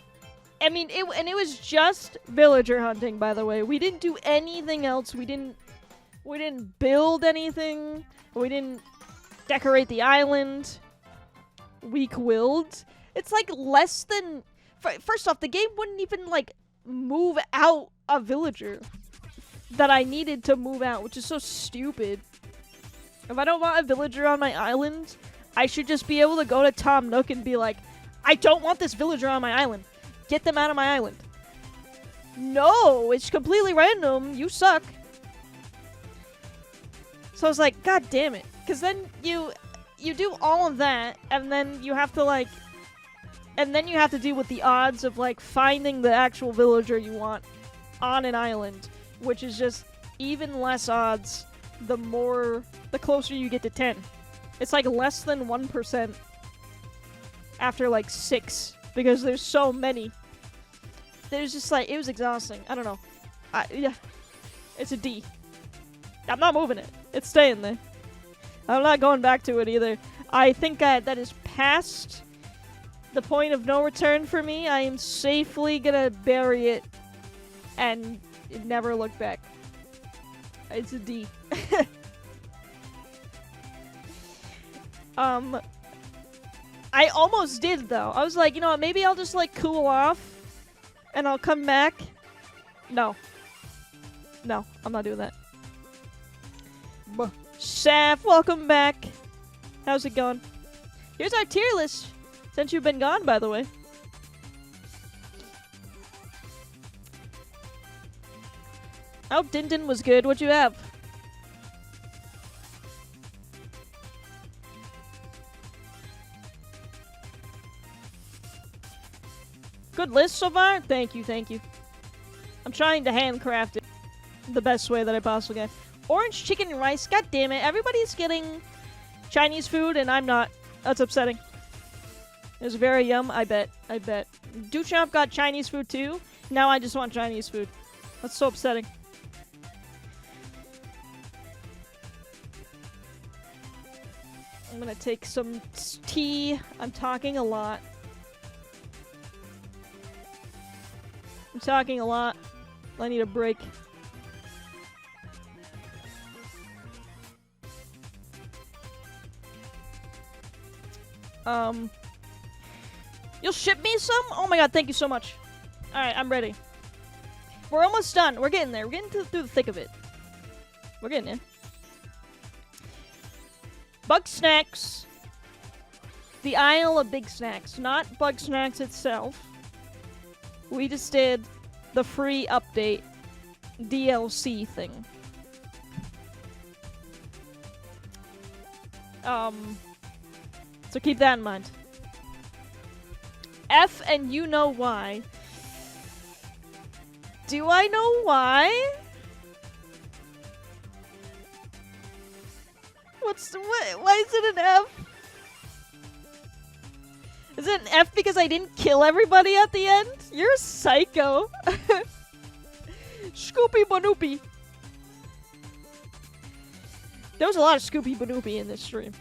I mean, it was just villager hunting, by the way. We didn't do anything else. We didn't build anything. We didn't decorate the island. Weak-willed. It's like less than... First off, the game wouldn't even, like, move out a villager that I needed to move out, which is so stupid. If I don't want a villager on my island, I should just be able to go to Tom Nook and be like, I don't want this villager on my island. Get them out of my island. No, it's completely random. You suck. So I was like, God damn it. Because then you do all of that, and then you have to, like... And then you have to deal with the odds of, like, finding the actual villager you want on an island, which is just even less odds the closer you get to 10. It's, like, less than 1% after, like, 6, because there's so many. There's just, like, it was exhausting. I don't know. Yeah. It's a D. I'm not moving it. It's staying there. I'm not going back to it either. I think that is past the point of no return for me. I am safely gonna bury it and never look back. It's a D. I almost did, though. I was like, you know what, maybe I'll just, like, cool off and I'll come back. No. No, I'm not doing that. Saf, welcome back. How's it going? Here's our tier list since you've been gone, by the way. Oh, Din Din was good. What'd you have? Good list so far? Thank you, thank you. I'm trying to handcraft it. the best way that I possibly can. Orange chicken and rice. God damn it. Everybody's getting Chinese food and I'm not. That's upsetting. It was very yum. I bet. Duchamp got Chinese food too. Now I just want Chinese food. That's so upsetting. I'm gonna take some tea. I'm talking a lot. I need a break. You'll ship me some? Oh my god, thank you so much. Alright, I'm ready. We're almost done. We're getting there. We're getting through the thick of it. We're getting in. Bug Snacks. The Isle of Big Snacks. Not Bug Snacks itself. We just did the free update DLC thing. So keep that in mind. F and you know why. Do I know why? Why is it an F? Is it an F because I didn't kill everybody at the end? You're a psycho. Scoopy Banoopy. There was a lot of Scoopy Banoopy in this stream.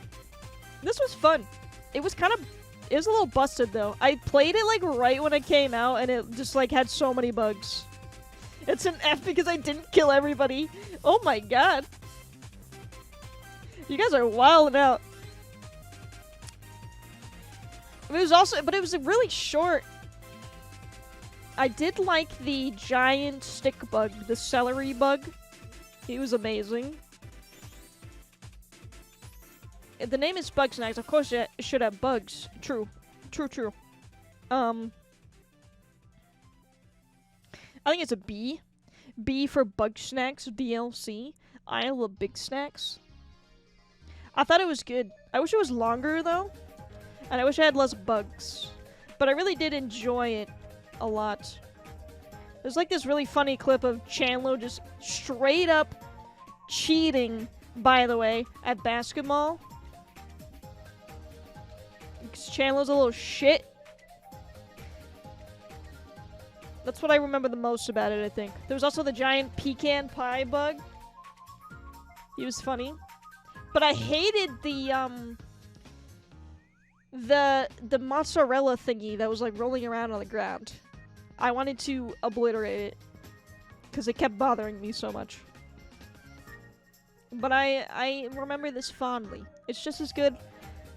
This was fun. It was a little busted though. I played it like right when it came out and it just like had so many bugs. It's an F because I didn't kill everybody. Oh my god. You guys are wilding out. It was really short. I did like the giant stick bug, the celery bug. He was amazing. The name is Bug Snacks. Of course it should have bugs. True. I think it's a B. B for Bug Snacks DLC. Isle of Big Snacks. I thought it was good. I wish it was longer though. And I wish I had less bugs. But I really did enjoy it a lot. There's like this really funny clip of Chandler just straight up cheating, by the way, at basketball. Because Chandler's a little shit. That's what I remember the most about it, I think. There was also the giant pecan pie bug. He was funny. But I hated the mozzarella thingy that was like rolling around on the ground. I wanted to obliterate it because it kept bothering me so much. But I remember this fondly. It's just as good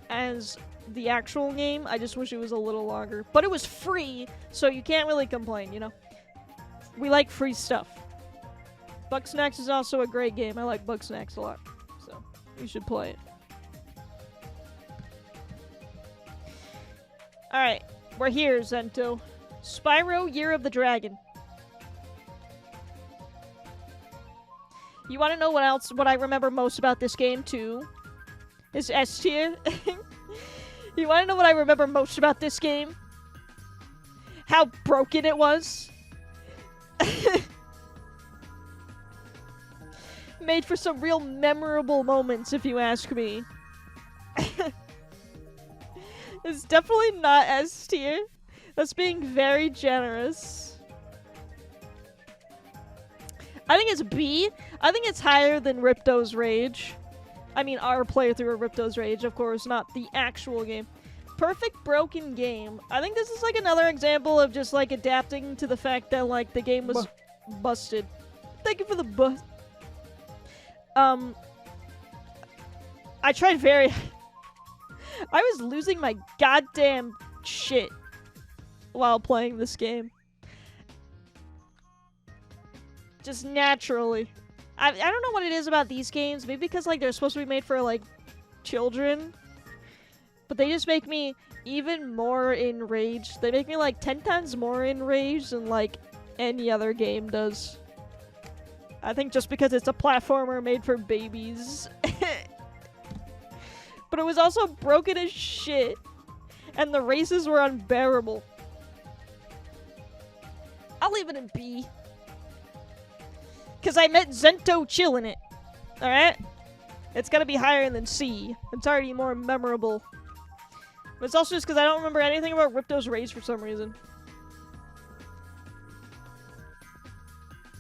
as the actual game. I just wish it was a little longer. But it was free, so you can't really complain, you know? We like free stuff. Bug Snacks is also a great game. I like Bug Snacks a lot. So, you should play it. Alright, we're here, Zento. Spyro Year of the Dragon. You want to know what I remember most about this game, too? Is S tier. You want to know what I remember most about this game? How broken it was? Made for some real memorable moments, if you ask me. It's definitely not S tier. That's being very generous. I think it's B. I think it's higher than Ripto's Rage. I mean, our playthrough of Ripto's Rage, of course, not the actual game. Perfect broken game. I think this is like another example of just like adapting to the fact that like the game was busted. Thank you for the bust. I tried very... I was losing my goddamn shit while playing this game. Just naturally. I don't know what it is about these games. Maybe because like they're supposed to be made for like children. But they just make me even more enraged. They make me like 10 times more enraged than like any other game does. I think just because it's a platformer made for babies. But it was also broken as shit. And the races were unbearable. I'll leave it in B. because I met Zento Chill in it. Alright? It's gotta be higher than C. It's already more memorable. But it's also just because I don't remember anything about Ripto's race for some reason.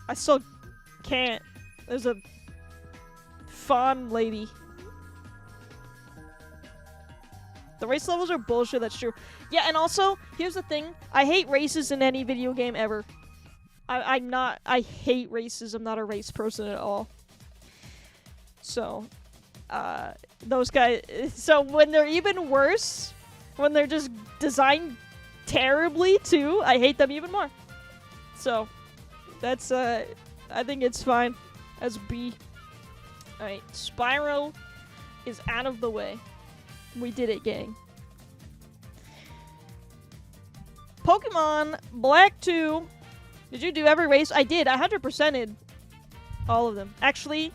I still can't. There's a fawn lady. The race levels are bullshit, that's true. Yeah, and also, here's the thing. I hate races in any video game ever. I hate races. I'm not a race person at all. So, those guys, so when they're even worse, when they're just designed terribly too, I hate them even more. So, that's, I think it's fine as B. Alright, Spyro is out of the way. We did it, gang. Pokemon Black 2. Did you do every race? I did. I 100%ed all of them. Actually,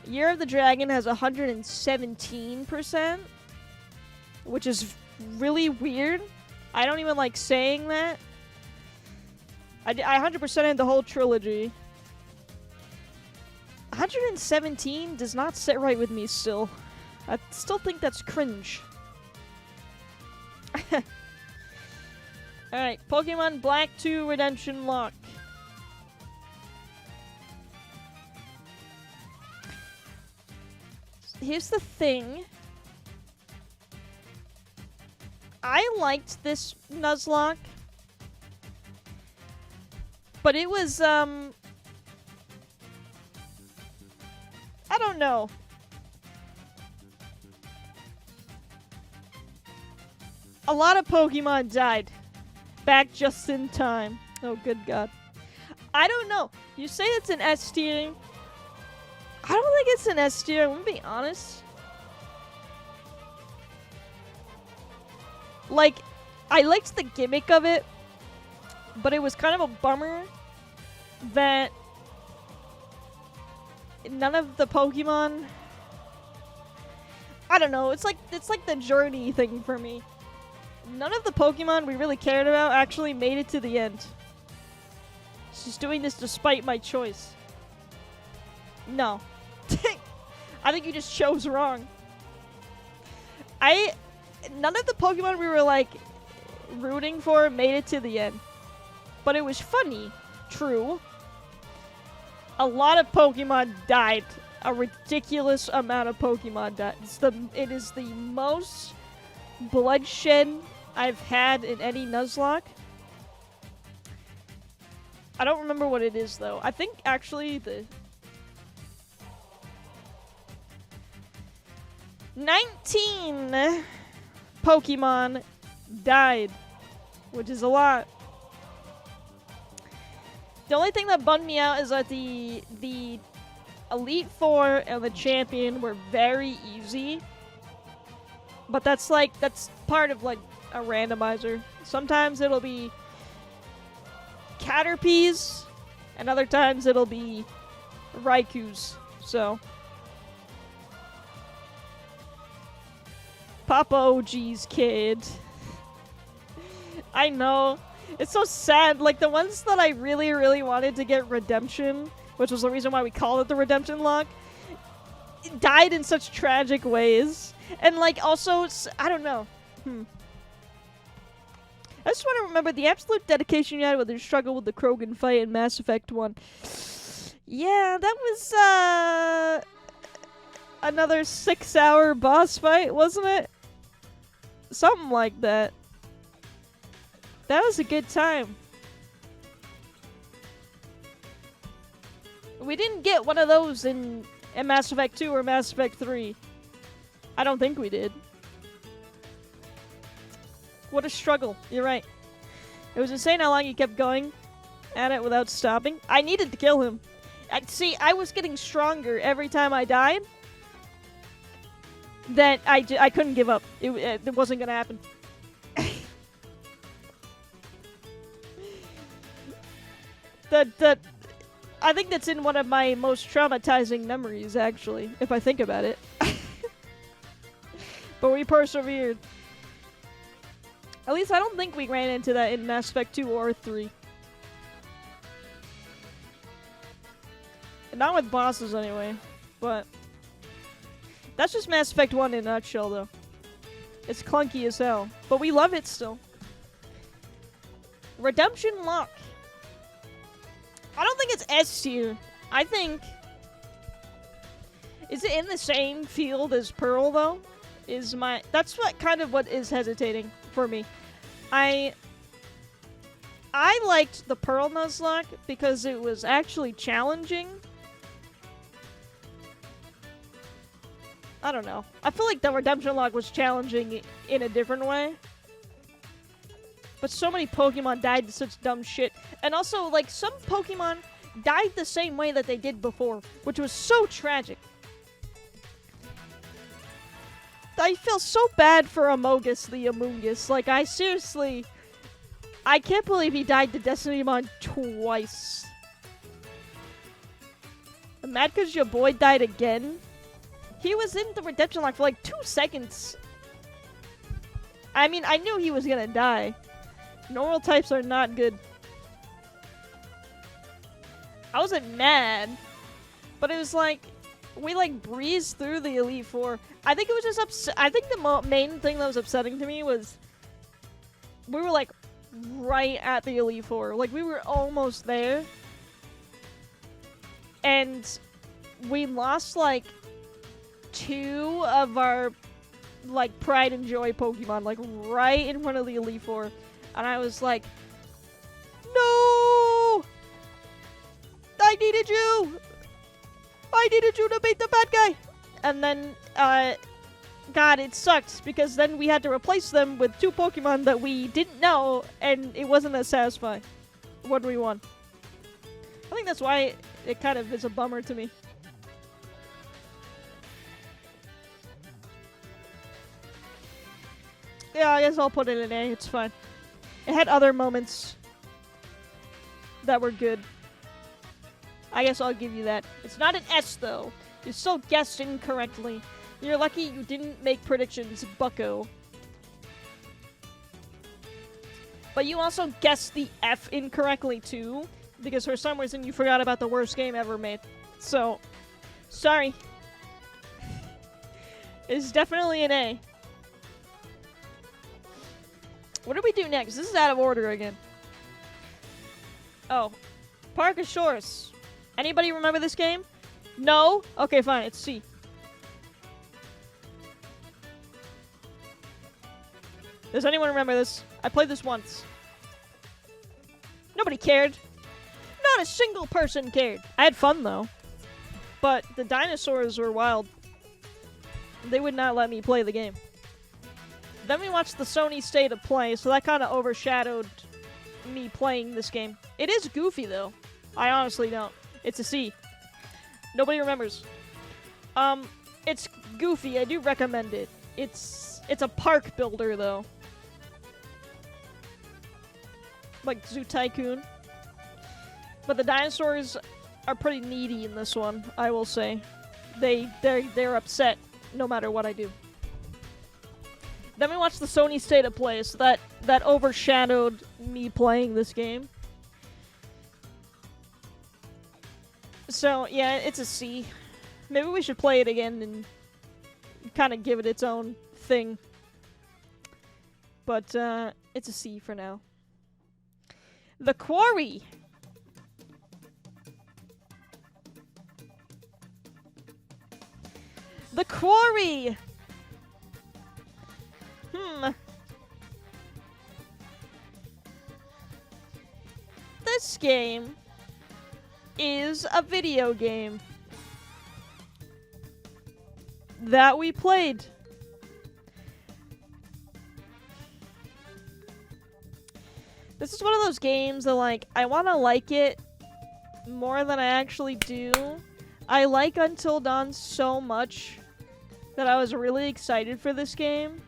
Year of the Dragon has 117%, which is really weird. I don't even like saying that. I 100%ed the whole trilogy. 117 does not sit right with me still. I still think that's cringe. Alright, Pokemon Black 2 Redemption Lock. Here's the thing. I liked this Nuzlocke. But it was, I don't know. A lot of Pokemon died. Back just in time. Oh, good God. I don't know. You say it's an S tier. I don't think it's an S tier. I'm gonna be honest. Like, I liked the gimmick of it, but it was kind of a bummer that none of the Pokemon. I don't know. It's like the journey thing for me. None of the Pokemon we really cared about actually made it to the end. She's doing this despite my choice. No. I think you just chose wrong. None of the Pokemon we were, like, rooting for made it to the end. But it was funny. True. A lot of Pokemon died. A ridiculous amount of Pokemon died. It is the most bloodshed I've had in any Nuzlocke. I don't remember what it is, though. I think, actually, the 19 Pokemon died, which is a lot. The only thing that bummed me out is that the Elite Four and the Champion were very easy. But that's part of, like, a randomizer. Sometimes it'll be Caterpies, and other times it'll be Raikus. So, Papa OG's kid. I know. It's so sad. Like, the ones that I really, really wanted to get redemption, which was the reason why we called it the Redemption Lock, died in such tragic ways. And, like, also, I don't know. I just want to remember the absolute dedication you had with your struggle with the Krogan fight in Mass Effect 1. Yeah, that was, another 6-hour boss fight, wasn't it? Something like that. That was a good time. We didn't get one of those in Mass Effect 2 or Mass Effect 3. I don't think we did. What a struggle. You're right. It was insane how long he kept going at it without stopping. I needed to kill him. See, I was getting stronger every time I died. That I couldn't give up. It wasn't going to happen. I think that's in one of my most traumatizing memories, actually, if I think about it. But we persevered. At least I don't think we ran into that in Mass Effect 2 or 3. Not with bosses, anyway. But that's just Mass Effect 1 in a nutshell, though. It's clunky as hell. But we love it still. Redemption Lock. I don't think it's S tier. I think... Is it in the same field as Pearl, though? That's what is hesitating for me. I liked the Pearl Nuzlocke because it was actually challenging. I don't know. I feel like the Redemption Lock was challenging in a different way. But so many Pokemon died to such dumb shit. And also, like, some Pokemon died the same way that they did before, which was so tragic. I feel so bad for Amogus the Amoongus. Like, I can't believe he died to Destinymon twice. I'm mad because your boy died again. He was in the Redemption Lock for like 2 seconds. I mean, I knew he was gonna die. Normal types are not good. I wasn't mad, but it was like, we like breezed through the Elite Four. I think it was just I think the main thing that was upsetting to me was we were like right at the Elite Four. Like we were almost there. And we lost like 2 of our like pride and joy Pokemon, like right in front of the Elite Four. And I was like, no! I needed you! I needed you to beat the bad guy! And then, God, it sucked, because then we had to replace them with 2 Pokemon that we didn't know, and it wasn't as satisfying when we won. I think that's why it kind of is a bummer to me. Yeah, I guess I'll put it in A, it's fine. It had other moments that were good. I guess I'll give you that. It's not an S, though. You still guessed incorrectly. You're lucky you didn't make predictions, bucko. But you also guessed the F incorrectly, too. Because for some reason you forgot about the worst game ever made. So, sorry. It's definitely an A. What do we do next? This is out of order again. Oh. Park of Shores. Anybody remember this game? No? Okay, fine. It's C. Does anyone remember this? I played this once. Nobody cared. Not a single person cared. I had fun, though. But the dinosaurs were wild. They would not let me play the game. Then we watched the Sony State of Play, so that kind of overshadowed me playing this game. It is goofy, though. I honestly don't. It's a C. Nobody remembers. It's goofy. I do recommend it. It's a park builder, though. Like Zoo Tycoon. But the dinosaurs are pretty needy in this one, I will say. They're upset no matter what I do. Then we watched the Sony State of Play, so that overshadowed me playing this game. So, yeah, it's a C. Maybe we should play it again and kind of give it its own thing. But, it's a C for now. The Quarry! The Quarry! This game is a video game that we played. This is one of those games that, like, I want to like it more than I actually do. I like Until Dawn so much that I was really excited for this game.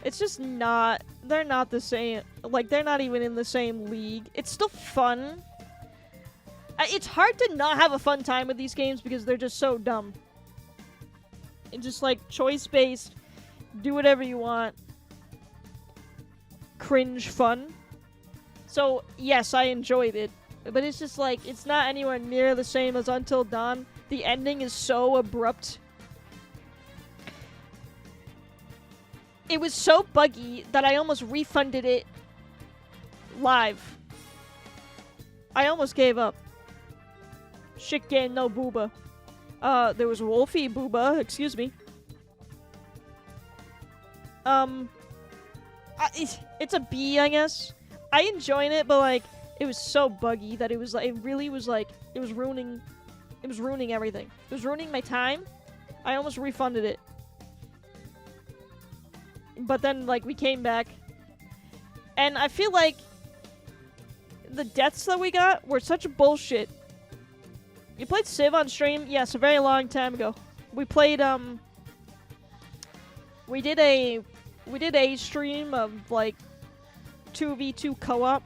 It's just not... They're not the same. Like, they're not even in the same league. It's still fun. It's hard to not have a fun time with these games because they're just so dumb. It's just, like, choice-based, do whatever you want, cringe fun. So, yes, I enjoyed it. but it's just like, it's not anywhere near the same as Until Dawn. The ending is so abrupt. It was so buggy that I almost refunded it live. I almost gave up. Shikken no booba. There was Wolfie booba, excuse me. It's a B, I guess. I enjoyed it, but like, it was so buggy that it was like, it really was like, it was ruining everything. It was ruining my time. I almost refunded it. But then, like, we came back. And I feel like the deaths that we got were such bullshit. You played Civ on stream? Yes, a very long time ago. We played, we did a stream of, like, 2v2 co-op.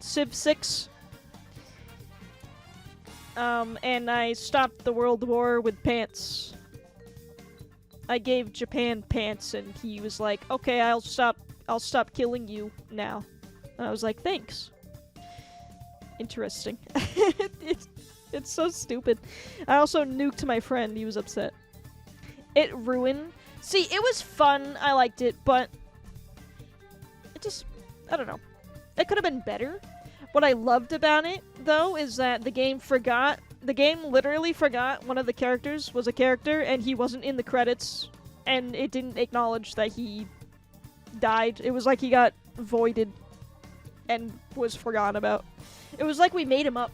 Civ 6. And I stopped the World War with pants. I gave Japan pants, and he was like, "Okay, I'll stop killing you now." And I was like, "Thanks." Interesting. It's so stupid. I also nuked my friend. He was upset. It ruined. See, it was fun. I liked it, but it just, I don't know. It could have been better. What I loved about it, though, is that the game literally forgot one of the characters was a character, and he wasn't in the credits, and it didn't acknowledge that he died. It was like he got voided and was forgotten about. It was like we made him up.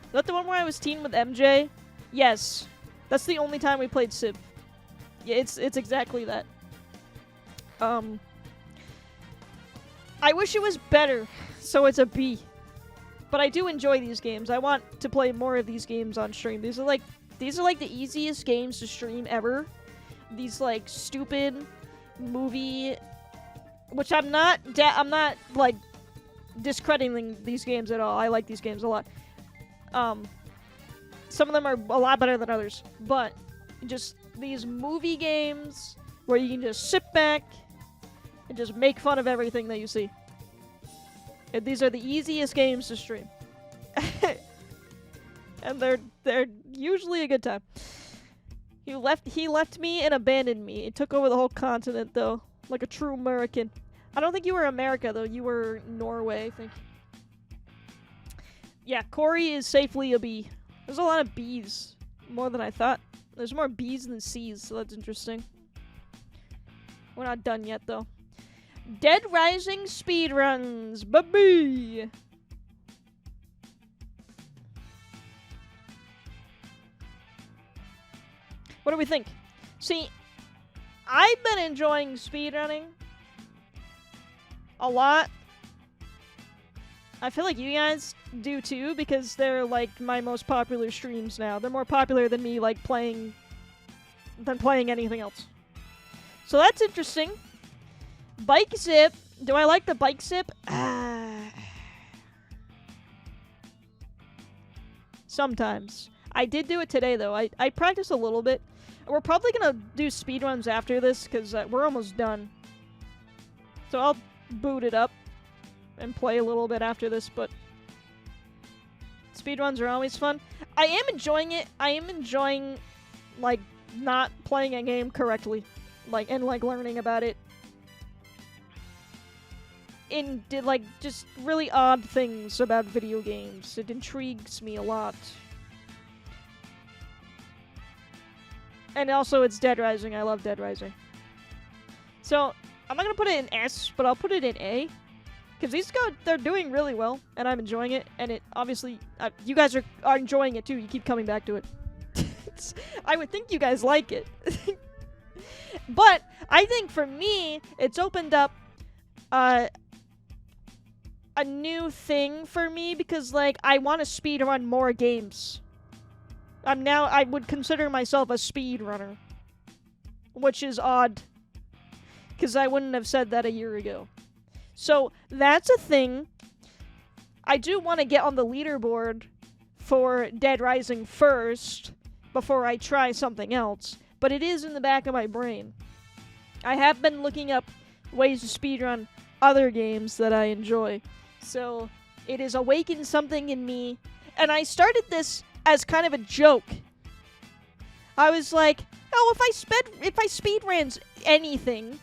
Is that the one where I was teamed with MJ? Yes. That's the only time we played Civ. Yeah, it's exactly that. I wish it was better, so it's a B. But I do enjoy these games. I want to play more of these games on stream. These are like the easiest games to stream ever. These like stupid movie, which I'm not like discrediting these games at all. I like these games a lot. Some of them are a lot better than others, but just these movie games where you can just sit back and just make fun of everything that you see. And these are the easiest games to stream. And they're usually a good time. He left me and abandoned me. It took over the whole continent though, like a true American. I don't think you were America though, you were Norway, I think. Yeah, Corey is safely a B. There's a lot of B's, more than I thought. There's more B's than C's, so that's interesting. We're not done yet though. Dead Rising speedruns, baby! What do we think? See, I've been enjoying speedrunning a lot. I feel like you guys do too, because they're like my most popular streams now. They're more popular than me like playing anything else. So that's interesting. Bike zip. Do I like the bike zip? Sometimes. I did do it today though. I practiced a little bit. We're probably gonna do speedruns after this because we're almost done. So I'll boot it up and play a little bit after this, but speedruns are always fun. I am enjoying it. I am enjoying like not playing a game correctly, like and like learning about it. And did like just really odd things about video games. It intrigues me a lot. And also it's Dead Rising. I love Dead Rising. So I'm not gonna put it in S, but I'll put it in A. Because these guys, they're doing really well, and I'm enjoying it, and it obviously, you guys are enjoying it too, you keep coming back to it. I would think you guys like it. But, I think for me, it's opened up a new thing for me, because, like, I want to speedrun more games. I would consider myself a speedrunner. Which is odd. Because I wouldn't have said that a year ago. So, that's a thing. I do want to get on the leaderboard for Dead Rising first, before I try something else, but it is in the back of my brain. I have been looking up ways to speedrun other games that I enjoy. So, It has awakened something in me, and I started this as kind of a joke. I was like, oh, if I speedran anything,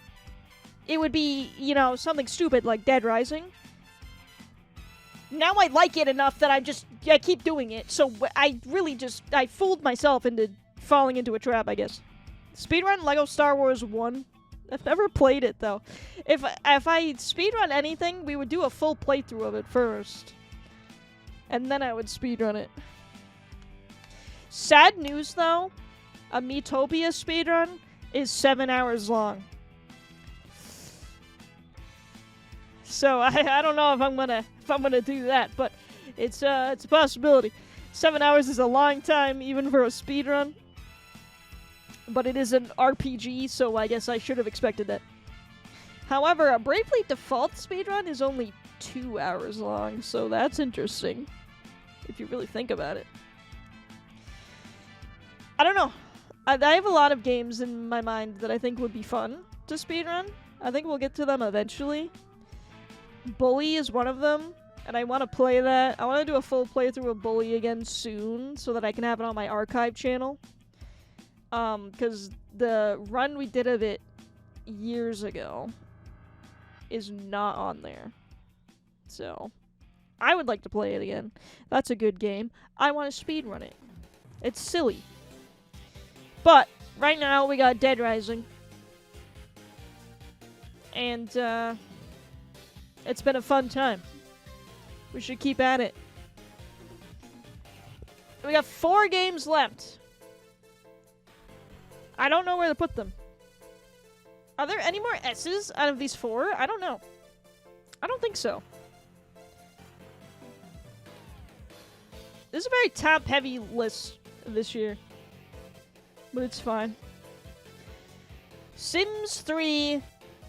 it would be, you know, something stupid like Dead Rising. Now I like it enough that I keep doing it. So I fooled myself into falling into a trap, I guess. Speedrun Lego Star Wars 1. I've never played it, though. If I speedrun anything, we would do a full playthrough of it first. And then I would speedrun it. Sad news, though. A Miitopia speedrun is 7 hours long. So I don't know if I'm gonna do that, but it's a possibility. 7 hours is a long time, even for a speedrun. But it is an RPG, so I guess I should have expected that. However, a Bravely Default speedrun is only 2 hours long, so that's interesting. If you really think about it. I don't know. I have a lot of games in my mind that I think would be fun to speedrun. I think we'll get to them eventually. Bully is one of them, and I want to play that. I want to do a full playthrough of Bully again soon, so that I can have it on my archive channel. Because the run we did of it years ago is not on there. So, I would like to play it again. That's a good game. I want to speedrun it. It's silly. But, right now, we got Dead Rising. And, it's been a fun time. We should keep at it. We got 4 games left. I don't know where to put them. Are there any more S's out of these 4? I don't know. I don't think so. This is a very top-heavy list this year. But it's fine. Sims 3,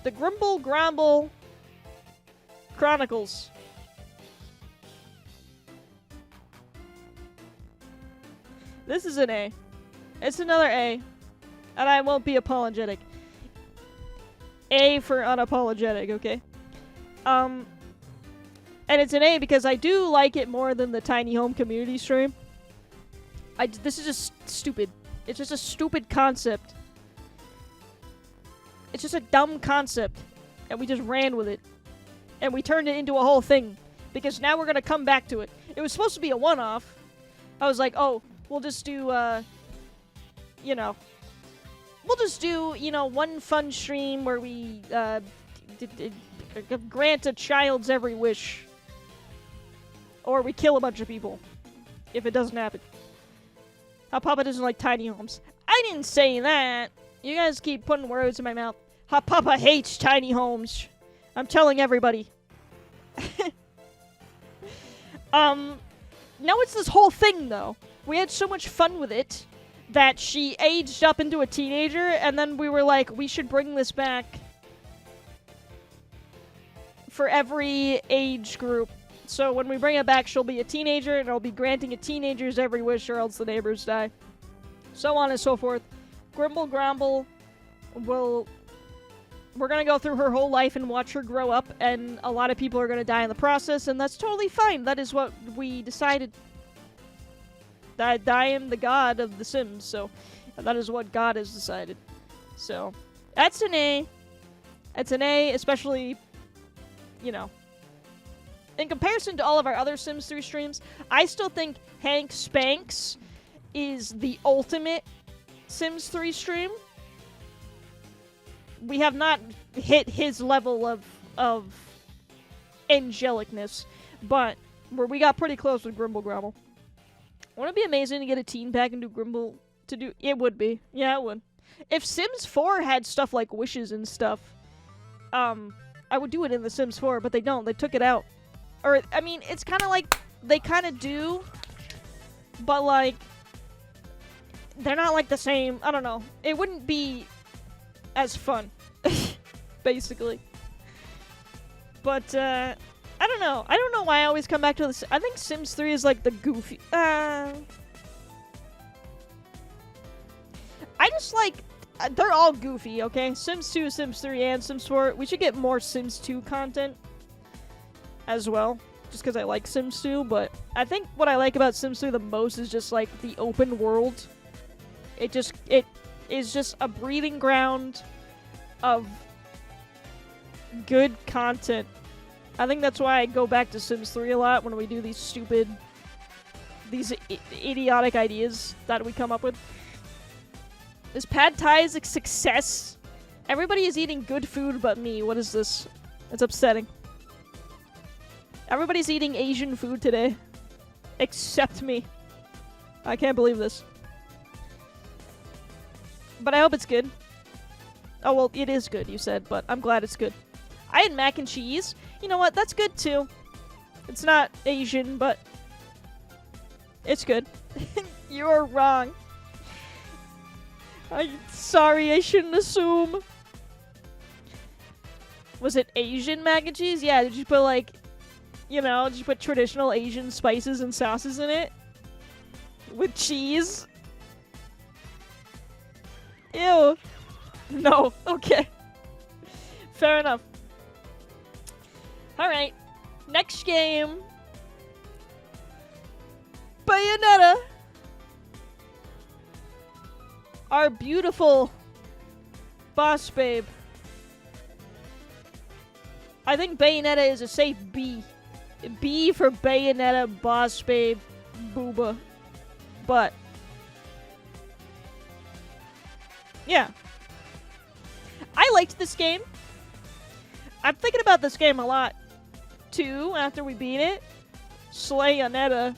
The Grumble Grumble Chronicles. This is an A. It's another A. And I won't be apologetic. A for unapologetic, okay? And it's an A because I do like it more than the Tiny Home community stream. This is just stupid. It's just a stupid concept. It's just a dumb concept. And we just ran with it. And we turned it into a whole thing. Because now we're gonna come back to it. It was supposed to be a one-off. I was like, oh, we'll just do, you know... We'll just do, you know, one fun stream where we, grant a child's every wish. Or we kill a bunch of people. If it doesn't happen. Hotpoppah doesn't like tiny homes. I didn't say that. You guys keep putting words in my mouth. Hotpoppah hates tiny homes. I'm telling everybody. No, it's this whole thing, though. We had so much fun with it that she aged up into a teenager, and then we were like, we should bring this back for every age group. So when we bring it back, she'll be a teenager, and I'll be granting a teenager's every wish, or else the neighbors die. So on and so forth. Grimble Grumble will... We're gonna go through her whole life and watch her grow up, and a lot of people are gonna die in the process, and that's totally fine. That is what we decided. I am the god of The Sims, so that is what God has decided. So, that's an A. It's an A, especially, you know. In comparison to all of our other Sims 3 streams, I still think Hank Spanks is the ultimate Sims 3 stream. We have not hit his level of angelicness, but we got pretty close with Grimble Grumble. Wouldn't it be amazing to get a teen pack and do Grimble to do? It would be. Yeah, it would. If Sims 4 had stuff like wishes and stuff, I would do it in The Sims 4, but they don't. They took it out. Or, I mean, it's kind of like, they kind of do, but, like, they're not, like, the same. I don't know. It wouldn't be as fun, basically. But, I don't know. I don't know why I always come back to this. I think Sims 3 is, like, the goofy... I just, like... they're all goofy, okay? Sims 2, Sims 3, and Sims 4. We should get more Sims 2 content as well. just because I like Sims 2, but I think what I like about Sims 2 the most is just, like, the open world. It is just a breeding ground of good content. I think that's why I go back to Sims 3 a lot when we do these stupid, idiotic ideas that we come up with. Is Pad Thai a success? Everybody is eating good food but me. What is this? It's upsetting. Everybody's eating Asian food today. Except me. I can't believe this. But I hope it's good. Oh, well, it is good, you said, but I'm glad it's good. I had mac and cheese. You know what? That's good, too. It's not Asian, but it's good. You're wrong. I'm sorry, I shouldn't assume. Was it Asian mac and cheese? Yeah, did you put, like, you know, did you put traditional Asian spices and sauces in it? With cheese? Ew. No. Okay. Fair enough. Alright. Next game. Bayonetta. Our beautiful boss babe. I think Bayonetta is a safe B. B for Bayonetta, boss babe, booba. But yeah. I liked this game. I'm thinking about this game a lot, too, after we beat it. Slayonetta.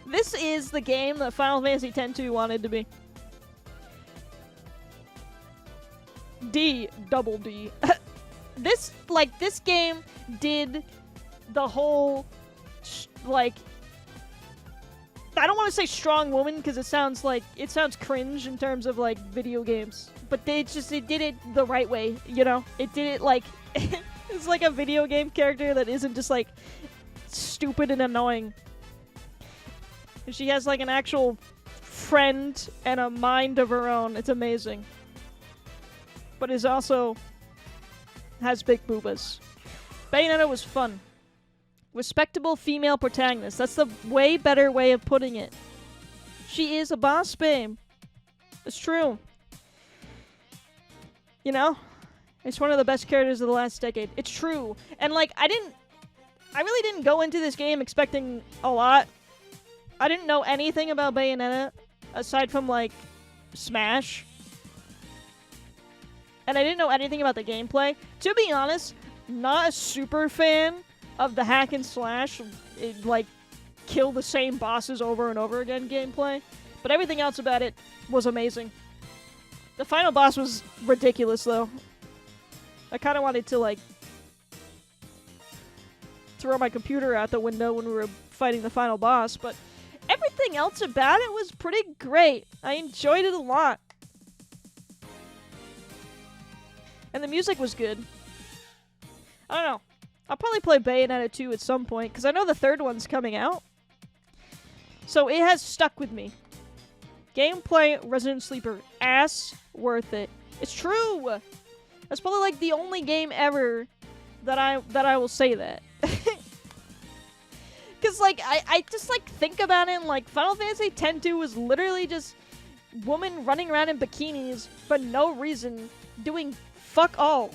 This is the game that Final Fantasy X-2 wanted to be. D, double D. This game did the whole, like, I don't want to say strong woman because it sounds cringe in terms of, like, video games. But it did it the right way, you know? It did it like, it's like a video game character that isn't just, like, stupid and annoying. She has, like, an actual friend and a mind of her own. It's amazing. But is also has big boobas. Bayonetta was fun. Respectable female protagonist. That's the way better way of putting it. She is a boss babe. It's true. You know? It's one of the best characters of the last decade. It's true. And, like, I really didn't go into this game expecting a lot. I didn't know anything about Bayonetta aside from, like, Smash. And I didn't know anything about the gameplay. To be honest, not a super fan of the hack and slash, like, kill the same bosses over and over again gameplay. But everything else about it was amazing. The final boss was ridiculous, though. I kind of wanted to, like, throw my computer out the window when we were fighting the final boss, but everything else about it was pretty great. I enjoyed it a lot. And the music was good. I don't know. I'll probably play Bayonetta 2 at some point, because I know the third one's coming out. So it has stuck with me. Gameplay, Resident Sleeper, ass worth it. It's true! That's probably, like, the only game ever that I will say that. Because, like, I just, like, think about it, and, like, Final Fantasy X-2 was literally just woman running around in bikinis for no reason, doing fuck all.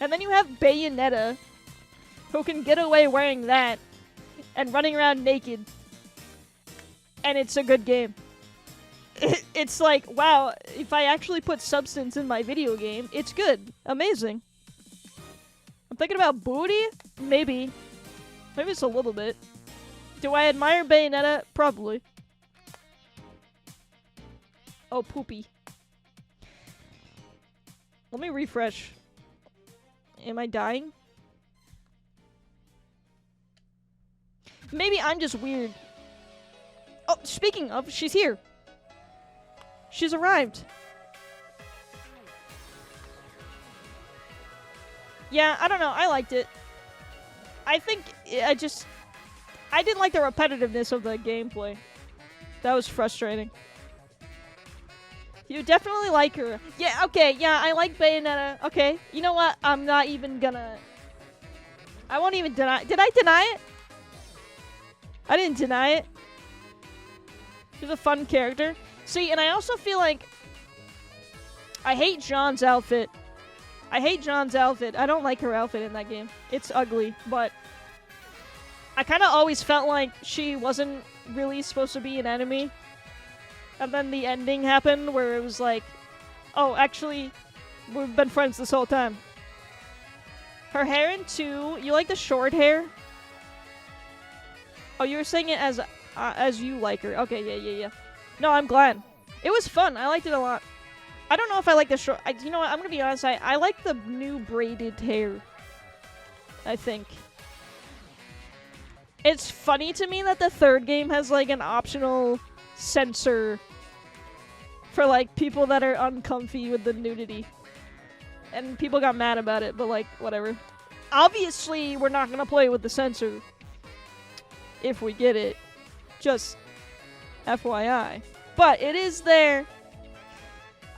And then you have Bayonetta, who can get away wearing that and running around naked. And it's a good game. It's like, wow, if I actually put substance in my video game, it's good. Amazing. I'm thinking about booty? Maybe. Maybe it's a little bit. Do I admire Bayonetta? Probably. Oh, poopy. Let me refresh. Am I dying? Maybe I'm just weird. Oh, speaking of, she's here. She's arrived. Yeah, I don't know. I liked it. I think I didn't like the repetitiveness of the gameplay. That was frustrating. You definitely like her. Yeah, okay, yeah, I like Bayonetta. Okay, you know what? I'm not even gonna I won't even deny. Did I deny it? I didn't deny it. She's a fun character. See, and I also feel like I hate Jean's outfit. I hate Jean's outfit. I don't like her outfit in that game. It's ugly, but I kind of always felt like she wasn't really supposed to be an enemy. And then the ending happened where it was like, oh, actually, we've been friends this whole time. Her hair in 2, you like the short hair? Oh, you were saying it as you like her. Okay, yeah. No, I'm glad. It was fun. I liked it a lot. I don't know if I like the short... you know what? I'm going to be honest. I like the new braided hair. I think. It's funny to me that the third game has, like, an optional censor for, like, people that are uncomfy with the nudity. And people got mad about it, but, like, whatever. Obviously, we're not going to play with the censor. If we get it. Just FYI. But it is there.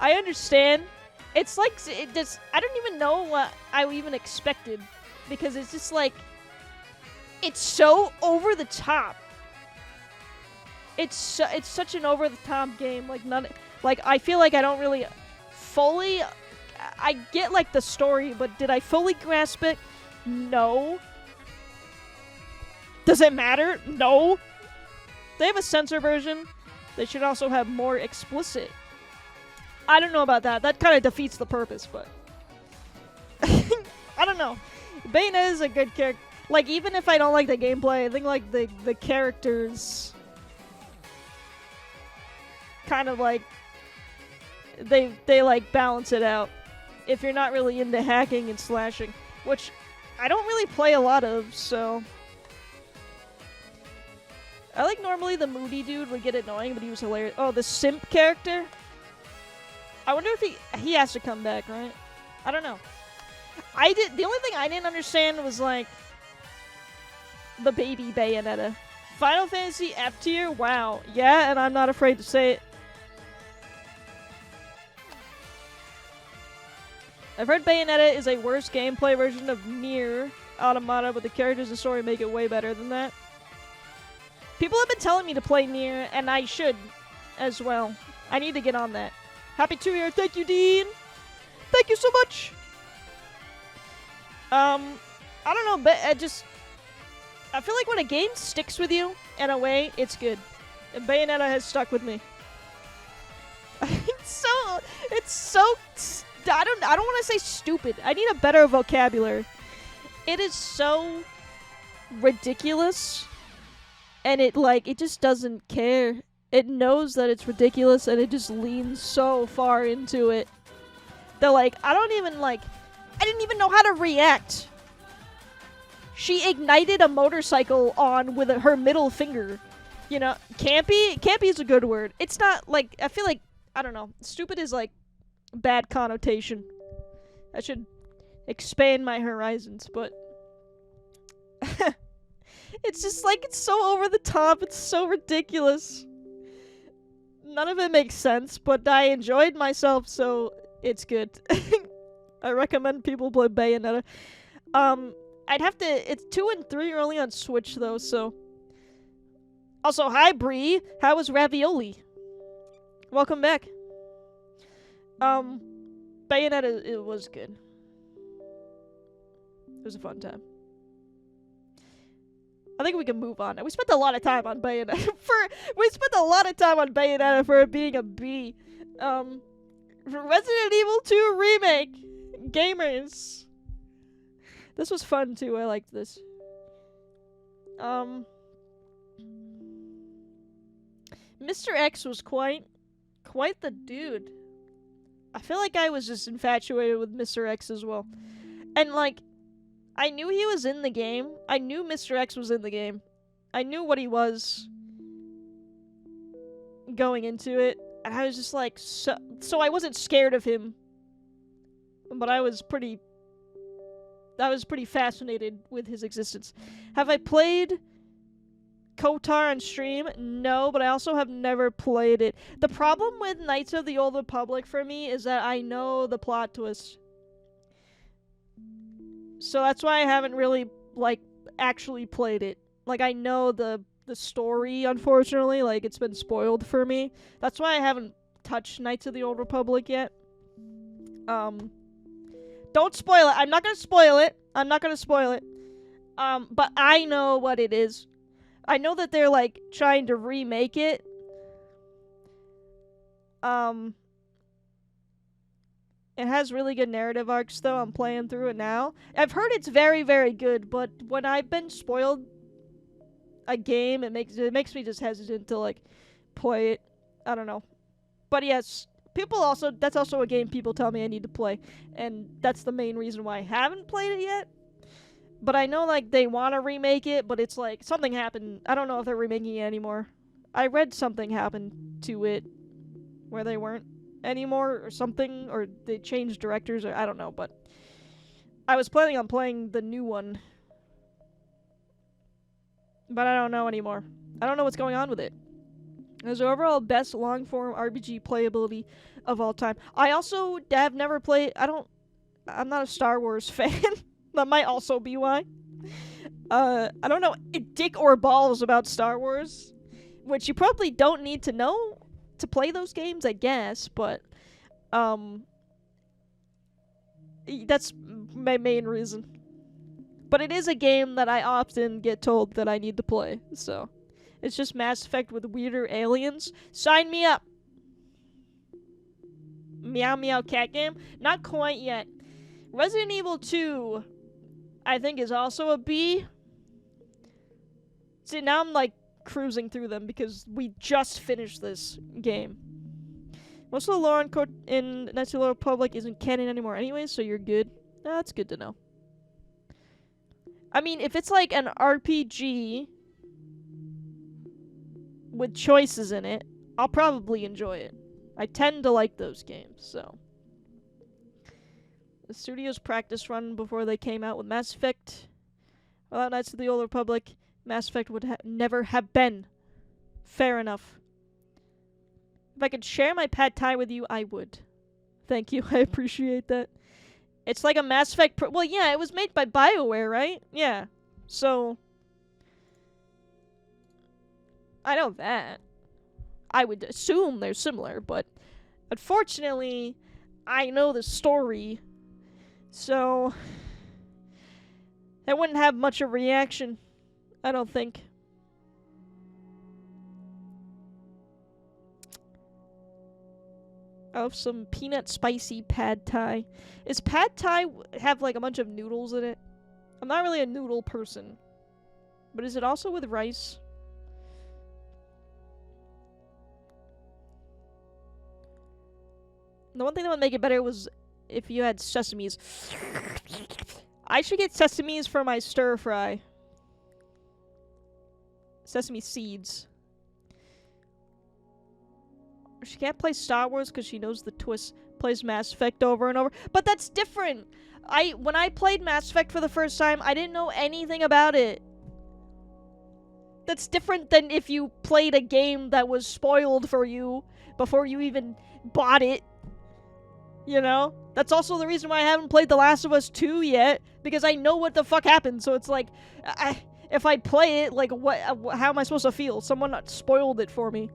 I understand. It's like, I don't even know what I even expected. Because it's just like, it's so over the top. It's such an over the top game. Like I feel like I don't really fully, I get like the story, but did I fully grasp it? No. Does it matter? No. They have a censor version. They should also have more explicit. I don't know about that. That kind of defeats the purpose, but I don't know. Bayonetta is a good character. Like, even if I don't like the gameplay, I think, like, the characters kind of, like, they like, balance it out. If you're not really into hacking and slashing, which I don't really play a lot of, so... I like normally the moody dude would get annoying, but he was hilarious. Oh, the simp character? I wonder if he has to come back, right? I don't know. The only thing I didn't understand was, like, the baby Bayonetta. Final Fantasy F tier? Wow. Yeah, and I'm not afraid to say it. I've heard Bayonetta is a worse gameplay version of Nier Automata, but the characters and story make it way better than that. People have been telling me to play Nier, and I should as well. I need to get on that. Happy 2 year. Thank you, Dean. Thank you so much. I don't know, but I feel like when a game sticks with you in a way, it's good. And Bayonetta has stuck with me. it's so I don't want to say stupid. I need a better vocabulary. It is so ridiculous, and it just doesn't care. It knows that it's ridiculous, and it just leans so far into it. They're like, I didn't even know how to react. She ignited a motorcycle on with her middle finger. You know, campy? Campy is a good word. It's not, like, I feel like, I don't know, stupid is, like, bad connotation. I should expand my horizons, but... it's just, like, it's so over the top. It's so ridiculous. None of it makes sense, but I enjoyed myself, so it's good. I recommend people play Bayonetta. I'd have to... It's 2 and 3 are only on Switch, though, so... Also, hi, Bree. How was Ravioli? Welcome back. Bayonetta, it was good. It was a fun time. I think we can move on. We spent a lot of time on Bayonetta for it being a B. Resident Evil 2 Remake. Gamers. This was fun too. I liked this. Mr. X was quite the dude. I feel like I was just infatuated with Mr. X as well. And like, I knew he was in the game. I knew Mr. X was in the game. I knew what he was going into it. And I was just like, so I wasn't scared of him. But I was pretty fascinated with his existence. Have I played KOTOR on stream? No, but I also have never played it. The problem with Knights of the Old Republic for me is that I know the plot twist. So that's why I haven't really like, actually played it. Like, I know the story, unfortunately. Like, it's been spoiled for me. That's why I haven't touched Knights of the Old Republic yet. Don't spoil it. I'm not gonna spoil it. But I know what it is. I know that they're, like, trying to remake it. It has really good narrative arcs, though. I'm playing through it now. I've heard it's very, very good, but when I've been spoiled a game, it makes me just hesitant to, like, play it. I don't know. But yes, that's also a game people tell me I need to play, and that's the main reason why I haven't played it yet. But I know, like, they want to remake it, but it's like something happened. I don't know if they're remaking it anymore. I read something happened to it where they weren't anymore or something, or they changed directors, or I don't know, but I was planning on playing the new one, but I don't know anymore. I don't know what's going on with it. It's the overall best long-form RPG playability of all time. I also have never played... I'm not a Star Wars fan. That might also be why. I don't know dick or balls about Star Wars, which you probably don't need to know to play those games, I guess, but that's my main reason. But it is a game that I often get told that I need to play, so... It's just Mass Effect with weirder aliens. Sign me up! Meow Meow Cat Game? Not quite yet. Resident Evil 2, I think, is also a B. See, now I'm, like, cruising through them because we just finished this game. Most of the lore in Knights of the Old Republic isn't canon anymore anyway, so you're good. That's good to know. I mean, if it's, like, an RPG... with choices in it, I'll probably enjoy it. I tend to like those games, so. The studio's practice run before they came out with Mass Effect. Without Knights of the Old Republic, Mass Effect would never have been. Fair enough. If I could share my pad thai with you, I would. Thank you, I appreciate that. It's like a Mass Effect... well, yeah, it was made by BioWare, right? Yeah. So... I know that. I would assume they're similar, but unfortunately, I know the story, so that wouldn't have much of a reaction, I don't think. Oh, some peanut spicy pad thai. Is pad thai have like a bunch of noodles in it? I'm not really a noodle person, but is it also with rice? The one thing that would make it better was if you had sesames. I should get sesames for my stir fry. Sesame seeds. She can't play Star Wars because she knows the twist. Plays Mass Effect over and over. But that's different! When I played Mass Effect for the first time, I didn't know anything about it. That's different than if you played a game that was spoiled for you before you even bought it. You know? That's also the reason why I haven't played The Last of Us 2 yet, because I know what the fuck happened, so it's like, if I play it, like, how am I supposed to feel? Someone spoiled it for me.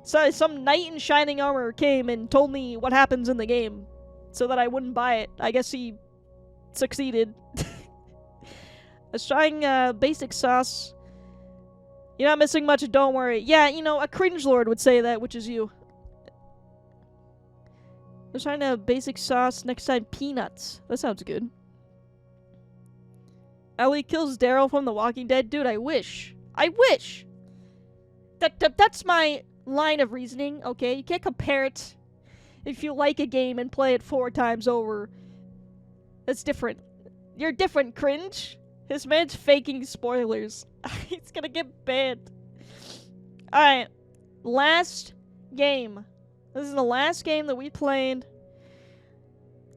So, some knight in shining armor came and told me what happens in the game, so that I wouldn't buy it. I guess he succeeded. I was trying, basic sauce. You're not missing much, don't worry. Yeah, you know, a cringe lord would say that, which is you. Let's try to basic sauce. Next time, peanuts. That sounds good. Ellie kills Daryl from The Walking Dead. Dude, I wish. I wish! That's my line of reasoning, okay? You can't compare it. If you like a game and play it 4 times over, that's different. You're different, cringe. This man's faking spoilers. He's gonna get banned. Alright. Last game. This is the last game that we played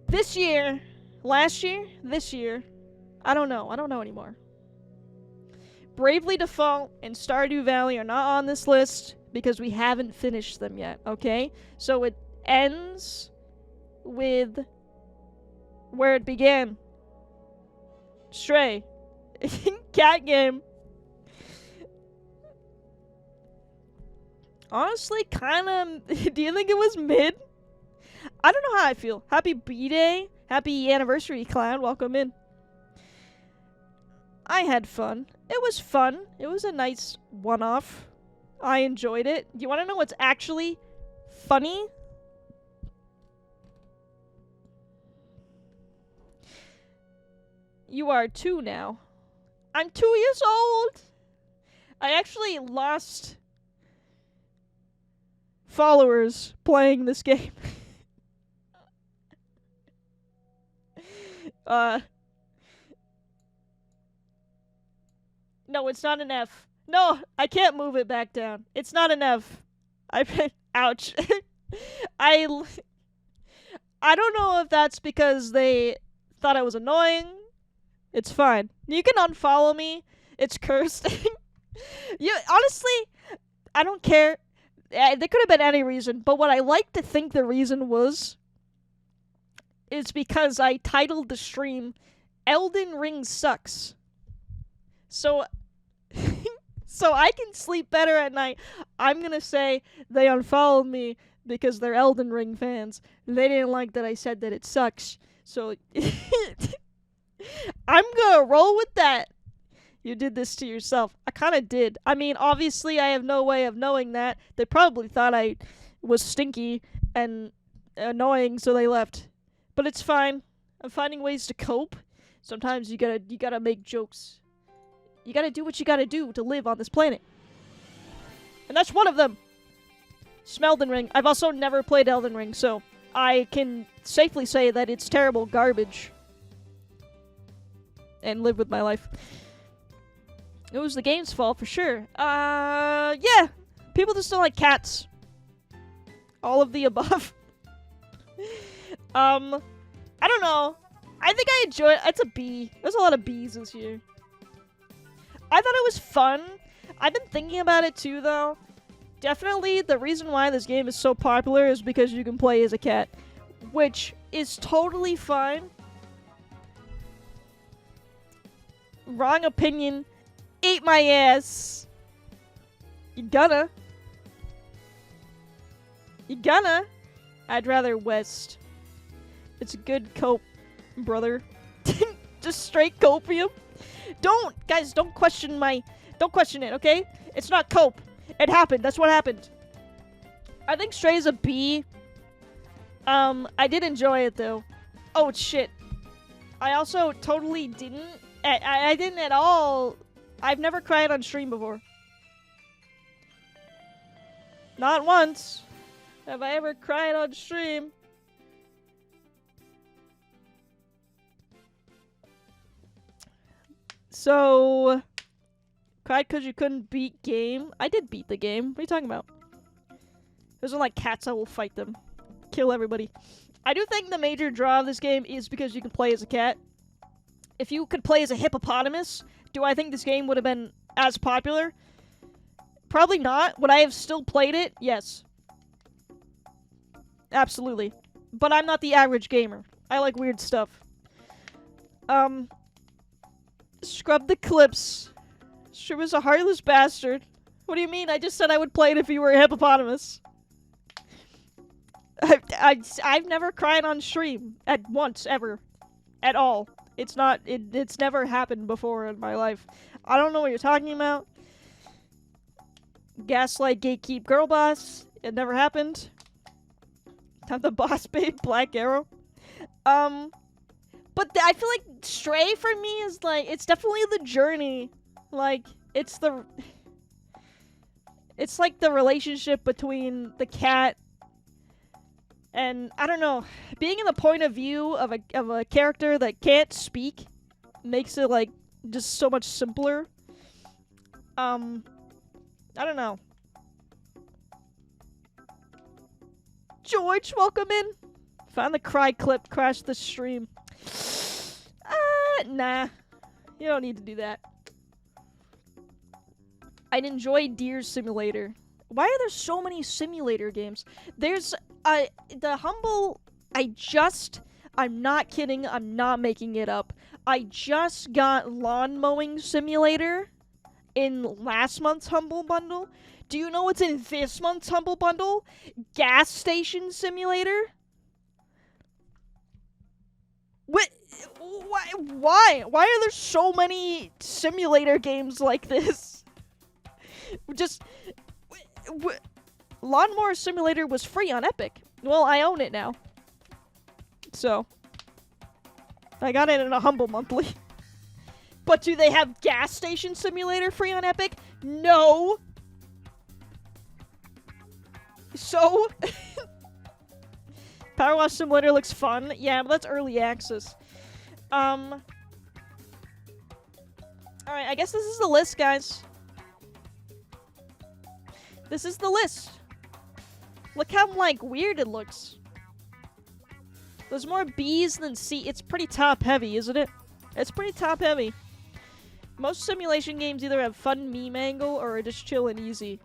this year. Last year? This year. I don't know. I don't know anymore. Bravely Default and Stardew Valley are not on this list because we haven't finished them yet, okay? So it ends with where it began. Stray. Cat game. Honestly, kinda... Do you think it was mid? I don't know how I feel. Happy B-Day. Happy anniversary, Clown. Welcome in. I had fun. It was fun. It was a nice one-off. I enjoyed it. Do you want to know what's actually funny? You are 2 now. I'm 2 years old. I actually lost followers playing this game. No, it's not an F. No, I can't move it back down. It's not an F. Ouch. I don't know if that's because they thought I was annoying. It's fine. You can unfollow me. It's cursed. Honestly, I don't care. There could have been any reason, but what I like to think the reason is because I titled the stream Elden Ring Sucks. So so I can sleep better at night. I'm gonna say they unfollowed me because they're Elden Ring fans. They didn't like that I said that it sucks. So I'm gonna roll with that. You did this to yourself. I kinda did. I mean, obviously I have no way of knowing that. They probably thought I was stinky and annoying, so they left. But it's fine. I'm finding ways to cope. Sometimes you gotta make jokes. You gotta do what you gotta do to live on this planet. And that's one of them. Elden Ring. I've also never played Elden Ring, so I can safely say that it's terrible garbage. And live with my life. It was the game's fault for sure. Yeah. People just don't like cats. All of the above. I don't know. I think I enjoy it. It's a B. There's a lot of B's this year. I thought it was fun. I've been thinking about it too, though. Definitely the reason why this game is so popular is because you can play as a cat. Which is totally fine. Wrong opinion. Eat my ass. You gonna. I'd rather West. It's a good cope, brother. Just straight copium. Guys, don't question it, okay? It's not cope. It happened. That's what happened. I think Stray is a B. I did enjoy it, though. Oh, shit. I also totally didn't. I didn't at all. I've never cried on stream before. Not once have I ever cried on stream. So, cried because you couldn't beat game? I did beat the game. What are you talking about? Those are like cats. I will fight them. Kill everybody. I do think the major draw of this game is because you can play as a cat. If you could play as a hippopotamus, do I think this game would have been as popular? Probably not. Would I have still played it? Yes. Absolutely. But I'm not the average gamer. I like weird stuff. Scrub the clips. She was a heartless bastard. What do you mean? I just said I would play it if you were a hippopotamus. I've never cried on stream. At once, ever. At all. It's never happened before in my life. I don't know what you're talking about. Gaslight, gatekeep, girl boss. It never happened. Time the boss babe, Black Arrow. But I feel like Stray for me is like, it's definitely the journey. Like, it's like the relationship between the cat and, I don't know, being in the point of view of a character that can't speak makes it, like, just so much simpler. I don't know. George, welcome in. Found the cry clip, crashed the stream. Nah. You don't need to do that. I'd enjoy Deer Simulator. Why are there so many simulator games? There's, the Humble, I just I'm not kidding. I'm not making it up. I just got Lawn Mowing Simulator in last month's Humble Bundle. Do you know what's in this month's Humble Bundle? Gas Station Simulator? What? Why? Why are there so many simulator games like this? Just... Lawnmower Simulator was free on Epic. Well, I own it now. So... I got it in a Humble Monthly. But do they have Gas Station Simulator free on Epic? No! So... Power Wash Simulator looks fun. Yeah, but that's early access. Alright, I guess this is the list, guys. This is the list. Look how, like, weird it looks. There's more B's than C. It's pretty top-heavy, isn't it? It's pretty top-heavy. Most simulation games either have fun meme angle or are just chill and easy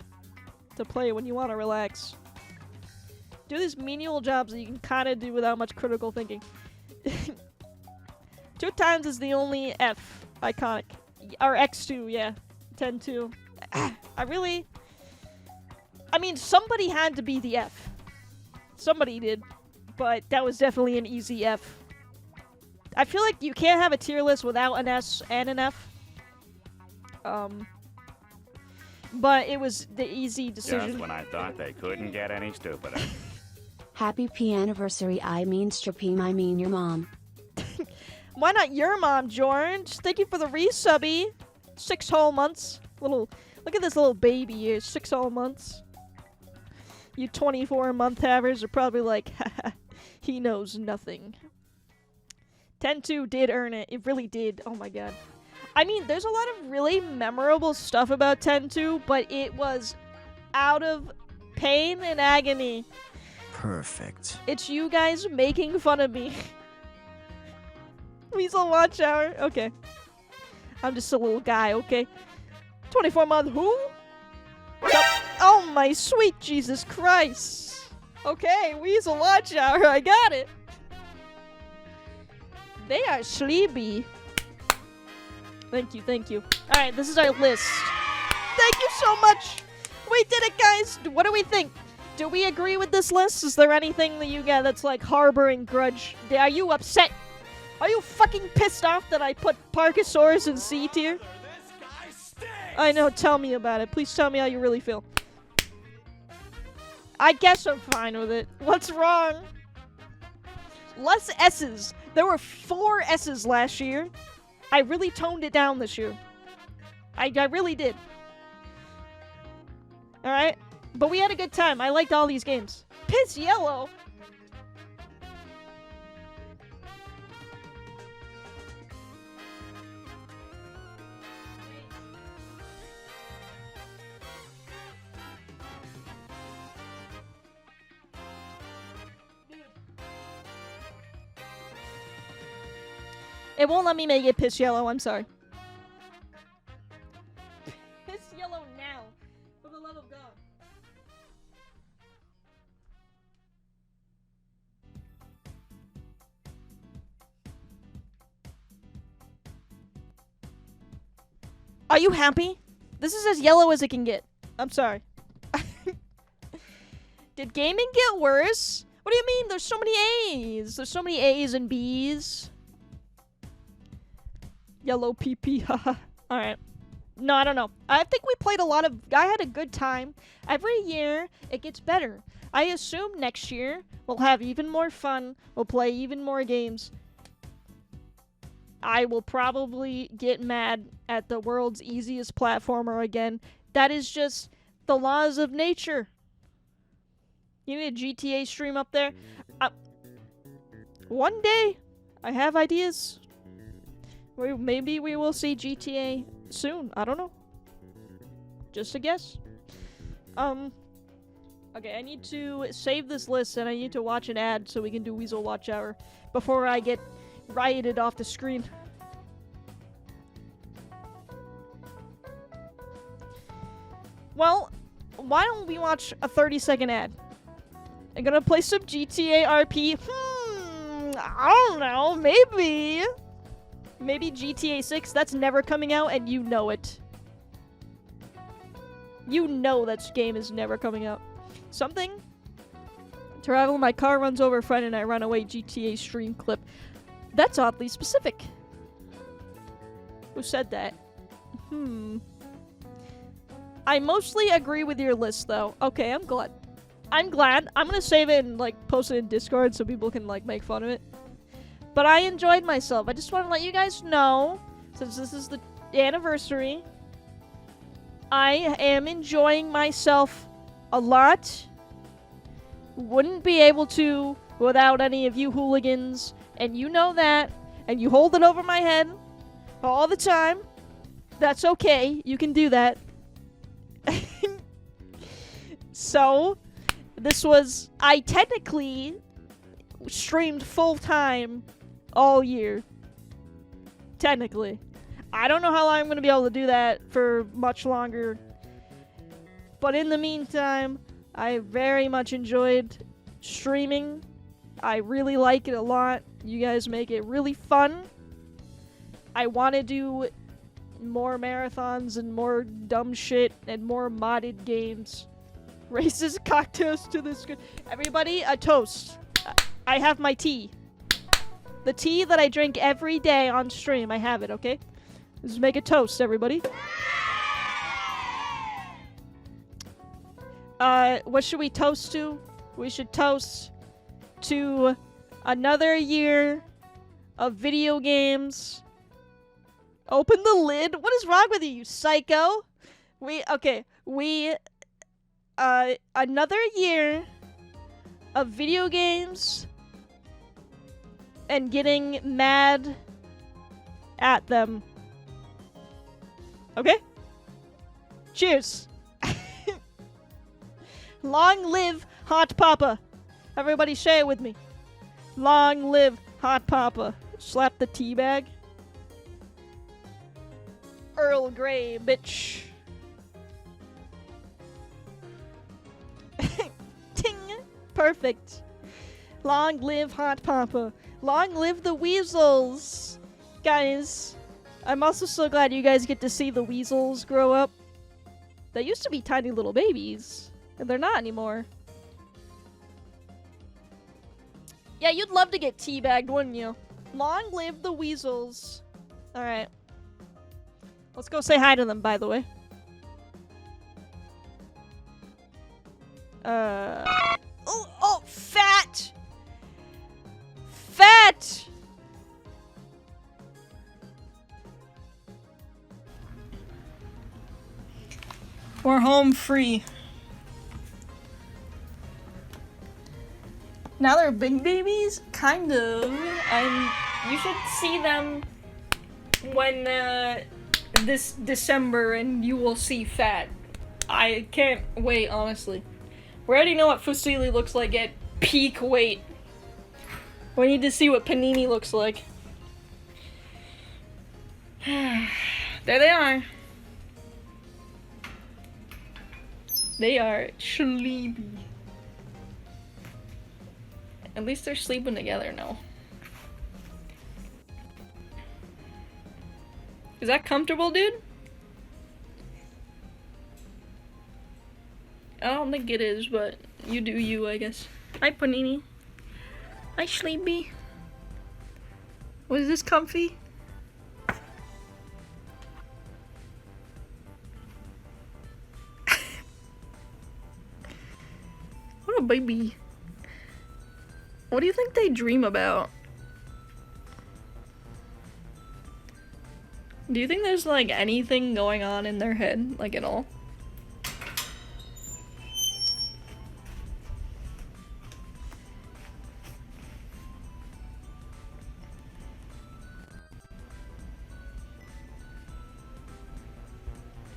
to play when you want to relax. Do these menial jobs that you can kind of do without much critical thinking. 2 times is the only F iconic. Or X2, yeah. 10-2. I mean, somebody had to be the F. Somebody did. But that was definitely an easy F. I feel like you can't have a tier list without an S and an F. But it was the easy decision. Just when I thought they couldn't get any stupider. Happy P-anniversary, I mean Strapim, I mean your mom. Why not your mom, George? Thank you for the resubby. 6 whole months. Look at this little baby here. 6 whole months. You 24-month havers are probably like, haha, he knows nothing. 10-2 did earn it. It really did. Oh my god. I mean, there's a lot of really memorable stuff about 10-2, but it was out of pain and agony. Perfect. It's you guys making fun of me. Weasel Watch Hour. Okay. I'm just a little guy, okay? 24-month who? Oh my sweet Jesus Christ. Okay, Weasel Watch Hour. I got it. They are sleepy. Thank you, thank you. Alright, this is our list. Thank you so much. We did it, guys. What do we think? Do we agree with this list? Is there anything that you got that's like harboring grudge? Are you upset? Are you fucking pissed off that I put Parkosaurus in C tier? I know, tell me about it. Please tell me how you really feel. I guess I'm fine with it. What's wrong? Less S's. There were 4 S's last year. I really toned it down this year. I really did. Alright? But we had a good time. I liked all these games. Piss Yellow? It won't let me make it Piss Yellow, I'm sorry. Piss Yellow now, for the love of God. Are you happy? This is as yellow as it can get. I'm sorry. Did gaming get worse? What do you mean? There's so many A's. There's so many A's and B's. Yellow PP, haha. Alright. No, I don't know. I think we played a lot of... I had a good time. Every year, it gets better. I assume next year, we'll have even more fun. We'll play even more games. I will probably get mad at the world's easiest platformer again. That is just the laws of nature. You need a GTA stream up there? One day, I have ideas. Maybe we will see GTA soon. I don't know. Just a guess. Okay, I need to save this list and I need to watch an ad so we can do Weasel Watch Hour before I get rioted off the screen. Well, why don't we watch a 30-second ad? I'm gonna play some GTA RP. I don't know, maybe. Maybe GTA 6, that's never coming out, and you know it. You know that game is never coming out. Something? Travel, my car runs over a friend and I run away, GTA stream clip. That's oddly specific. Who said that? I mostly agree with your list, though. Okay, I'm glad. I'm gonna save it and, like, post it in Discord so people can, like, make fun of it. But I enjoyed myself. I just want to let you guys know, since this is the anniversary, I am enjoying myself a lot. Wouldn't be able to without any of you hooligans, and you know that, and you hold it over my head all the time. That's okay. You can do that. So, I technically streamed full-time all year. Technically. I don't know how long I'm going to be able to do that for much longer. But in the meantime, I very much enjoyed streaming. I really like it a lot. You guys make it really fun. I want to do more marathons and more dumb shit and more modded games. Racist cocktails to this good. Everybody, a toast. I have my tea. The tea that I drink every day on stream. I have it, okay? Let's make a toast, everybody. What should we toast to? We should toast to another year of video games. Open the lid? What is wrong with you, you psycho? Another year of video games and getting mad at them. Okay? Cheers. Long live Hotpoppah. Everybody say it with me. Long live Hotpoppah. Slap the tea bag. Earl Grey, bitch. Ting! Perfect. Long live Hotpoppah. Long live the weasels. Guys, I'm also so glad you guys get to see the weasels grow up. They used to be tiny little babies, and they're not anymore. Yeah, you'd love to get teabagged, wouldn't you? Long live the weasels. Alright. Let's go say hi to them, by the way. Oh, fat! Fat! We're home free. Now they're big babies? Kind of. You should see them when, this December, and you will see fat. I can't wait, honestly. We already know what Fusilli looks like at peak weight. We need to see what Panini looks like. There they are. They are sleepy. At least they're sleeping together now. Is that comfortable, dude? I don't think it is, but you do you, I guess. Hi, Panini. Hi, Sleepy. Was this comfy? What a baby. What do you think they dream about? Do you think there's, like, anything going on in their head, like, at all?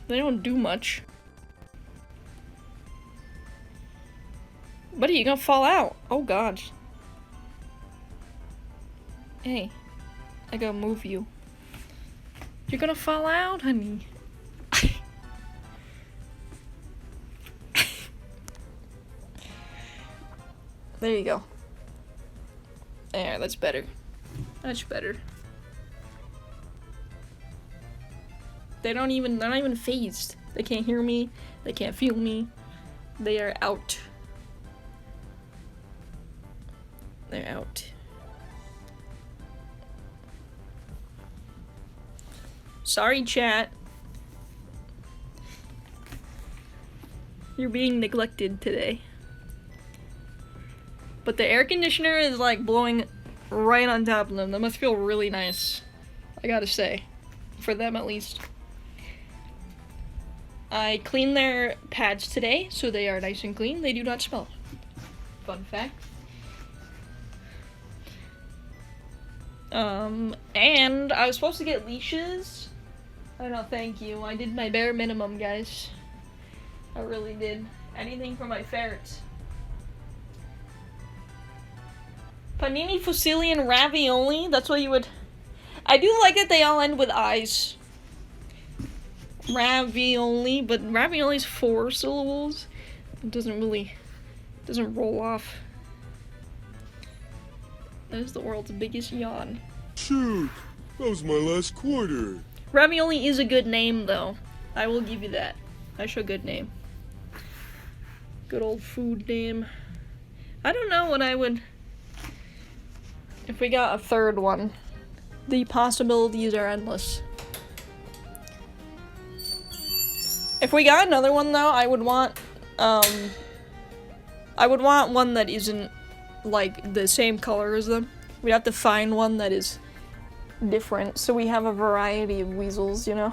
They don't do much. Buddy, you're gonna fall out. Oh, God. Hey, I gotta move you. You're gonna fall out, honey. There you go. There, that's better. That's better. They're not even phased. They can't hear me. They can't feel me. They are out. They're out. Sorry, chat. You're being neglected today. But the air conditioner is like blowing right on top of them. That must feel really nice. I gotta say. For them at least. I cleaned their pads today, so they are nice and clean. They do not smell. Fun fact. And I was supposed to get leashes. Oh no, thank you. I did my bare minimum, guys. I really did. Anything for my ferrets. Panini fusilli and ravioli? That's what you would... I do like that they all end with eyes. Ravioli, but ravioli's 4 syllables. It doesn't roll off. That is the world's biggest yawn. Shoot, that was my last quarter. Ravioli is a good name, though. I will give you that. That's a good name. Good old food name. I don't know what I would... If we got a third one. The possibilities are endless. If we got another one, though, I would want one that isn't, like, the same color as them. We'd have to find one that is different, so we have a variety of weasels, you know?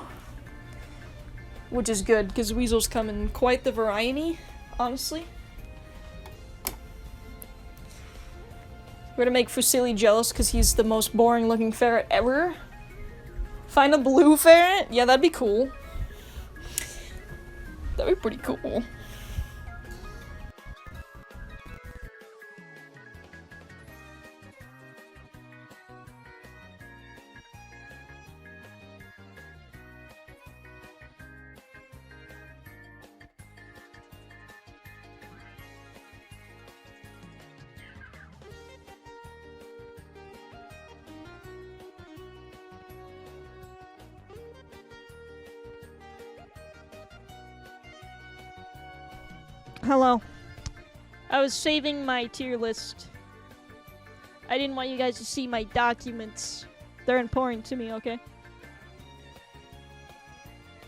Which is good, because weasels come in quite the variety, honestly. We're gonna make Fusilli jealous, because he's the most boring-looking ferret ever. Find a blue ferret? Yeah, that'd be cool. That'd be pretty cool. Hello. I was saving my tier list. I didn't want you guys to see my documents. They're important to me, okay?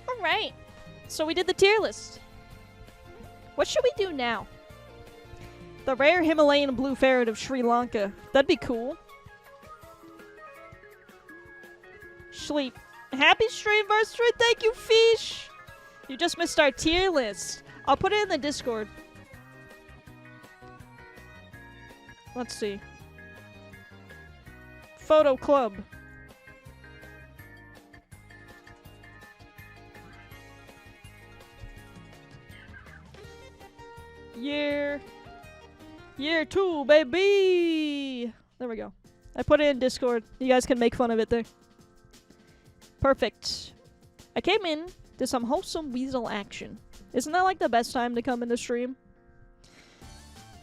Alright. So we did the tier list. What should we do now? The rare Himalayan blue ferret of Sri Lanka. That'd be cool. Sleep. Happy streamversary, thank you, Fish! You just missed our tier list. I'll put it in the Discord. Let's see. Photo club. Year 2, baby! There we go. I put it in Discord. You guys can make fun of it there. Perfect. I came in to some wholesome weasel action. Isn't that like the best time to come into stream?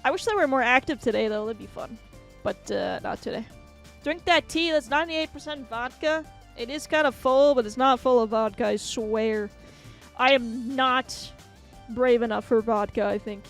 I wish they were more active today, though. That'd be fun. But, not today. Drink that tea. That's 98% vodka. It is kind of full, but it's not full of vodka, I swear. I am not brave enough for vodka, I think.